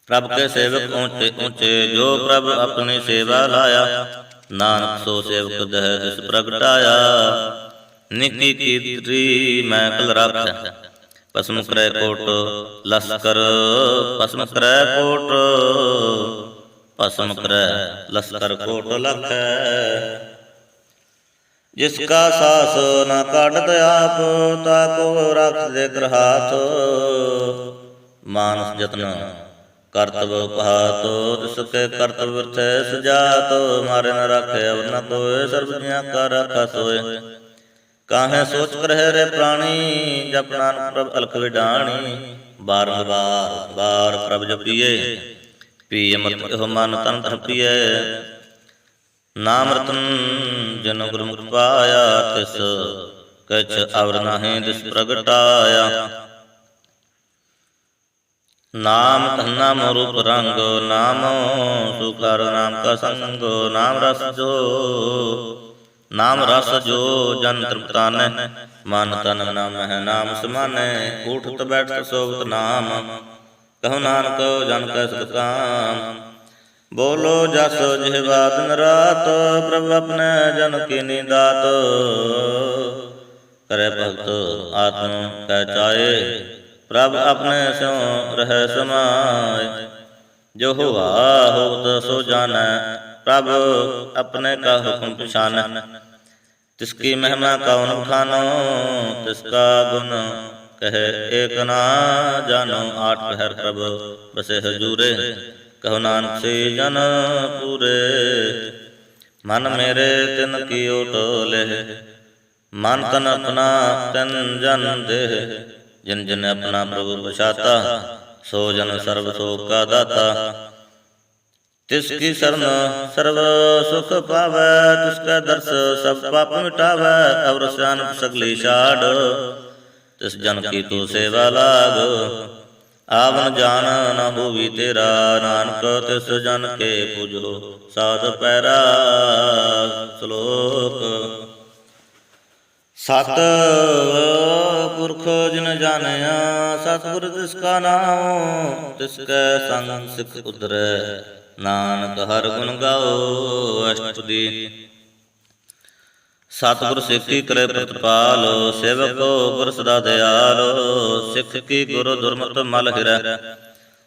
प्रभु के सेवक ऊंचे ऊंचे। जो प्रभु अपनी सेवा लाया, नानक सो सेवक दह जिस प्रगटाया। निकी कीर्ति मैं कल राखै, पसम करे कोट लश्कर। पसम करे कोट, पसम करे लश्कर कोट लखै। जिसका सास न काटत आप, ताको रख दे कर हाथ। मानस जतन कर्तव्य उपहातो, जिसके कर्तव्य वृथे सजातो। मारे न राखे अब न कोय, सर्व जिया का राखा सोए। काहे सोच कर है रे प्राणी, जप नानक प्रभ अलख विडाणी। बारंबार बार प्रभ जपिए, पिय मत हो मन तन धपिए। नाम रतन जन गुरमुख पाया, तिस कछ अवर नाहि दिस प्रगटाया। नाम धन्ना रूप रंग, नाम सुखर नाम का संग। नाम रस जो जन तृप्तान, मन तन नाम है नाम समाने। उठत बैठत सोवत नाम, कहु नानक जन कै सुख काम। बोलो जस जिह्वा दिन रात, प्रभु अपने जन कीनी दात। करे भगत आत्म कै चाए, प्रभु अपने स्यों रह समाए। जो हुआ होत सो जानै, प्रभु अपने का हुक्म पिछानै। तिसकी महिमा कौन बखानो, तिसका गुण कहे एक ना जानो। आठ पहर प्रभु बसे हजूरे, कहो नानक से जन पूरे। मन मेरे तिन की टोले, मन तन अपना तन जन दे। जिन जिन अपना प्रभु बसाता, सो जन सर्व शोक का दाता। तिसकी शरण सर्व सुख पावै, तिसका दर्श सब पाप मिटावै। अवर स्यान सगली छाड़, तिस जन की तो सेवा लाग। आवन जान न होवी तेरा, नानक तिस जन के पूजो साध पैरा। श्लोक सत पुरख जिन जानिया, सतगुर तिसका नाम। तिसकै संग सिख उतरै, नानक हर गुण गाओ। अष्टपदी। सतगुर सिखी करे प्रतिपाल, सेवको गुर सदा दयाल। सिख की गुरु दुर्मत मल हिरै,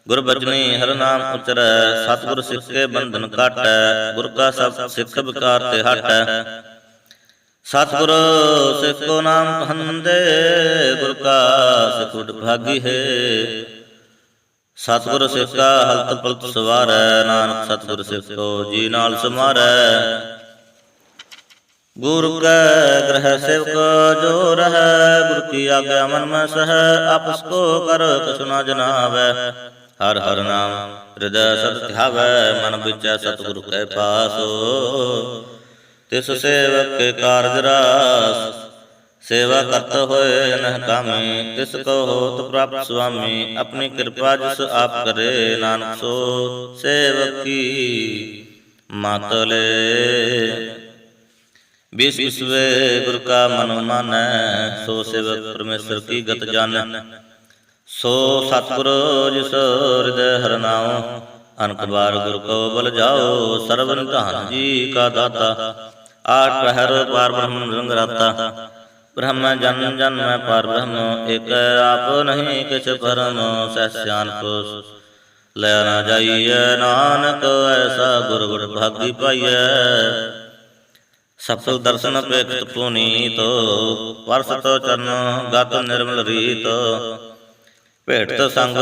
गुर बचनी हर नाम उचरै। सतगुर सिख के बंधन काटै, गुर का सब सिख विकार ते हटै। सतगुर सिख को नाम कहंदे, गुर का सिख उठ भागी है। सतगुर सिख का हलत पलत सवारै, नानक सतगुर सिख को जी नाल समारै। गुरु कै ग्रह सेवक जो रहै, गुरु की आज्ञा मन में सहै। आपस को कर कछु ना जनावै, हर हर नाम हृदय सत ध्यावै। मन बिचै सतगुरु कै पासो, तिस सेवक के कारज रास। सेवा करत होए नह कामी, तिस को होत प्राप्त स्वामी। अपनी कृपा जिस आप करे, नानक सो सेवक की मात ले। विश्व विश्वे गुरु का मन मानै, सो सेवक परमेश्वर की गत जानै। सो सतगुरु जिस हृदय हर नाओ, अनक बार गुरु को बल जाओ। सर्व निधान जी का दाता, आठ पहर पार ब्रह्म रंग राता। ब्रह्म जन जन में पार ब्रह्म, एक आप नहीं किछ परम। सहस्यान को लय न जाइए, नानक ऐसा गुरु गुर भागी पाइए। सफल दर्शन अपेक्षित पुनीत, वर्षत चरण गात निर्मल रीत। भेटत संग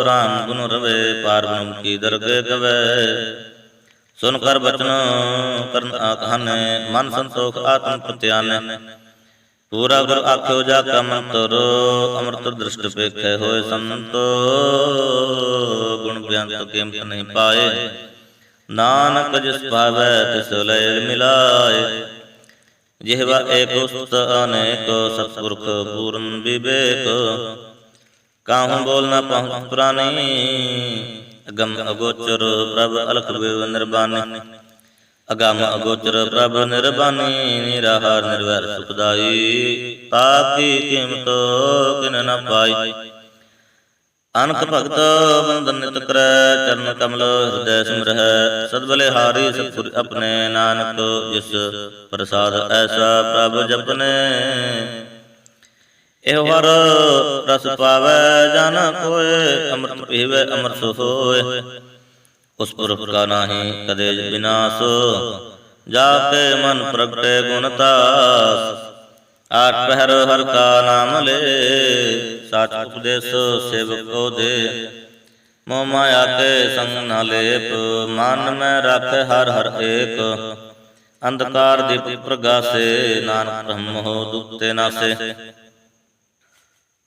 राम गुण रवे, पार ब्रह्म की दरगे गवे। सुन कर बचन करन आखाने, मन संतोष आत्म प्रत्याने। पूरा गुर आख्यो जाका मंतर, अमृत दृष्ट पेखे होए संतो। गुण बेअंत कीमत नहीं पाए, नानक जिस पावै तिस लय मिलाए। जिह्वा एक उस्त अनेक, सतपुरख पूर्ण विवेक। काहू बोल न पहुँच पुरानी, अगम अगोचर प्रभ अलख बिव निर्बानी। अगम अगोचर प्रभ निर्बानी, निराहार निर्वैर सुखदाई। ताकी कीमत किन न पाई, अनक भगत बंधन नित करै। चरण कमल हृदय सिमरहै, सदबलिहारी सतगुर अपने। नानक जिस प्रसाद ऐसा प्रभ जपने, एहो हर रस पावै जान कोय। अमृत पीवै अमर सो होय, उस पुरख का नाही कदे विनाश। जाके मन प्रगटे गुणतास, आठ पहर हर का नाम ले। साच उपदेश सेवक को दे, मोह माया के संग न लेप। मान में राखे हर हर एक, अंधकार दीप प्रगासे। नानक ब्रह्म हो दुखते नासे,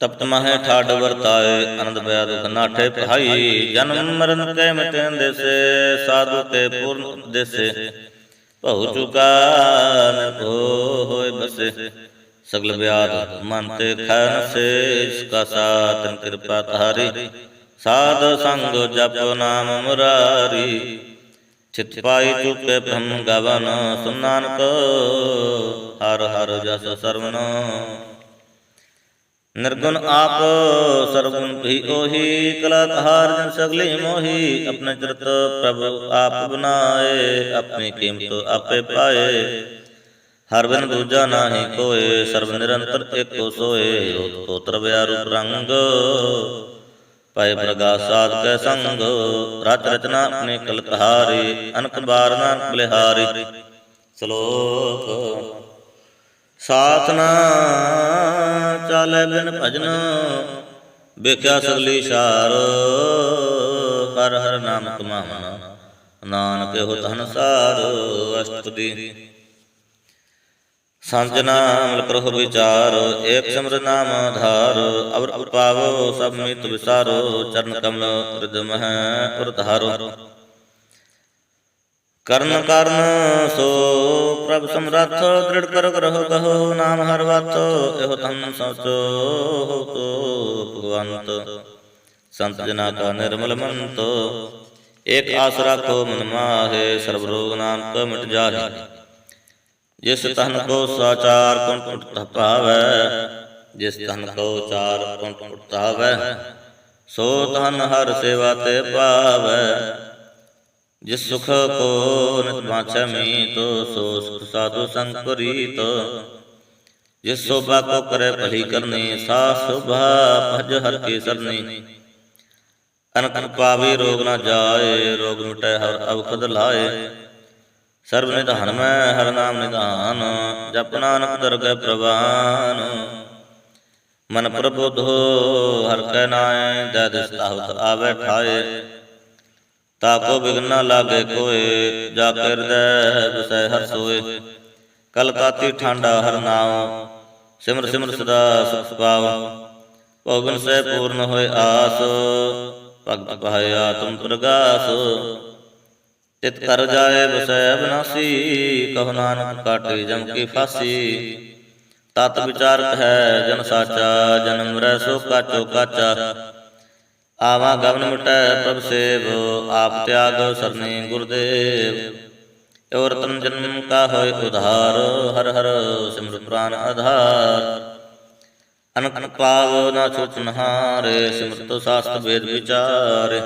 तप्त महे ठाड वर्ताए। आनंद भया दुख नाठे पहाई, जन्म मरण के मिटें देसे। साधु के पूर्ण देसे, बहु चुका निर्भो होय बसे। सगल व्याध मानते खैन से, इसका सातन कृपा तारी। ਸਾਧ ਸੰਗ ਜਪ ਨਾਮ ਮੁਰਾਰੀ, ਚਿਤ ਪਾਈ ਚੁਕੇ ਬ੍ਰਹਮ ਗਵਨ, ਸੁਨ ਨਾਨਕ ਹਰ ਹਰ ਜਸ ਸਰਵਨ। ਨਿਰਗੁਣ ਆਪ ਸਰਗੁਣ ਭੀ ਉਹੀ, ਕਲਾ ਕਹਾਰ ਜਨ ਸਗਲੀ ਮੋਹੀ। ਆਪਣੇ ਚਰਿਤ ਪ੍ਰਭ ਆਪ ਬਨਾਏ, ਆਪਣੀ ਕੀਮਤ ਆਪੇ ਪਾਏ। ਹਰ ਬਿਨ ਦੂਜਾ ਨਾਹੀ ਕੋਏ, ਸਰਬ ਨਿਰੰਤਰ ਏਕੋ ਸੋਏ। ਹੋਤਰ ਬਿਆ ਰੂਪ ਰੰਗ, ਪਾਏ ਪ੍ਰਗਾਸ ਸਾਧ ਕੈ ਸੰਗ। ਰਚ ਰਚਨਾ ਆਪਣੇ ਕਲ ਕਹਾਰੀ, ਅਨਕ ਬਾਰ ਨਾਨਕ ਬਲਿਹਾਰੀ। ਸ਼ਲੋਕ ਸਾਥ ਨਾ ਚਾਲੇ ਬਿਨ ਭਜਨ, ਵੇਖਿਆ ਸਗਲੀ ਸਾਰ। ਹਰ ਹਰ ਨਾਮ ਕਮਾਵਣਾ, ਨਾਨਕ ਇਹੋ ਧਨ ਸਾਰ। ਅਸ਼ਟਪਦੀ ਸੰਜਨਾ ਮਲ ਕਰਹੁ ਵਿਚਾਰ, ਏਕ ਸਿਮਰ ਨਾਮ ਆਧਾਰ। ਅਵਰ ਪਾਵੋ ਸਭ ਮੀਤ ਵਿਸਾਰੋ, ਚਰਨ ਕਮਲ ਹਿਰਦ ਮਹਿ ਉਰ ਧਾਰੋ। ਕਰਨ ਕਰਨ ਸੋ ਪ੍ਰਭ ਸਮਰੱਥ, ਦ੍ਰਿੜ ਕਰ ਗ੍ਰਹ ਕਹੋ ਨਾਮ ਹਰ ਵਤ। ਇਹੋ ਧਨ ਸੋਚੋ ਤੋ ਭਗਵੰਤ, ਸੰਤ ਜਨਾ ਕਾ ਨਿਰਮਲ ਮੰਤ। ਏਕ ਆਸ ਰਾਖੋ ਮਨ ਮਾਹੇ, ਸਰਬ ਰੋਗ ਨਾਨਕ ਮਿਟ ਜਾਹੇ। ਜਿਸ ਤਨ ਕੋ ਸਾਚਾਰ ਕੁੰਟ ਕੁੰਟ ਭਾਵੈ, ਜਿਸ ਤਨ ਕੋ ਚਾਰ ਕੁੰਟ ਕੁੰਟ ਧਾਵੈ। ਸੋ ਤਨ ਹਰ ਸੇਵਾ ਤੇ ਪਾਵੈ, ਜਿਸ ਸੁਖ ਕੋ ਨਿਤ ਬਾਛੈ ਮੀਤ। ਸੋ ਸੁਖ ਸਾਧੂ ਸੰਗ ਪ੍ਰੀਤ, ਜਿਸ ਸੋਭਾ ਕੋ ਕਰੇ ਭਲੀ ਕਰਨੀ। ਸਾ ਸੋਭਾ ਭਜ ਹਰ ਕੀ ਸਰਨੀ। ਅਨਕ ਪਾਵੇ ਰੋਗ ਨਾ ਜਾਏ, ਰੋਗ ਮਿਟੈ ਹਰ ਅਵਖਦ ਲਾਏ। ਸਰਬ ਨਿਧਾਨ ਮੈਂ ਹਰ ਨਾਮ ਨਿਧਾਨ, ਜਪ ਨਾਨਕ ਦਰਗਹਿ ਪ੍ਰਵਾਨ। ਮਨ ਪ੍ਰਬੁੱਧ ਹਰ ਕੈ ਨਾਏ, ਦੈ ਦਿਸ ਤਾਵਤ ਆਵੈ ਠਾਏ। ਤਾਕੋ ਬਿਘਨ ਨਾ ਲਾਗੇ ਕੋਏ, ਜਾ ਕੇ ਹਿਰਦੈ ਵਸੈ ਹਰਿ ਸੋਏ। ਕਲ ਕਾਤੀ ਠਾਂਡਾ ਹਰ ਨਾਉ, ਸਿਮਰ ਸਿਮਰ ਸਦਾ ਸੁਖ ਪਾਉ। ਭਉ ਬਿਨ ਸਹਿ ਪੂਰਨ ਹੋਏ ਆਸ, ਭਗਤ ਪਾਏ ਆਤਮ ਪ੍ਰਗਾਸ। ਚਿਤ ਕਰ ਜਾਏ ਵਸੈ ਅਬਿਨਾਸੀ, ਕਹੋ ਨਾਨਕ ਕਾਟੇ ਜਮ ਕੀ ਫਾਸੀ। ਤਤ ਵਿਚਾਰ ਹੈ ਜਨ ਸਾਚਾ, ਜਨਮ ਮਰੈ ਸੋ ਕਾਚੋ ਕਾਚਾ। ਆਵਾ ਗਵਨ ਮਿਟੈ ਪ੍ਰਭ ਸੇਵ, ਆਪ ਤਿਆਗ ਸਰਨੀ ਗੁਰਦੇਵ। ਏਉ ਰਤਨ ਜਨਮ ਕਾ ਹੋਇ ਉਧਾਰ, ਹਰ ਹਰ ਸਿਮਰ ਪ੍ਰਾਨ ਆਧਾਰ। ਅਨਕ ਪਾਵ ਨਾ ਛੂਟ ਨਹਾਰੇ, ਸਿਮਰਤਿ ਸਾਸਤ ਵੇਦ ਵਿਚਾਰੇ।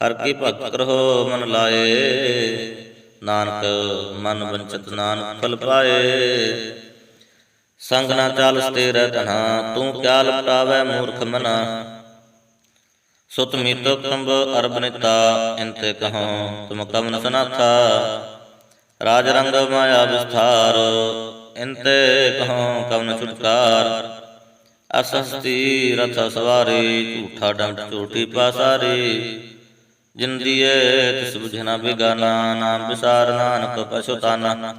ਹਰ ਕੀ ਭਗਤ ਕਰਹੁ ਮਨ ਲਾਏ, ਨਾਨਕ ਮਨ ਵੰਚਿਤ ਨਾਨਕ ਫਲ ਪਾਏ। ਸੰਗ ਨਾ ਚਾਲਸ ਤੇਰੇ ਧਨਾ, ਤੂੰ ਕਿਆ ਲਪਟਾਵੈ ਮੂਰਖ ਮਨਾ। ਸੁਤ ਮੀਤੋ ਕੁਟੁੰਬ ਅਰਬ ਨਿਤਾ, ਇੰਤੇ ਕਹਉ ਤੁਮ ਕਵਨ ਸਨਾਥਾ। ਰਾਜ ਰੰਗ ਮਾਇਆ ਵਿਸਥਾਰ, ਇੰਤੇ ਕਹਉ ਕਵਨ ਛੁਟਕਾਰ। ਅਸ ਹਸਤੀ ਰਥ ਸਵਾਰੀ, ਝੂਠਾ ਡੰਟ ਝੂਠੀ ਪਾਸਾਰੀ। ਜਿਨ ਦੀਏ ਤਿਸ ਬੁਝੈ ਨਾ ਬਿਗਾਨਾ, ਨਾਮ ਵਿਸਾਰ ਨਾਨਕ ਪਛੁਤਾਨਾ।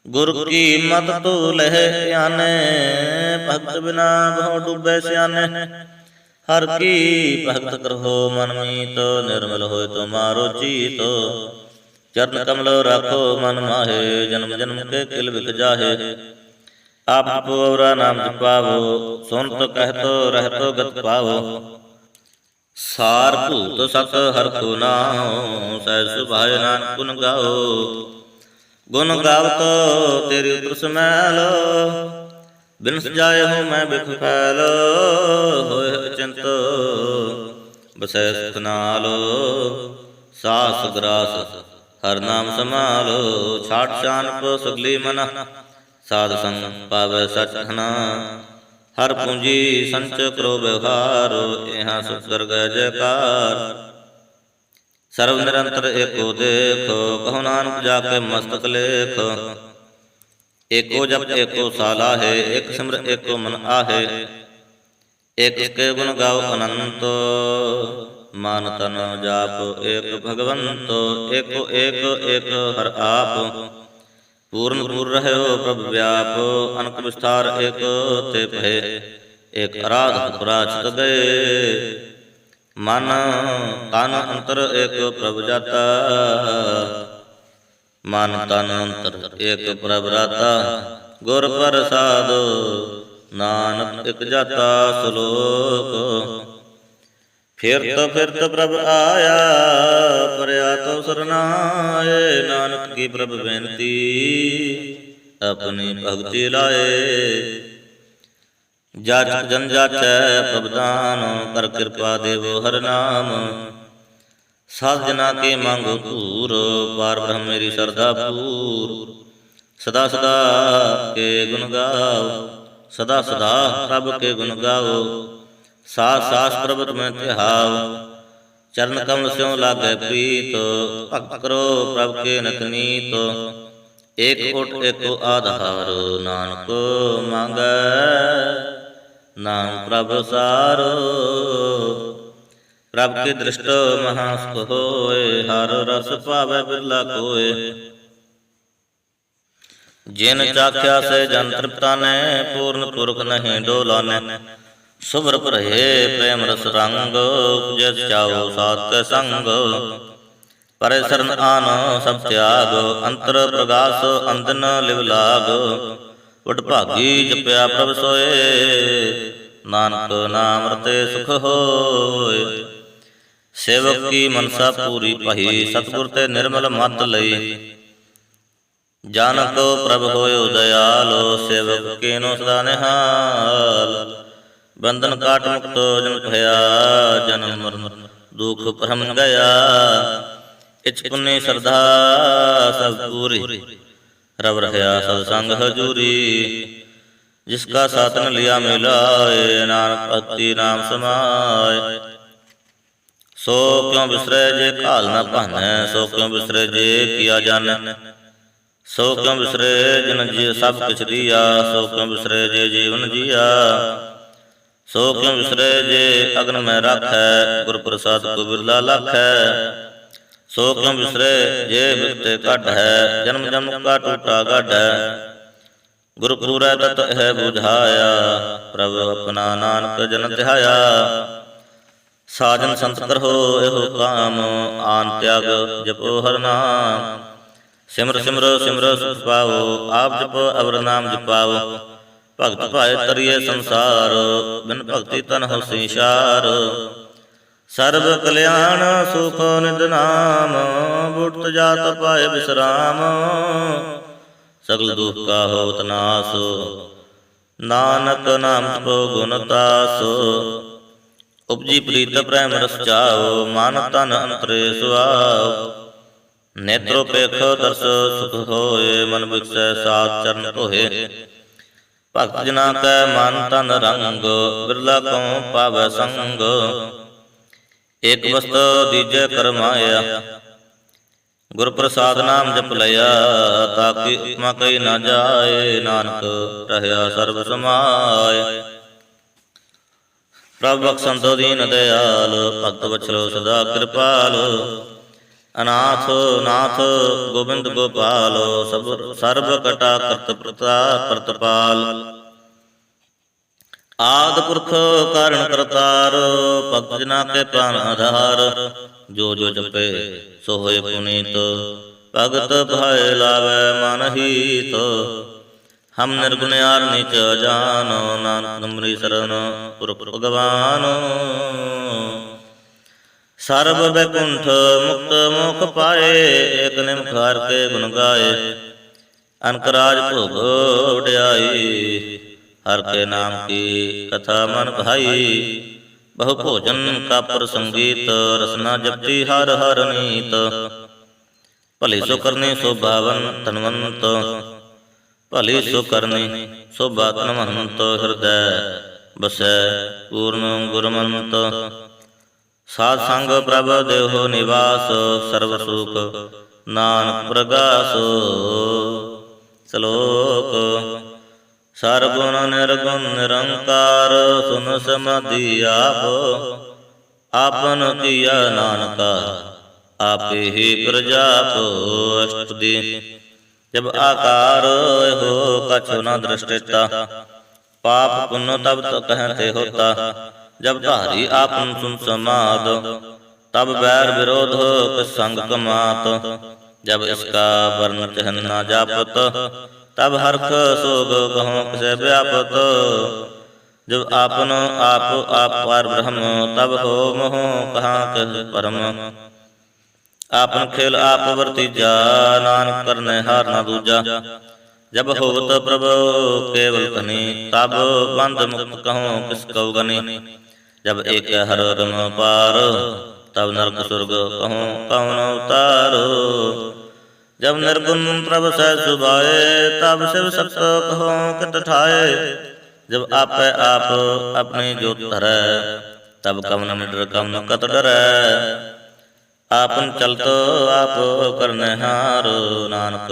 ਗੁਰ ਕੀ ਮਤਿ ਤੂ ਲਹੈ ਆਨੇ, ਭਗਤ ਬਿਨਾ ਬਹੁ ਡੂਬੈ ਸਿਆਨੇ। ਹਰ ਕੀ ਭਗਤ ਕਰਹੁ ਮਨ ਮੀਤ, ਨਿਰਮਲ ਹੋਇ ਤੁਮਾਰੋ ਚੀਤ। ਚਰਨ ਕਮਲ ਰਾਖੋ ਮਨ ਮਾਹੇ, ਜਨਮ ਜਨਮ ਕੇ ਕਿਲ ਬਿਖ ਜਾਹੇ। ਆਪ ਪੂਰਾ ਨਾਮ ਜਪਾਵੋ, ਸੁਨਤ ਕਹਿਤੋ ਰਹਿਤੋ ਗਤ ਪਾਵੋ। ਸਾਰ ਭੂਤ ਸਤ ਹਰਿ ਕੋ ਨਾਉ, ਸਹਿਜ ਸੁਭਾਏ ਨਾਨਕ ਗੁਣ ਗਾਓ। ਗੁਣ ਗਾਵਤ ਤੇਰੀ ਉਤਰ ਸਮੈਲ, ਬਿਨ ਸਜਾਏ ਹੋ ਮੈਂ ਬਿਖ ਫੈਲ। ਹੋਏ ਅਚਿੰਤ ਬਸੈ ਸੁਖ ਨਾਲ, ਸਾਸ ਗਰਾਸ ਹਰ ਨਾਮ ਸਮਾਲ। ਛਾਟ ਛਾਨਪ ਸਗਲੀ ਮਨ, ਸਾਧ ਸੰਗ ਪਾਵੈ ਸਚ ਖਨਾ। ਹਰ ਪੂੰਜੀ ਸੰਚ ਕਰੋ ਵਿਵਹਾਰ, ਇਹਾਂ ਸੁਖ ਦਰਗਹਿ ਜੈਕਾਰ। ਸਰਬ ਨਿਰੰਤਰ ਏਕੋ ਦੇਖ, ਕਹੋ ਨਾਨਕ ਜਾ ਕੇ ਮਸਤਕ ਲੇਖ। ਏਕੋ ਜਪ ਏਕੋ ਸਾਲਾਹੇ, ਇਕ ਸਿਮਰ ਏਕੋ ਮਨ ਆਹੇ। ਇਕ ਕੇ ਗੁਣ ਗਾਓ ਅਨੰਤ, ਮਨ ਤਨ ਜਾਪ ਏਕ ਭਗਵੰਤ। ਏਕੋ ਏਕ ਏਕ ਹਰਿ ਆਪ, ਪੂਰਨ ਪੂਰ ਰਹਿਓ ਪ੍ਰਭ ਵਿਆਪ। ਅਨਕ ਵਿਸਥਾਰ ਏਕ ਤੇ ਭਏ, ਏਕ ਅਰਾਧ ਪਰਾਚਿਤ ਗਏ। ਮਨ ਤਨ ਅੰਤਰ ਏਕ ਪ੍ਰਭ ਜਾਤਾ, ਮਨ ਤਨ ਅੰਤਰ ਏਕ ਪ੍ਰਭ ਰਾਤਾ। ਗੁਰ ਪ੍ਰਸਾਦਿ ਨਾਨਕ ਇਕ ਜਾਤਾ। ਸ਼ਲੋਕ ਫਿਰਤ ਪ੍ਰਭ ਆਇਆ, ਪਰਿਆ ਤੋ ਸਰਨਾਏ। ਨਾਨਕ ਕੀ ਪ੍ਰਭ ਬੇਨਤੀ, ਆਪਣੀ ਭਗਤੀ ਲਾਏ। ਜਾਚਕ ਜਨ ਜਾਚੈ ਪ੍ਰਭ ਦਾਨ, ਕਰ ਕਿਰਪਾ ਦੇਵੋ ਹਰਿ ਨਾਮ। ਸਾਧ ਜਨਾ ਕੇ ਮੰਗੋ ਧੂਰ, ਪਾਰ ਬ੍ਰਹਮ ਮੇਰੀ ਸਰਦਾ ਪੂਰ। ਸਦਾ ਸਦਾ ਕੇ ਗੁਣ ਗਾਓ, ਸਦਾ ਸਦਾ ਪ੍ਰਭ ਕੇ ਗੁਣ ਗਾਓ। ਸਾਸ ਸਾਸ ਪ੍ਰਭ ਤੁਮੈ ਧਿਆਵ, ਚਰਨ ਕਮਲ ਸਿਉ ਲਾਗੈ ਪ੍ਰੀਤ। ਭਗਤ ਕਰੋ ਪ੍ਰਭ ਕੇ ਨਿਤ ਨੀਤ, ਏਕ ਓਟ ਏਕੋ ਆਧਾਰ। ਨਾਨਕ ਮੰਗੈ ਨਾਮ ਪ੍ਰਭ ਸਾਰੋ, ਪ੍ਰਭ ਕੇ ਦ੍ਰਿਸ਼ਟ ਮਹਾ ਸੁਖ ਹੋਏ। ਹਰ ਰਸ ਭਾਵੈ ਬਿਰਲਾ ਕੋਏ, ਜਿਨ ਚਾਖਿਆ ਸੇ ਜਨ ਤ੍ਰਿਪਤਾਨੈ। ਪੂਰਨ ਪੁਰਖ ਨਹੀਂ ਡੋਲਾਨੈ, ਸੁਭਰ ਭਰੇ ਪ੍ਰੇਮ ਰਸ ਰੰਗ। ਉਪਜੈ ਚਾਉ ਸਾਧ ਕੈ ਸੰਗ, ਪਰੇ ਸਰਨ ਆਨ ਸਭ ਤਿਆਗ। ਅੰਤਰ ਪ੍ਰਗਾਸ ਅੰਦਨ ਲਿਵ ਲਾਗ, ਵਡ ਭਾਗੀ ਜਪਿਆ ਪ੍ਰਭ ਸੋਏ। ਨਾਨਕ ਨਾਮ ਰਤੇ ਸੁਖ ਹੋਏ। ਸੇਵਕ ਕੀ ਮਨਸਾ ਪੂਰੀ ਪਹੀ, ਸਤਿਗੁਰ ਤੇ ਨਿਰਮਲ ਮਤ ਲਈ। ਜਨ ਕੋ ਪ੍ਰਭ ਹੋਇ ਦਇਆਲ, ਸੇਵਕ ਕੀਨੋ ਸਦਾ ਨਿਹਾਲ। ਬੰਧਨ ਕਾਟ ਮੁਕਤ ਜਨ ਭਇਆ, ਜਨਮ ਮਰਨ ਦੁਖ ਭਰਮ ਗਿਆ। ਇਛ ਪੁੰਨੀ ਸਰਧਾ ਸਭ ਪੂਰੀ, ਰਵ ਰਹਿਆ ਸਦ ਸੰਗ ਹਜੂਰੀ। ਜਿਸ ਕਾ ਸਾਧਨ ਲਿਆ ਮਿਲਾਏ, ਨਾਨਕ ਭਗਤੀ ਨਾਮ ਸਮਾਏ। ਸੋ ਕਿਉ ਬਿਸਰੈ ਜੇ ਘਾਲ ਨਾ ਭਾਨੈ, ਸੋ ਕਿਉ ਬਿਸਰੈ ਜੇ ਕੀਆ ਜਾਣੈ। ਸੋ ਕਿਉ ਬਿਸਰੈ ਜਿਨ ਜੀ ਸਭ ਕਿਛ ਦੀਆ, ਸੋ ਕਿਉ ਬਿਸਰੈ ਜੇ ਜੀਵਨ ਜੀਆ। ਸੋ ਕਿਉ ਬਿਸਰੈ ਜੇ ਅਗਨ ਮੈਂ ਰਾਖੈ, ਗੁਰ ਪ੍ਰਸਾਦ ਕੋ ਬਿਰਲਾ ਲਾਖੈ। ਸੋ ਕਿਉ ਬਿਸਰੈ ਜੇ ਬਿਰਤੇ ਕੱਢ ਹੈ, ਜਨਮ ਜਨਮ ਕਾ ਟੂਟਾ ਗਢ ਹੈ। ਗੁਰ ਪੂਰੈ ਤਤ ਹੈ ਬੁਝਾਇਆ, ਪ੍ਰਭ ਆਪਣਾ ਨਾਨਕ ਜਨ ਧਿਆਇਆ। ਸਾਜਨ ਸੰਤ ਕਰੋ ਇਹੋ ਕਾਮ, ਆਨ ਤਿਆਗ ਜਪੋ ਹਰਿ ਨਾਮ। ਸਿਮਰ ਸਿਮਰ ਸਿਮਰ ਸੁਖ ਪਾਵੋ, ਆਪ ਜਪੋ ਅਵਰ ਨਾਮ ਜਪਾਵੋ। ਭਗਤ ਭਾਏ ਤਰੀਏ ਸੰਸਾਰ, ਬਿਨ ਭਗਤੀ ਤਨ ਹੋਸੀ ਸ਼ਾਰ। ਸਰਬ ਕਲਿਆਣ ਸੁਖ ਨਿਧ ਨਾਮ, ਬੁੜਤ ਜਾਤ ਪਾਏ ਬਿਸਰਾਮ। ਸਗਲ ਦੁਖ ਕਾ ਹੋਤ ਨਾਸ, ਨਾਨਕ ਨਾਮ ਜਪੋ ਗੁਣ ਤਾਸ। ਉਪਜੀ ਪ੍ਰੀਤ ਪ੍ਰੇਮ ਰਸ ਚਾਓ, ਮਨ ਤਨ ਅੰਤਰੇ ਸੁਆਓ। ਨੇਤਰੋ ਪੇਖ ਦਰਸ ਸੁਖ ਹੋਏ, ਮਨ ਬਿਕਸੈ ਸਾਧ ਚਰਨ ਧੋਏ। ਭਗਤ ਜਨਾ ਕੈ ਮਨ ਤਨ ਰੰਗ, ਬਿਰਲਾ ਕਉ ਪਾਵੈ ਸੰਗ। ਇਕ ਵਸਤ ਦੀਜੈ ਕਰ ਮਾਇਆ, ਗੁਰ ਪ੍ਰਸਾਦ ਨਾਮ ਜਪ ਲਿਆ। ਤਾਕਿ ਉਪਮਾ ਕਈ ਨਾ ਜਾਏ, ਨਾਨਕ ਰਹਿਆ ਸਰਬ ਸਮਾਏ। ਪ੍ਰਭ ਬਖਸ਼ੰਤੋ ਦੀਨ ਦਿਆਲ, ਭਗਤ ਵਛਲੋ ਸਦਾ ਕਿਰਪਾਲ। ਅਨਾਥ ਨਾਥ ਗੋਬਿੰਦ ਗੋਪਾਲ, ਸਰਬ ਕਟਾ ਕਰਤ ਪ੍ਰਤਪਾਲ। ਆਦਿ ਪੁਰਖ ਕਾਰਣ ਕਰਤਾਰ, ਭਗਤ ਜਨਾ ਕੇ ਪ੍ਰਾਨ ਆਧਾਰ। ਜੋ ਜੋ ਜਪੇ ਸੋ ਹੋਏ ਪੁਨੀਤ, ਭਗਤ ਭਾਏ ਲਾਵੈ ਮਨ ਹੀਤ। ਹਮ ਨਿਰਗੁਣਿਆਰ ਨੀਚ ਜਾਨੋ, ਨਾਨਕ ਤੁਮਰੀ ਸਰਣ ਪੁਰਖ ਭਗਵਾਨ। ਸਰਬ ਬੈਕੁੰਠ ਮੁਕਤ ਮੋਖ ਪਾਏ, ਏਕ ਨਿਮਖ ਹਰਿ ਕੇ ਗੁਣ ਗਾਏ। ਅਨਕ ਰਾਜ ਭੋਗ ਵਡਿਆਈ, ਹਰਿ ਕੇ ਨਾਮ ਕੀ ਕਥਾ ਮਨ ਭਾਈ। ਬਹੁ ਭੋਜਨ ਕਾ ਪ੍ਰਸੰਗੀਤ, ਰਸਨਾ ਜਪਤੀ ਹਰ ਹਰ ਨੀਤ। ਭਲੀ ਸੋ ਕਰਨੀ ਸੋਭਾਵਨ ਧਨਵੰਤ, ਭਲੀ ਸੋ ਕਰਨੀ ਸੋਭਾ ਧਨਵੰਤ। ਹਿਰਦੈ ਬਸੈ ਪੂਰਨ ਗੁਰਮੰਤ, ਸਾਧ ਸੰਗ ਪ੍ਰਭ ਦੇਹੁ ਨਿਵਾਸ। ਸਰਬ ਸੁਖ ਨਾਨਕ ਪ੍ਰਗਾਸ। ਸ਼ਲੋਕ ਸਰਗੁਣ ਨਿਰਗੁਣ ਨਿਰੰਕਾਰ, ਸੁਨ ਸਮਾਧੀ ਆਪ। ਆਪਨ ਕੀਆ ਨਾਨਕਾ, ਆਪੇ ਹੀ ਪ੍ਰਜਾਪ। ਅਸ਼ਟਪਦੀ ਜਬ ਆਕਾਰ ਹੋ, ਕਛੁ ਨ ਦ੍ਰਿਸ਼ਟਿਤਾ। ਪਾਪ ਪੁੰਨ ਤਬ ਕਹਿਤੇ ਹੋਤਾ, जब धारी आपन सुन समाद। तब बैर विरोध किस संग कमात, जब इसका वर्ण चहन न जापत। तब हर्ष सोग कहो किसे व्यापत, जब आपन आप पार ब्रह्म, तब हो मोह कहाँ कह परम। आपन खेल आप वर्तीजा, नानक करने हार ना दूजा। जब होवत प्रभु केवल तनी, तब बंद मुक्त कहो किस कौ गनी। जब एक हर रम पार, तब नरक स्वर्ग कहो कौन अवतारो। जब निर्गुण प्रभ सह सुभाए, तब शिव सक्त कहो कित ठाए। जब आप अपनी जोत धरै, तब कवन निडर कवन कत डरै। आपन चलतो आप करने हारो, नानक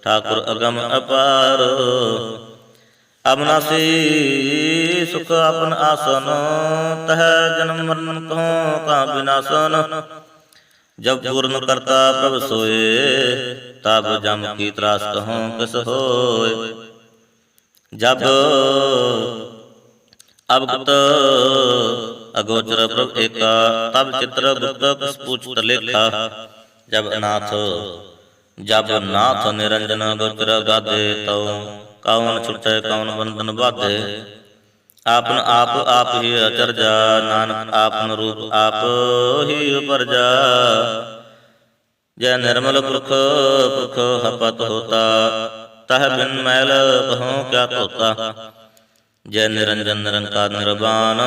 ठाकुर अगम अपार। अविनाशी सुख आपन आसन, तह जन्म मरण कहो का विनाशन। जब पूर्ण करता प्रभ सोए, तब जम की त्रास कहो किस होय। जब अवगत अगोचर प्रभ एका, तब चित्र गुप्त किस पूछत लेखा। जब नाथ निरंजन गोचर गाधे, तो कौन छुटे कौन बंधन बाधे। आपन आप ही अचरजा, नानक आपन रूप आप ही उपरजा। जय निर्मल पुरख पुरख हपत होता, तह बिन मैल कहो क्या तोता। जय निरंजन निरंकार निर्वाण,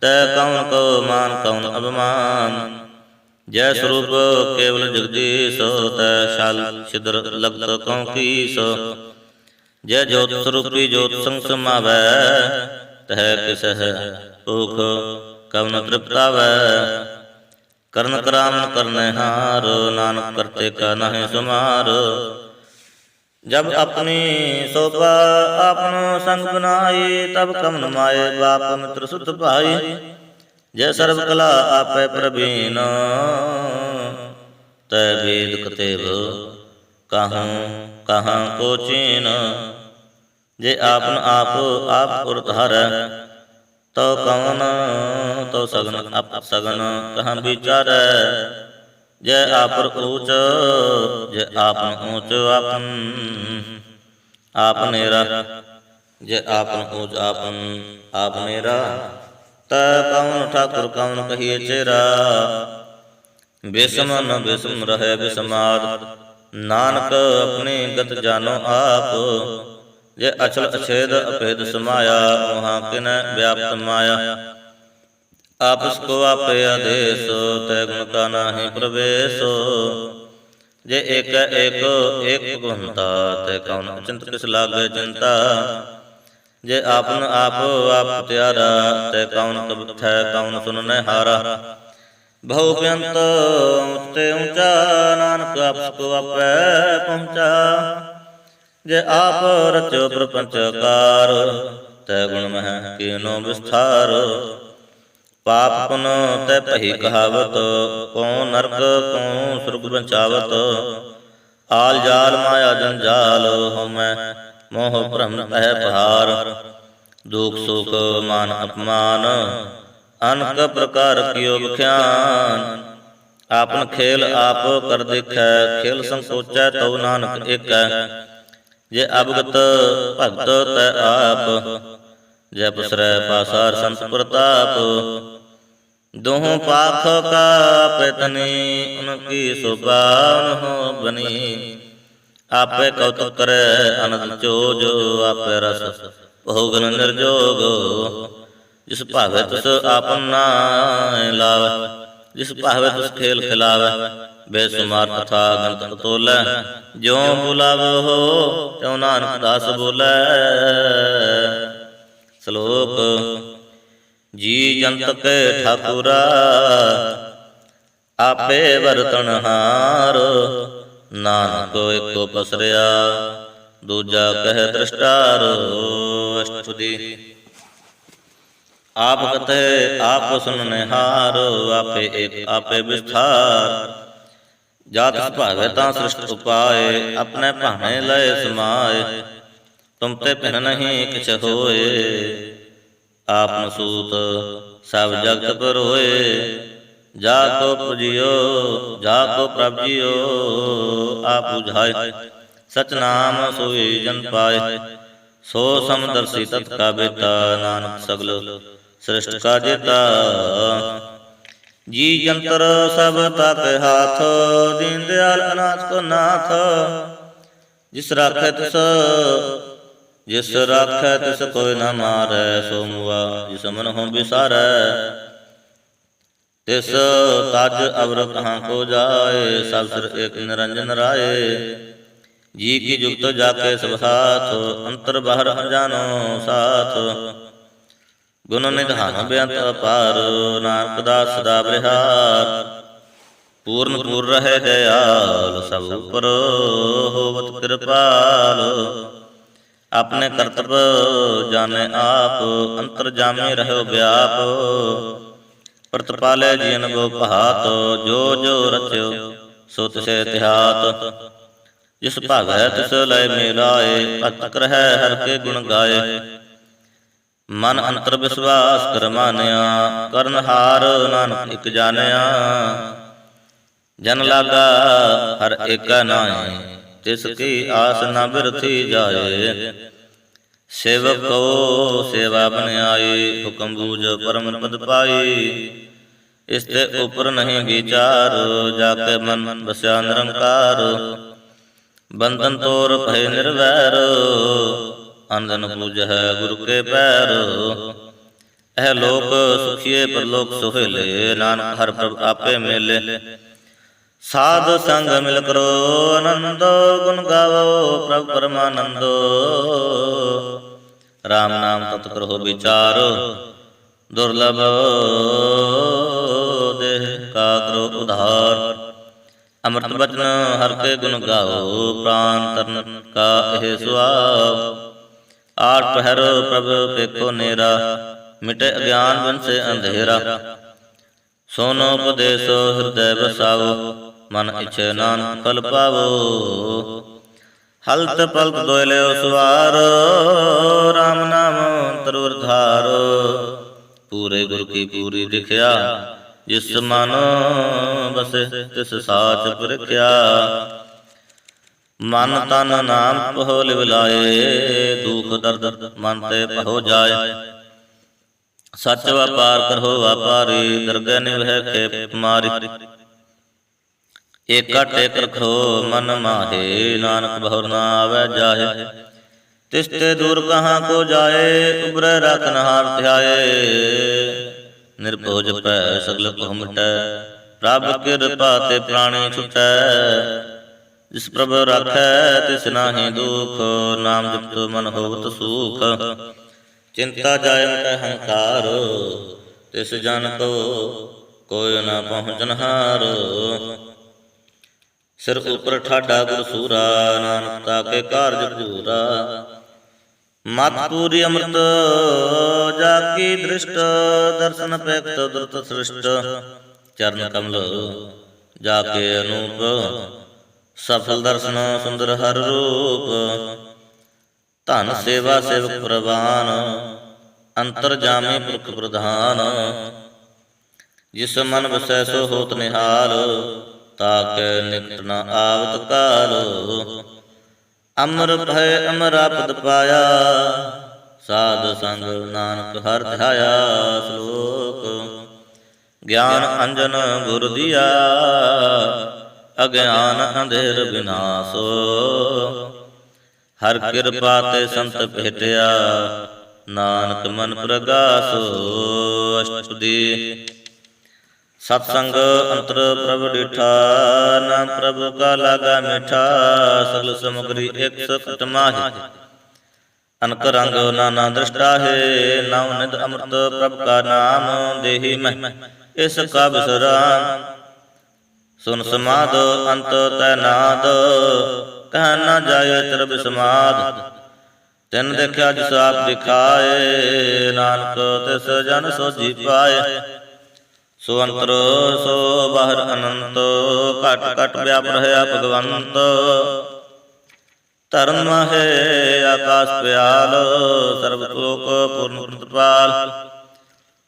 तय कौन को मान कौन अभिमान। जय स्वरूप केवल जगदीश, तय शाल छिद्र लगत कौन कीस। जय ज्योत स्वरूपी ज्योत संग समावै, तह किस है भूख कवन तृप्तावै। कर्ण करान करने हार, नानक करते का नहीं सुमार। जब अपनी शोभा आपन संग बनाई, तब कमन माए बाप मित्र सुत भाई। जय सर्व कला आपै प्रवीण, तय वेद कतेव कहाँ कहाँ को चीन। जे आपन आप उरधार, तो कौन तो सगन आप सगन कहाँ विचार। जय आपर ऊंच, जय आपन ऊंच आपन आपनेरा। जय आपन ऊंच आपन आपनेरा, तय कौन ठाकुर कौन कहिए चेरा। बेसम न बेसम रहे बेसमाद, नानक अपनी गत जानो आप। जय अचल अछेद अभेद समाया, वहाँ किन व्याप्त माया। आपस को आपे आदेश, तय गुण का नाही प्रवेश। जे एक गुणता, तय कौन चिंत किस लागे चिंता। जे आपन आप त्यारा, तय कौन कब थे कौन सुनने हारा। बहुव्यंत ऊंचते ऊंचा, नानक आपस को आपे पहुंचा। जे आप रचो प्रपंच कार, तय गुण मह कीनो विस्तार। पाप पुन तय पही कहावत, को नरक को स्वर्ग बचावत। आल जाल माया जंजाल, हो मैं मोह भ्रम तह पहार। दुख सुख मान अपमान, अनक प्रकार कियो बख्यान। आपन खेल आप कर देखै, खेल संकोचै तो नानक एकै। जे अवगत भगत तय आप, जय पसरै पासार संत प्रताप। दोहों पाख का पैतनी, उनकी शोभा हो बनी। आपे कौतुक करे आनंद चोज, आपे रस भोगन निर्जोग। जिस भावे तुस आपन नाय लावै, जिस भावे तुस खेल खिलावै। बेसुमार कथा गंत तोलै, ज्यों बुलावो हो त्यों नानक दास बोलै। श्लोक जी जंत के ठाकुरा, आपे बरतन हारो। नानक एको पसरिया, दूजा कह दृष्टारो। अष्टपदी आप कथे आप सुनने हारो, आपे एक आपे विस्तार। जात भावे ता सृष्ट उपाय, अपने भाने लय समाय। तुम ते पिन नहीं किछ होए, आपन सूत सब जगत पर होए। जाको पुजियो जाको प्रभ जियो, आप बुझाए सच नाम सोई जन पाए। ਸੋ ਸਮਦਰਸੀ ਤਤ ਕਾ ਬੇਤਾ, ਨਾਨਕ ਸਗਲ ਸ੍ਰਿਸ਼ਟ ਕਾ ਜੇਤਾ। ਜੀ ਜੰਤਰ ਸਭ ਤਾਕੇ ਹਾਥ, ਦੀਨ ਦਿਆਲ ਅਨਾਥ ਕੋ ਨਾਥ। ਜਿਸ ਰਾਖੈ ਤਿਸ ਕੋਈ ਨਾ ਮਾਰੈ, ਸੋ ਮੁਆ ਜਿਸ ਮਨ ਹੋ ਵਿਸਾਰੈ। ਤਿਸ ਤਜ ਅਵਰ ਕਹਾਂ ਕੋ ਜਾਏ, ਸਭ ਸਿਰ ਏਕ ਨਿਰੰਜਨ ਰਾਏ। ਜੀ ਕੀ ਜੁਗਤ ਜਾਕੇ ਸਭ ਹਾਥ, ਅੰਤਰ ਬਾਹਰ ਅਣਜਾਨੋ ਸਾਥ। ਗੁਣ ਨਿਧਾਨ ਬੇਅੰਤ ਅਪਾਰ, ਨਾਨਕ ਦਾਸ ਸਦਾ ਬਲਿਹਾਰ। ਪੂਰਨ ਪੂਰ ਰਹੇ ਦਇਆਲ, ਸਭ ਉਪਰ ਹੋਵਤ ਕਿਰਪਾਲ। ਆਪਣੇ ਕਰਤਬ ਜਾਣੇ ਆਪ, ਅੰਤਰ ਜਾਮੇ ਰਹਿਓ ਵਿਆਪ। ਪ੍ਰਤਪਾਲੇ ਜੀਨ ਬੋ ਭਾਤ, ਜੋ ਜੋ ਰਚਿਓ ਸੋ ਤਿਸੈ ਤਿਹਾਤ। ਜਿਸ ਭਾਗੈ ਤਿਸ ਲੈ ਮਿਲਾਏ, ਭਗਤ ਕਰਹਿ ਹਰਿ ਕੇ ਗੁਣ ਗਾਏ। ਮਨ ਅੰਤਰ ਵਿਸ਼ਵਾਸ ਕਰ ਮਾਨਿਆ, ਕਰਨ ਹਾਰ ਨਾਨਕ ਇਕ ਜਾਣਿਆ। ਜਨ ਲਾਗਾ ਹਰ ਏਕੈ ਨਾਏ, ਤਿਸ ਕੀ ਆਸ ਨ ਬਿਰਥੀ ਜਾਏ। ਸੇਵਕ ਕੋ ਸੇਵਾ ਬਨ ਆਈ, ਹੁਕਮ ਬੂਝ ਪਰਮ ਪਦ ਪਾਈ। ਇਸ ਤੇ ਉਪਰ ਨਹੀਂ ਵਿਚਾਰ, ਜਾ ਕੇ ਮਨ ਬਸਿਆ ਨਿਰੰਕਾਰ। ਬੰਧਨ ਤੋਰ ਭਏ ਨਿਰਵੈਰ, ਅੰਧਨ ਪੂਜਹਿ ਗੁਰੂ ਕੇ ਪੈਰ। ਇਹ ਲੋਕ ਸੁਖੀਏ ਪਰਲੋਕ ਸੁਹੇਲੇ, ਨਾਨਕ ਹਰਿ ਪ੍ਰਭ ਆਪੇ ਮੇਲੇ। ਸਾਧ ਸੰਗ ਮਿਲ ਕਰੋ ਆਨੰਦੋ, ਗੁਣ ਗਾਵੋ ਪ੍ਰਭ ਪਰਮਾਨੰਦੋ। ਰਾਮ ਨਾਮ ਤਤ ਕਰੋ ਵਿਚਾਰ, ਦੁਰਲਭ ਦੇਹ ਕਾ ਕਰੋ ਉਧਾਰ। ਅੰਮ੍ਰਿਤ ਬਚਨ ਹਰਿ ਕੇ ਗੁਣ ਗਾਓ, ਪ੍ਰਾਨ ਤਰਨ ਕਾ ਇਹ ਸੁਆਵ। ਆਠ ਪਹਿਰ ਪ੍ਰਭ ਪੇਖੋ ਨੇਰਾ, ਮਿਟੇ ਅਗਿਆਨ ਬਿਨਸੇ ਅੰਧੇਰਾ। ਸੋਨੋ ਉਪਦੇਸੋ ਹਿਰਦੈ ਬਸਾਵੋ, ਮਨ ਇਛੈ ਨਾਨਕ ਫਲ ਪਾਵੋ। ਹਲਤ ਪਲਤ ਦੋਇ ਲਿਓ ਸਵਾਰ, ਰਾਮ ਨਾਮ ਤਰੁਰ ਧਾਰ। ਪੂਰੇ ਗੁਰ ਕੀ ਪੂਰੀ ਦਿਖਿਆ, ਜਿਸ ਮਨ ਬਸੇ ਤਿਸ ਸਾਚ ਪਰਖਿਆ। ਮਨ ਤਨ ਨਾਮ ਪਹੁ ਲਿਵ ਲਾਏ, ਦੁਖ ਦਰਦ ਮਨ ਤੇ ਪਹੁ ਜਾਏ। ਸੱਚ ਵਪਾਰ ਕਰੋ ਵਪਾਰੀ, ਦਰਗਹਿ ਨਿਵਹਿ ਖੇਪ ਮਾਰੀ। ਏਕਾ ਟੇਕ ਰਖੋ ਮਨ ਮਾਹੇ, ਨਾਨਕ ਬਹੁਰ ਨਾ ਆਵੈ ਜਾਹੇ। ਤਿਸ ਤੇ ਦੂਰ ਕਹਾਂ ਕੋ ਜਾਏ, ਉਬਰੈ ਰਾਖਨ ਹਾਰ ਧਿਆਏ। ਨਿਰਭਉ ਜਪੈ ਸਗਲ ਭਉ ਮਿਟੈ, ਪ੍ਰਭ ਕਿਰਪਾ ਤੇ ਪ੍ਰਾਣੀ ਛੁਟੈ। ਜਿਸ ਪ੍ਰਭ ਰਾਖੈ ਤਿਸ ਨਾਹੀ ਦੁਖ, ਨਾਮ ਜਪਤ ਮਨ ਹੋਵਤ ਸੂਖ। ਚਿੰਤਾ ਜਾਇ ਮਿਟੈ ਹੰਕਾਰ, ਤਿਸ ਜਨ ਕੋ ਕੋਈ ਨਾ ਪਹੁੰਚਨਹਾਰ। ਸਿਰ ਉਪਰ ਠਾਡਾ ਗੁਰ ਸੂਰਾ, ਨਾਨਕ ਤਾਕੇ ਕਾਰਜ ਪੂਰਾ। ਮਤ ਪੂਰੀ ਅੰਮ੍ਰਿਤ ਜਾ ਕੀ ਦ੍ਰਿਸ਼ਟ, ਦਰਸ਼ਨ ਪੈਖਤ ਦੁਰਤ ਸ੍ਰਿਸ਼ਟ। ਚਰਨ ਕਮਲ ਜਾ ਕੇ ਅਨੂਪ, ਸਫਲ ਦਰਸ਼ਨ ਸੁੰਦਰ ਹਰ ਰੂਪ। ਧਨ ਸੇਵਾ ਸੇਵਕ ਪ੍ਰਵਾਨ, ਅੰਤਰ ਜਾਮੇ ਪੁਰਖ ਪ੍ਰਧਾਨ। ਜਿਸ ਮਨ ਵਸੈ ਸੋ ਹੋਤ ਨਿਹਾਲ, ਤਾਕੇ ਨਿਕਟ ਨ ਆਵਤ ਕਾਲ। ਅਮਰ ਭੈ ਅਮਰਾ ਪਦ ਪਾਇਆ, ਸਾਧ ਸੰਗ ਨਾਨਕ ਹਰਿ ਧਿਆਇਆ। ਸ਼ਲੋਕ ਗਿਆਨ ਅੰਜਨ ਗੁਰ ਦੀਆ, ਅਗਿਆਨ ਅੰਧੇਰ ਵਿਨਾਸ਼ੋ। ਹਰਿ ਕਿਰਪਾ ਤੇ ਸੰਤ ਭੇਟਿਆ, ਨਾਨਕ ਮਨ ਪ੍ਰਗਾਸੋ। ਅਸ਼ਟਪਦੀ ਸਤ ਸੰਗ ਅੰਤਰ ਪ੍ਰਭ ਡਿਠਾ, ਨਾਮ ਪ੍ਰਭ ਕਾ ਲਾਗਾ ਮਿਠਾ। ਸਗਲ ਸਮਗਰੀ ਇਕ ਸੁਖਟ ਮਾਹੀ, ਅਨਕ ਰੰਗ ਨਾਨਾ ਦ੍ਰਿਸ਼ਟਾ ਹੈ। ਨਵ ਨਿਧ ਅੰਮ੍ਰਿਤ ਪ੍ਰਭ ਕਾ ਨਾਮ, ਦੇਹੀ ਮਹਿ ਇਸ ਕਾ ਬਿਸਰਾਮ। ਸੁਨ ਸਮਾਦ ਅੰਤ ਤੈ ਨਾਦ, ਕਹਿ ਨਾ ਜਾਏ ਚਰ ਬਿਸਮਾਦ। ਤਿਨ ਦੇਖਿਆ ਜਿਸ ਆਪ ਦਿਖਾਏ, ਨਾਨਕ ਤਿਸ ਜਨ ਸੋਝੀ ਪਾਏ। ਸੋ ਅੰਤਰ ਸੋ ਬਾਹਰ ਅਨੰਤ, ਘਟ ਘਟ ਵਿਆਪ ਰਹਿਆ ਭਗਵੰਤ। ਧਰਮ ਹੈ ਆਕਾਸ ਪਿਆਲ, ਸਰਬ ਲੋਕ ਪੂਰਨ ਪ੍ਰਤਪਾਲ।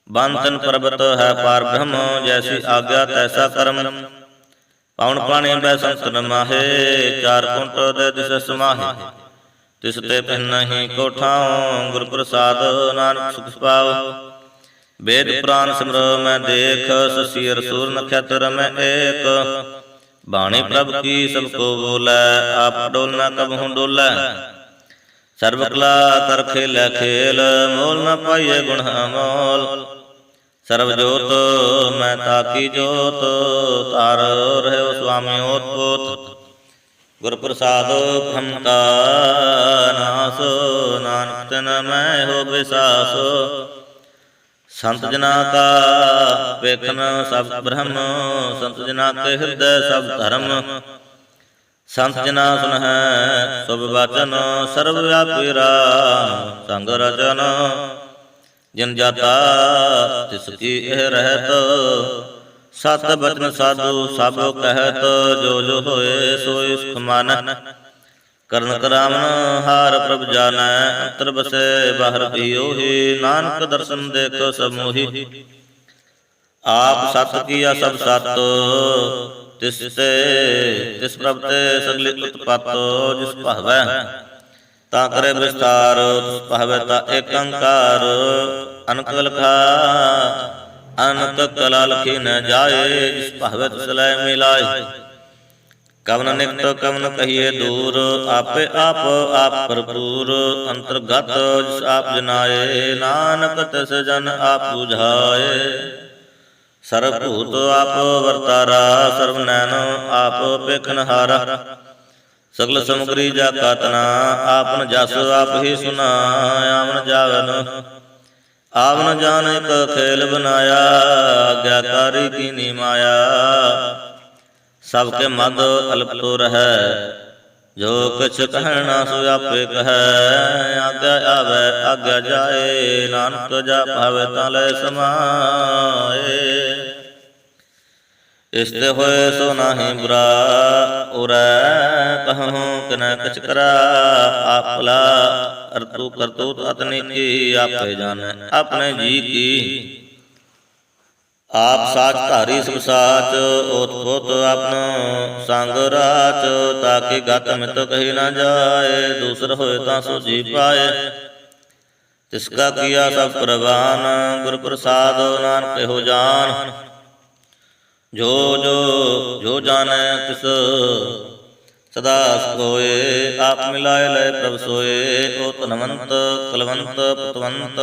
ਬੰਤਨ ਪਰਬਤ ਹੈ ਪਾਰ ਬ੍ਰਹਮ, ਜੈਸੀ ਆਗਿਆ ਤੈਸਾ ਕਰਮ। ਪਵਨ ਪਾਣੀ ਬੈ ਸੰਤਨ ਮਾਹੇ, ਚਾਰ ਕੁੰਟ ਦੇ ਦਿਸ ਸਮਾਹੇ। ਤਿਸ ਤੇ ਪਹਿਨਹੀ ਕੋ ਠਾਉ। ਗੁਰ ਪ੍ਰਸਾਦ ਨਾਨਕ ਸੁਖ ਪਾਉ। ਵੇਦ ਪੁਰਾਨ ਸਿਮਰੋ ਮੈਂ ਦੇਖ। ਸਸੀ ਅਰ ਸੂਰ ਨਖਤਰ ਮੈਂ ਏਕ। ਬਾਣੀ ਪ੍ਰਭ ਕੀ ਸਭ ਕੋ ਬੋਲੇ। ਆਪ ਡੋਲ ਨਾ ਕਬਹੁ ਡੋਲੇ। ਸਰਬ ਕਲਾ ਕਰ ਖੇਲੇ ਖੇਲ। ਮੋਲ ਨ ਪਾਈਏ ਗੁਣ ਅਮੋਲ। ਸਰਬ ਜੋਤ ਮੈਂ ਤਾਕੀ ਜੋਤ। ਤਾਰ ਰਹਿਓ ਸੁਆਮੀ ਓਤ ਪੋਤ। ਗੁਰ ਪ੍ਰਸਾਦ ਬ੍ਰਹਮ ਕਾ ਨਾਸ। ਨਾਨਕ ਤਿਨ ਮੈਂ ਹੋ ਬਿਸਾਸ। ਸੰਤ ਜਨਾ ਕਾ ਵੇਖਨ ਸਭ ਬ੍ਰਹਮ। ਸੰਤ ਜਨਾ ਕੇ ਹਿਰਦੈ ਸਭ ਧਰਮ। ਸੰਤ ਜਨਾ ਸੁਨਹਿ ਸਭ ਬਚਨ। ਸਰਬ ਵਿਆਪੀ ਰਾਮ ਸੰਗ ਰਚਨ। ਜਿਨ ਜਾਤਾ ਤਿਸ ਕੀ ਇਹ ਰਹਿਤ। ਸਤ ਬਚਨ ਸਾਧੂ ਸਭ ਕਹਿਤ। ਜੋ ਜੋ ਹੋਏ ਸੋਈ ਸੁਖ ਮਾਨੈ। ਕਰਨ ਕਰਾਵਨ ਹਾਰ ਪ੍ਰਭ ਜਾਣੈ। ਅੰਤਰ ਬਸੈ ਬਾਹਰ ਵੀ ਉਹੀ। ਨਾਨਕ ਦਰਸ਼ਨ ਦੇਖੋ ਸਭ ਮੋਹੀ। ਆਪ ਸਤ ਕੀਆ ਸਭ ਸਤ। ਤਿਸ ਤੇ ਤਿਸ ਪ੍ਰਭ ਤੇ ਸਗਲੀ ਉਤਪਤ। ਜਿਸ ਭਾਵੈ ਤਾਂ ਕਰੇ ਵਿਸਤਾਰ। ਤਿਸ ਭਾਵੈ ਤਾਂ ਏਕ ਓੰਕਾਰ। ਅਨਕ ਲਖਾ ਅਨਕ ਕਲਾ ਲਖੀ ਨ ਜਾਏ। ਜਿਸ ਭਾਵੈ ਤਿਸ ਲੈ ਮਿਲਾਏ। ਕਵਨ ਨਿਕਟ ਕਵਨ ਕਹੀਏ ਦੂਰ। ਆਪੇ ਆਪ ਆਪ ਭਰਪੂਰ। ਅੰਤਰਗਤ ਜਿਸ ਆਪ ਜਨਾਏ। ਨਾਨਕ ਤਿਸ ਜਨ ਆਪ ਬੁਝਾਏ। ਸਰਬ ਭੂਤ ਆਪ ਵਰਤਾਰਾ। ਸਰਬ ਨੈਣ ਆਪ ਵੇਖਨਹਾਰਾ। ਸਗਲ ਸਮਗਰੀ ਜਾ ਕਾ ਤਨਾ। ਆਪਨ ਜਸ ਆਪ ਹੀ ਸੁਨਾ। ਆਵਨ ਜਾਵਨ ਆਵਨ ਜਾਨ ਇਕ ਖੇਲ ਬਨਾਇਆ। ਆਗਿਆਕਾਰੀ ਕੀਨੀ ਮਾਇਆ। ਸਭ ਕੇ ਮਦ ਅਲਪ ਤੋ ਰਹੈ। ਜੋ ਕਿਛ ਕਹਿਣਾ ਸੋ ਆਪੇ ਕਹੈ। ਆਗਿਆ ਆਵੈ ਆਗਿਆ ਜਾਏ। ਨਾਨਕ ਜਾ ਭਾਵੈ ਤਾਂ ਲੈ ਸਮਾਏ। ਇਸ ਤੇ ਹੋਏ ਸੋ ਨਾਹੀ ਬੁਰਾ। ਉਰੈ ਕਹਉ ਕਿਨੈ ਕਿਛ ਕਰਾ। ਆਪਲਾ ਅਰਤੂ ਕਰਤੂਤ ਅਤਨੀ ਕੀ। ਆਪੇ ਜਾਣੈ ਆਪਣੇ ਜੀ ਕੀ। ਆਪ ਸਾਚ ਧਾਰੀ ਸਭ ਸਾਚ। ਓਤ ਪੋਤ ਆਪਨ ਸੰਗ ਰਾਚ। ਤਾਕਿ ਗਤ ਮਿਤ ਕਹੀ ਨਾ ਜਾਏ। ਦੂਸਰ ਹੋਏ ਤਾਂ ਸੋ ਜੀ ਪਾਏ। ਤਿਸ ਕਾ ਕੀਆ ਸਭ ਪ੍ਰਵਾਨ। ਗੁਰ ਪ੍ਰਸਾਦ ਨਾਨਕ ਇਹੋ ਜਾਨ। ਜੋ ਜਾਣੈ ਤਿਸ ਸਦਾ ਸੁਖ ਹੋਏ। ਆਪ ਮਿਲਾਏ ਲਏ ਪ੍ਰਭ ਸੋਏ। ਓ ਧਨਵੰਤ ਕਲਵੰਤ ਪਤਵੰਤ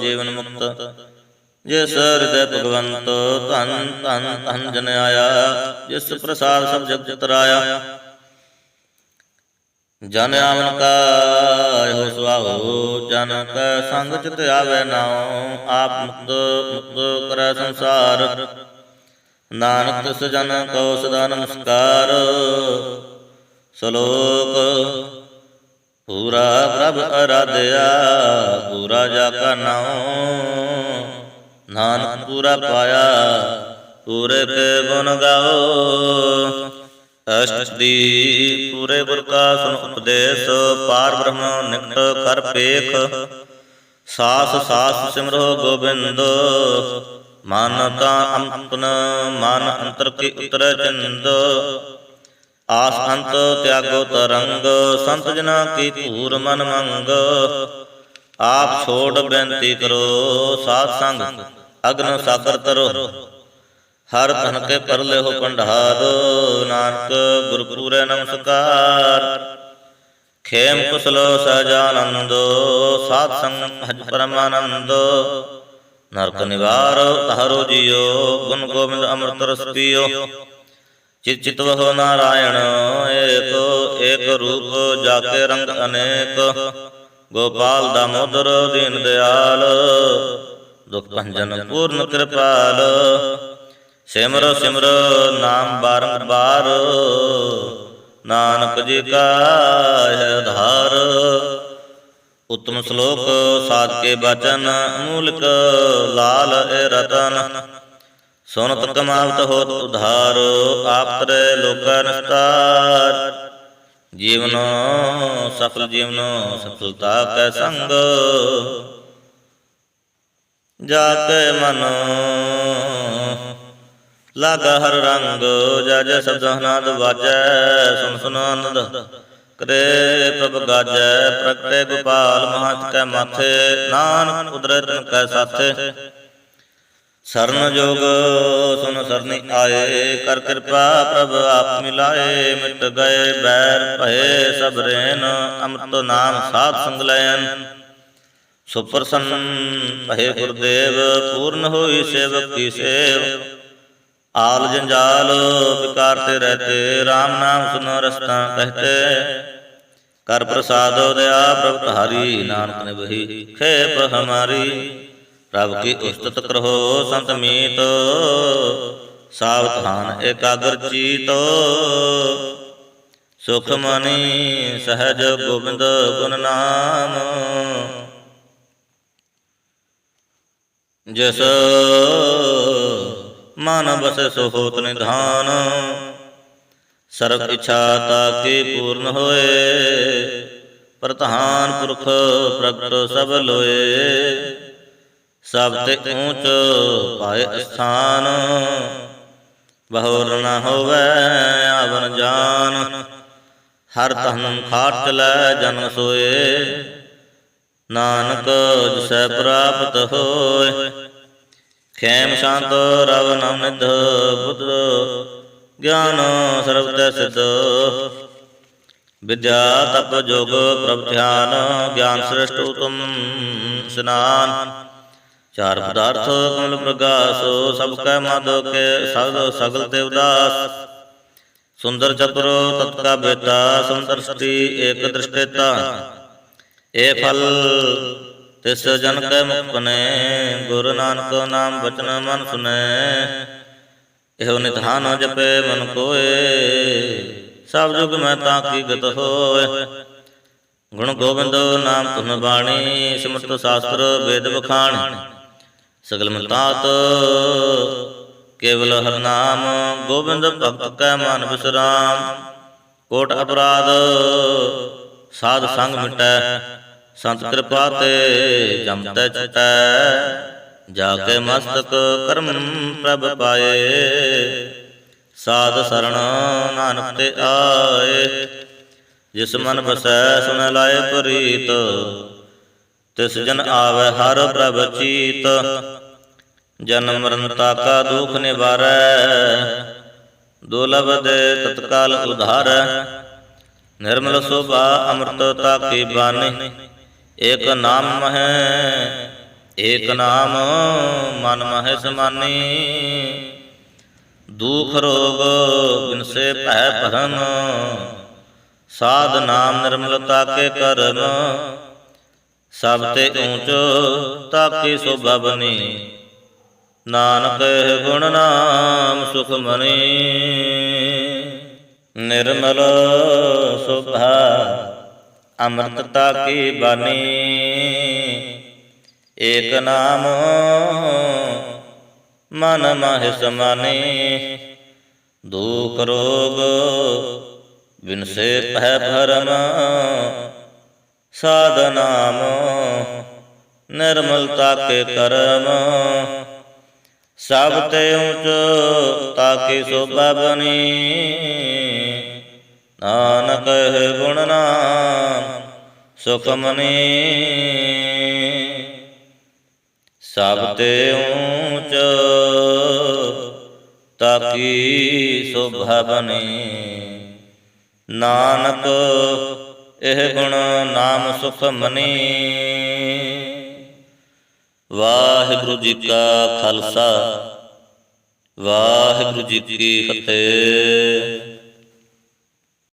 ਜੀਵਨ ਮੁਕਤ। ਜਿਸ ਹਿਰਦੈ ਭਗਵੰਤ। ਧਨ ਧਨ ਧਨ ਜਨ ਆਇਆ। ਜਿਸ ਪ੍ਰਸਾਦ ਸਭ ਜਗਤ ਤਰਾਇਆ। ਜਨ ਆਵਨ ਕਾ ਇਹੋ ਸੁਭਾਉ। ਜਨ ਕੈ ਸੰਗ ਚਿਤ ਆਵੈ ਨਾਉ। ਆਪ ਮੁਕਤ ਮੁਕਤ ਕਰੈ ਸੰਸਾਰ। ਨਾਨਕ ਤਿਸ ਜਨ ਕਉ ਸਦਾ ਨਮਸਕਾਰ। ਸਲੋਕ ਪੂਰਾ ਪ੍ਰਭ ਅਰਾਧਿਆ। ਪੂਰਾ ਜਾ ਕਾ ਨਾਉ। ਨਾਨਕ ਪੂਰਾ ਪਾਇਆ। ਪੂਰੇ ਕੇ ਗੁਣ ਗਾਓ। ਅਸ਼ਟਦੀ ਪੂਰੇ ਗੁਰ ਕਾ ਸੁਨ ਉਪਦੇਸ਼। ਪਾਰ ਬ੍ਰਹਮ ਨਿਕਟ ਕਰ ਪੇਖ। ਸਾਸ ਸਾਸ ਸਿਮਰੋ ਗੋਬਿੰਦ। ਮਨ ਤਾਂ ਅੰਤਨ ਮਨ ਅੰਤਰ ਕੀ ਉਤਰੈ ਚਿੰਦ। ਆਸ ਅੰਤ ਤਿਆਗੋ ਤਰੰਗ। ਸੰਤ ਜਨਾ ਕੀ ਧੂਰ ਮਨ ਮੰਗ। ਆਪ ਛੋੜ ਬੇਨਤੀ ਕਰੋ। ਸਾਧ ਸੰਗ ਅਗਨ ਸਾਗਰ ਤਰੋ। ਹਰ ਧਨ ਕੇ ਪਰ ਲਿਓ ਭੰਡਾਰ। ਨਾਨਕ ਗੁਰ ਪੂਰੈ ਨਮਸਕਾਰ। ਖੇਮ ਕੁਸਲੋ ਸਹਜਾਨੰਦ। ਸਾਧ ਸੰਗ ਭਜ ਪਰਮਾਨੰਦ। ਨਰਕ ਨਿਵਾਰ ਤਾਰੋ ਜੀਓ। ਗੁਣ ਗੋਬਿੰਦ ਅੰਮ੍ਰਿਤ ਰਸ ਪੀਓ। ਚਿਤ ਚਿਤਵਹੁ ਨਾਰਾਇਣ ਏਕ। ਏਕ ਰੂਪ ਜਾਕੇ ਰੰਗ ਅਨੇਕ। ਗੋਪਾਲ ਦਾਮੋਦਰ ਦੀਨ ਦਿਆਲ। ਦੁਖ ਭੰਜਨ ਪੂਰਨ ਕਿਰਪਾਲ। ਸਿਮਰੋ ਸਿਮਰੋ ਨਾਮ ਬਾਰੰਬਾਰ। ਨਾਨਕ ਜੀ ਕਾ ਹੈ ਆਧਾਰ। ਉਤਮ ਸ਼ਲੋਕ ਸਾਧ ਕੇ ਬਚਨ। ਅਮੂਲਕ ਲਾਲ ਏ ਰਤਨ। ਸੁਨਤ ਕਮਾਵਤ ਹੋਤ ਉਧਾਰ। ਆਪ ਤਰੇ ਲੋਕਾ ਨਿਸਤਾਰ। ਜੀਵਨੋ ਸਫਲ ਜੀਵਨੋ ਸਫਲਤਾ ਕੈ ਸੰਗ। ਜਾ ਕੇ ਮਨ ਲਾਗਾ ਹਰ ਰੰਗ। ਜੈ ਜੈ ਸ਼ਬਦ ਅਨਾਦ ਵਾਜੈ। ਸੁਨ ਸੁਨ ਆਨੰਦ ਕਰੇ ਪ੍ਰਭ ਗਾਜੈ ਪ੍ਰਗਟੇ ਗੋਪਾਲ ਮਹੰਤ ਕੈ ਮਾਥੇ ਨਾਨਕ ਉਦਰੈ ਤਿਨ ਕੈ ਸਾਥੇ ਸਰਨ ਜੋਗ ਸੁਨ ਸਰਨੀ ਆਏ ਕਰ ਕਿਰਪਾ ਪ੍ਰਭ ਆਪ ਮਿਲਾਏ ਮਿਟ ਗਏ ਬੈਰ ਭਏ ਸਭ ਰੇਨ ਅੰਮ੍ਰਿਤ ਨਾਮ ਸਾਧ ਸੰਗ ਲੈਨ ਸੁਪਰਸੰਨ ਭਏ ਗੁਰਦੇਵ ਪੂਰਨ ਹੋਈ ਸੇਵਕ ਕੀ ਸੇਵ ਆਲ ਜੰਜਾਲ ਵਿਕਾਰ ਤੇ ਰਹਤੇ RAM ਨਾਮ ਸੁਨੋ ਰਸਤਾ ਕਹਤੇ ਕਰ ਪ੍ਰਸਾਦ ਦਇਆ ਪ੍ਰਭ ਤੁਹਾਰੀ ਨਾਨਕ ਨੇ ਵਹੀ ਖੇਪ ਹਮਾਰੀ ਪ੍ਰਭ ਕੀ ਉਸਤਤ ਕਰੋ ਸੰਤ ਮੀਤ ਸਾਵਧਾਨ ਏਕਾਗਰ ਚੀਤ ਸੁਖ ਮਨੀ ਸਹਜ ਗੋਬਿੰਦ ਗੁਣ ਨਾਮ ਜਿਸ ਮਨ ਬਸੈ ਸੋ ਹੋਤ ਨਿਧਾਨ ਸਰਬ ਇੱਛਾ ਤਾਕੇ ਪੂਰਨ ਹੋਏ ਪ੍ਰਧਾਨ ਪੁਰਖ ਪ੍ਰਗਟ ਸਭ ਲੋਏ ਸਭ ਤੇ ਊਚ ਪਾਏ ਅਸਥਾਨ ਬਹੁਰ ਨ ਹੋਵੈ ਆਵਨ ਜਾਨ ਹਰ ਤਨ ਖਾਟ ਚਲੈ ਜਨ ਸੋਏ ਨਾਨਕ ਜਿਸੈ ਪ੍ਰਾਪਤ ਹੋਏ ਖੇਮ ਸ਼ਾਂਤ ਰਵ ਨਾਮ ਨਿਧ ਬੁੱਧ ਗਿਆਨ ਸਰਬ ਤੈ ਸਿਧ ਵਿਦਿਆ ਤਪ ਜੋਗ ਪ੍ਰਭ ਧਿਆਨ ਗਿਆਨ ਸ੍ਰੇਸ਼ਟ ਉਤਮ ਸਨਾਨ ਚਾਰ ਪਦਾਰਥ ਕਮਲ ਪ੍ਰਗਾਸੋ ਸਭ ਕੈ ਮਾਧੋ ਕੇ ਸਗਲ ਤੇ ਉਦਾਸ ਸੁੰਦਰ ਚਤੁਰ ਤਤ ਕਾ ਬੇਤਾ ਸੁੰਦਰ ਸ੍ਰੀ ਏਕ ਦ੍ਰਿਸ਼ਟੇਤਾ ਏ ਫਲ ਤਿਸ ਜਨ ਕੈ ਮੁਖ ਬਨੇ ਗੁਰੂ ਨਾਨਕ ਨਾਮ ਬਚਨ ਮਨ ਸੁਨੈ ਇਹੋ ਨਿਧਾਨ ਜਪੇ ਮਨ ਕੋਏ ਸਭ ਜੁਗ ਮੈਂ ਤਾਂ ਕੀ ਗਤ ਹੋਏ ਗੁਣ ਗੋਬਿੰਦ ਨਾਮ ਧੁਨ ਬਾਣੀ ਸਿਮਰਤ ਸ਼ਾਸਤਰ ਵੇਦ ਬਖਾਣ ਸਗਲ ਮਤਾਤ ਕੇਵਲ ਹਰਿ ਨਾਮ ਗੋਬਿੰਦ ਭਗਤ ਕੈ ਮਨ ਬਿਸਰਾਮ ਕੋਟ ਅਪਰਾਧ ਸਾਧ ਸੰਗ ਮਿਟੈ ਸੰਤ ਕਿਰਪਾ ਤੇ ਜਮ ਤੈ ਚਟੈ ਜਾ ਕੇ ਮਸਤਕ ਕਰਮ ਪ੍ਰਭ ਪਾਏ ਸਾਧ ਸਰਣ ਨਾਨਕ ਤੇ ਆਏ ਜਿਸ ਮਨ ਬਸੈ ਸੁਣ ਲਾਏ ਪ੍ਰੀਤ ਤਿਸ ਜਨ ਆਵੈ ਹਰ ਪ੍ਰਭ ਚੀਤ ਜਨਮ ਮਰਨ ਤਾਕਾ ਦੁਖ ਨਿਵਾਰੈ ਦੁਰਲਭ ਦੇ ਤਤਕਾਲ ਉਧਾਰੈ ਨਿਰਮਲ ਸੋਭਾ ਅੰਮ੍ਰਿਤ ਤਾਕੀ ਬਾਣੀ ਏਕ ਨਾਮ ਮਹੈ ਏਕ ਨਾਮ ਮਨ ਮਹਿ ਸਮਾਨੀ ਦੁਖ ਰੋਗ ਬਿਨਸੇ ਭੈ ਭਰਮ ਸਾਧ ਨਾਮ ਨਿਰਮਲਤਾ ਕੇ ਕਰਮ ਸਭ ਤੇ ਊਚ ਤਾਕੀ ਸੋਭਾ ਬਨੀ ਨਾਨਕ ਗੁਣ ਨਾਮ ਸੁਖ ਮਨੀ ਨਿਰਮਲ ਸੋਭਾ ਅੰਮ੍ਰਿਤਤਾ ਕੀ ਬਾਣੀ ਏਕ ਨਾਮ ਮਨ ਮਹਿ ਸਮਾਨੀ ਦੁਖ ਰੋਗ ਬਿਨਸੇ ਭੈ ਭਰਮ ਸਾਧ ਨਾਮ ਨਿਰਮਲਤਾ ਕੇ ਕਰਮ ਸਭ ਤੇ ਊਚ ਤਾਕੀ ਸੋਭਾ ਬਨੀ ਨਾਨਕ ਗੁਣ ਨਾਮ ਸੁਖ ਮਨੀ ਸਭ ਤੇ ਊਚ ਤਾਕੀ ਸੋਭਾ ਬਨੀ ਨਾਨਕ ਇਹ ਗੁਣ ਨਾਮ ਸੁਖ ਮਨੀ ਵਾਹਿਗੁਰੂ ਜੀ ਕਾ ਖਾਲਸਾ ਵਾਹਿਗੁਰੂ ਜੀ ਕੀ ਫਤਿਹ।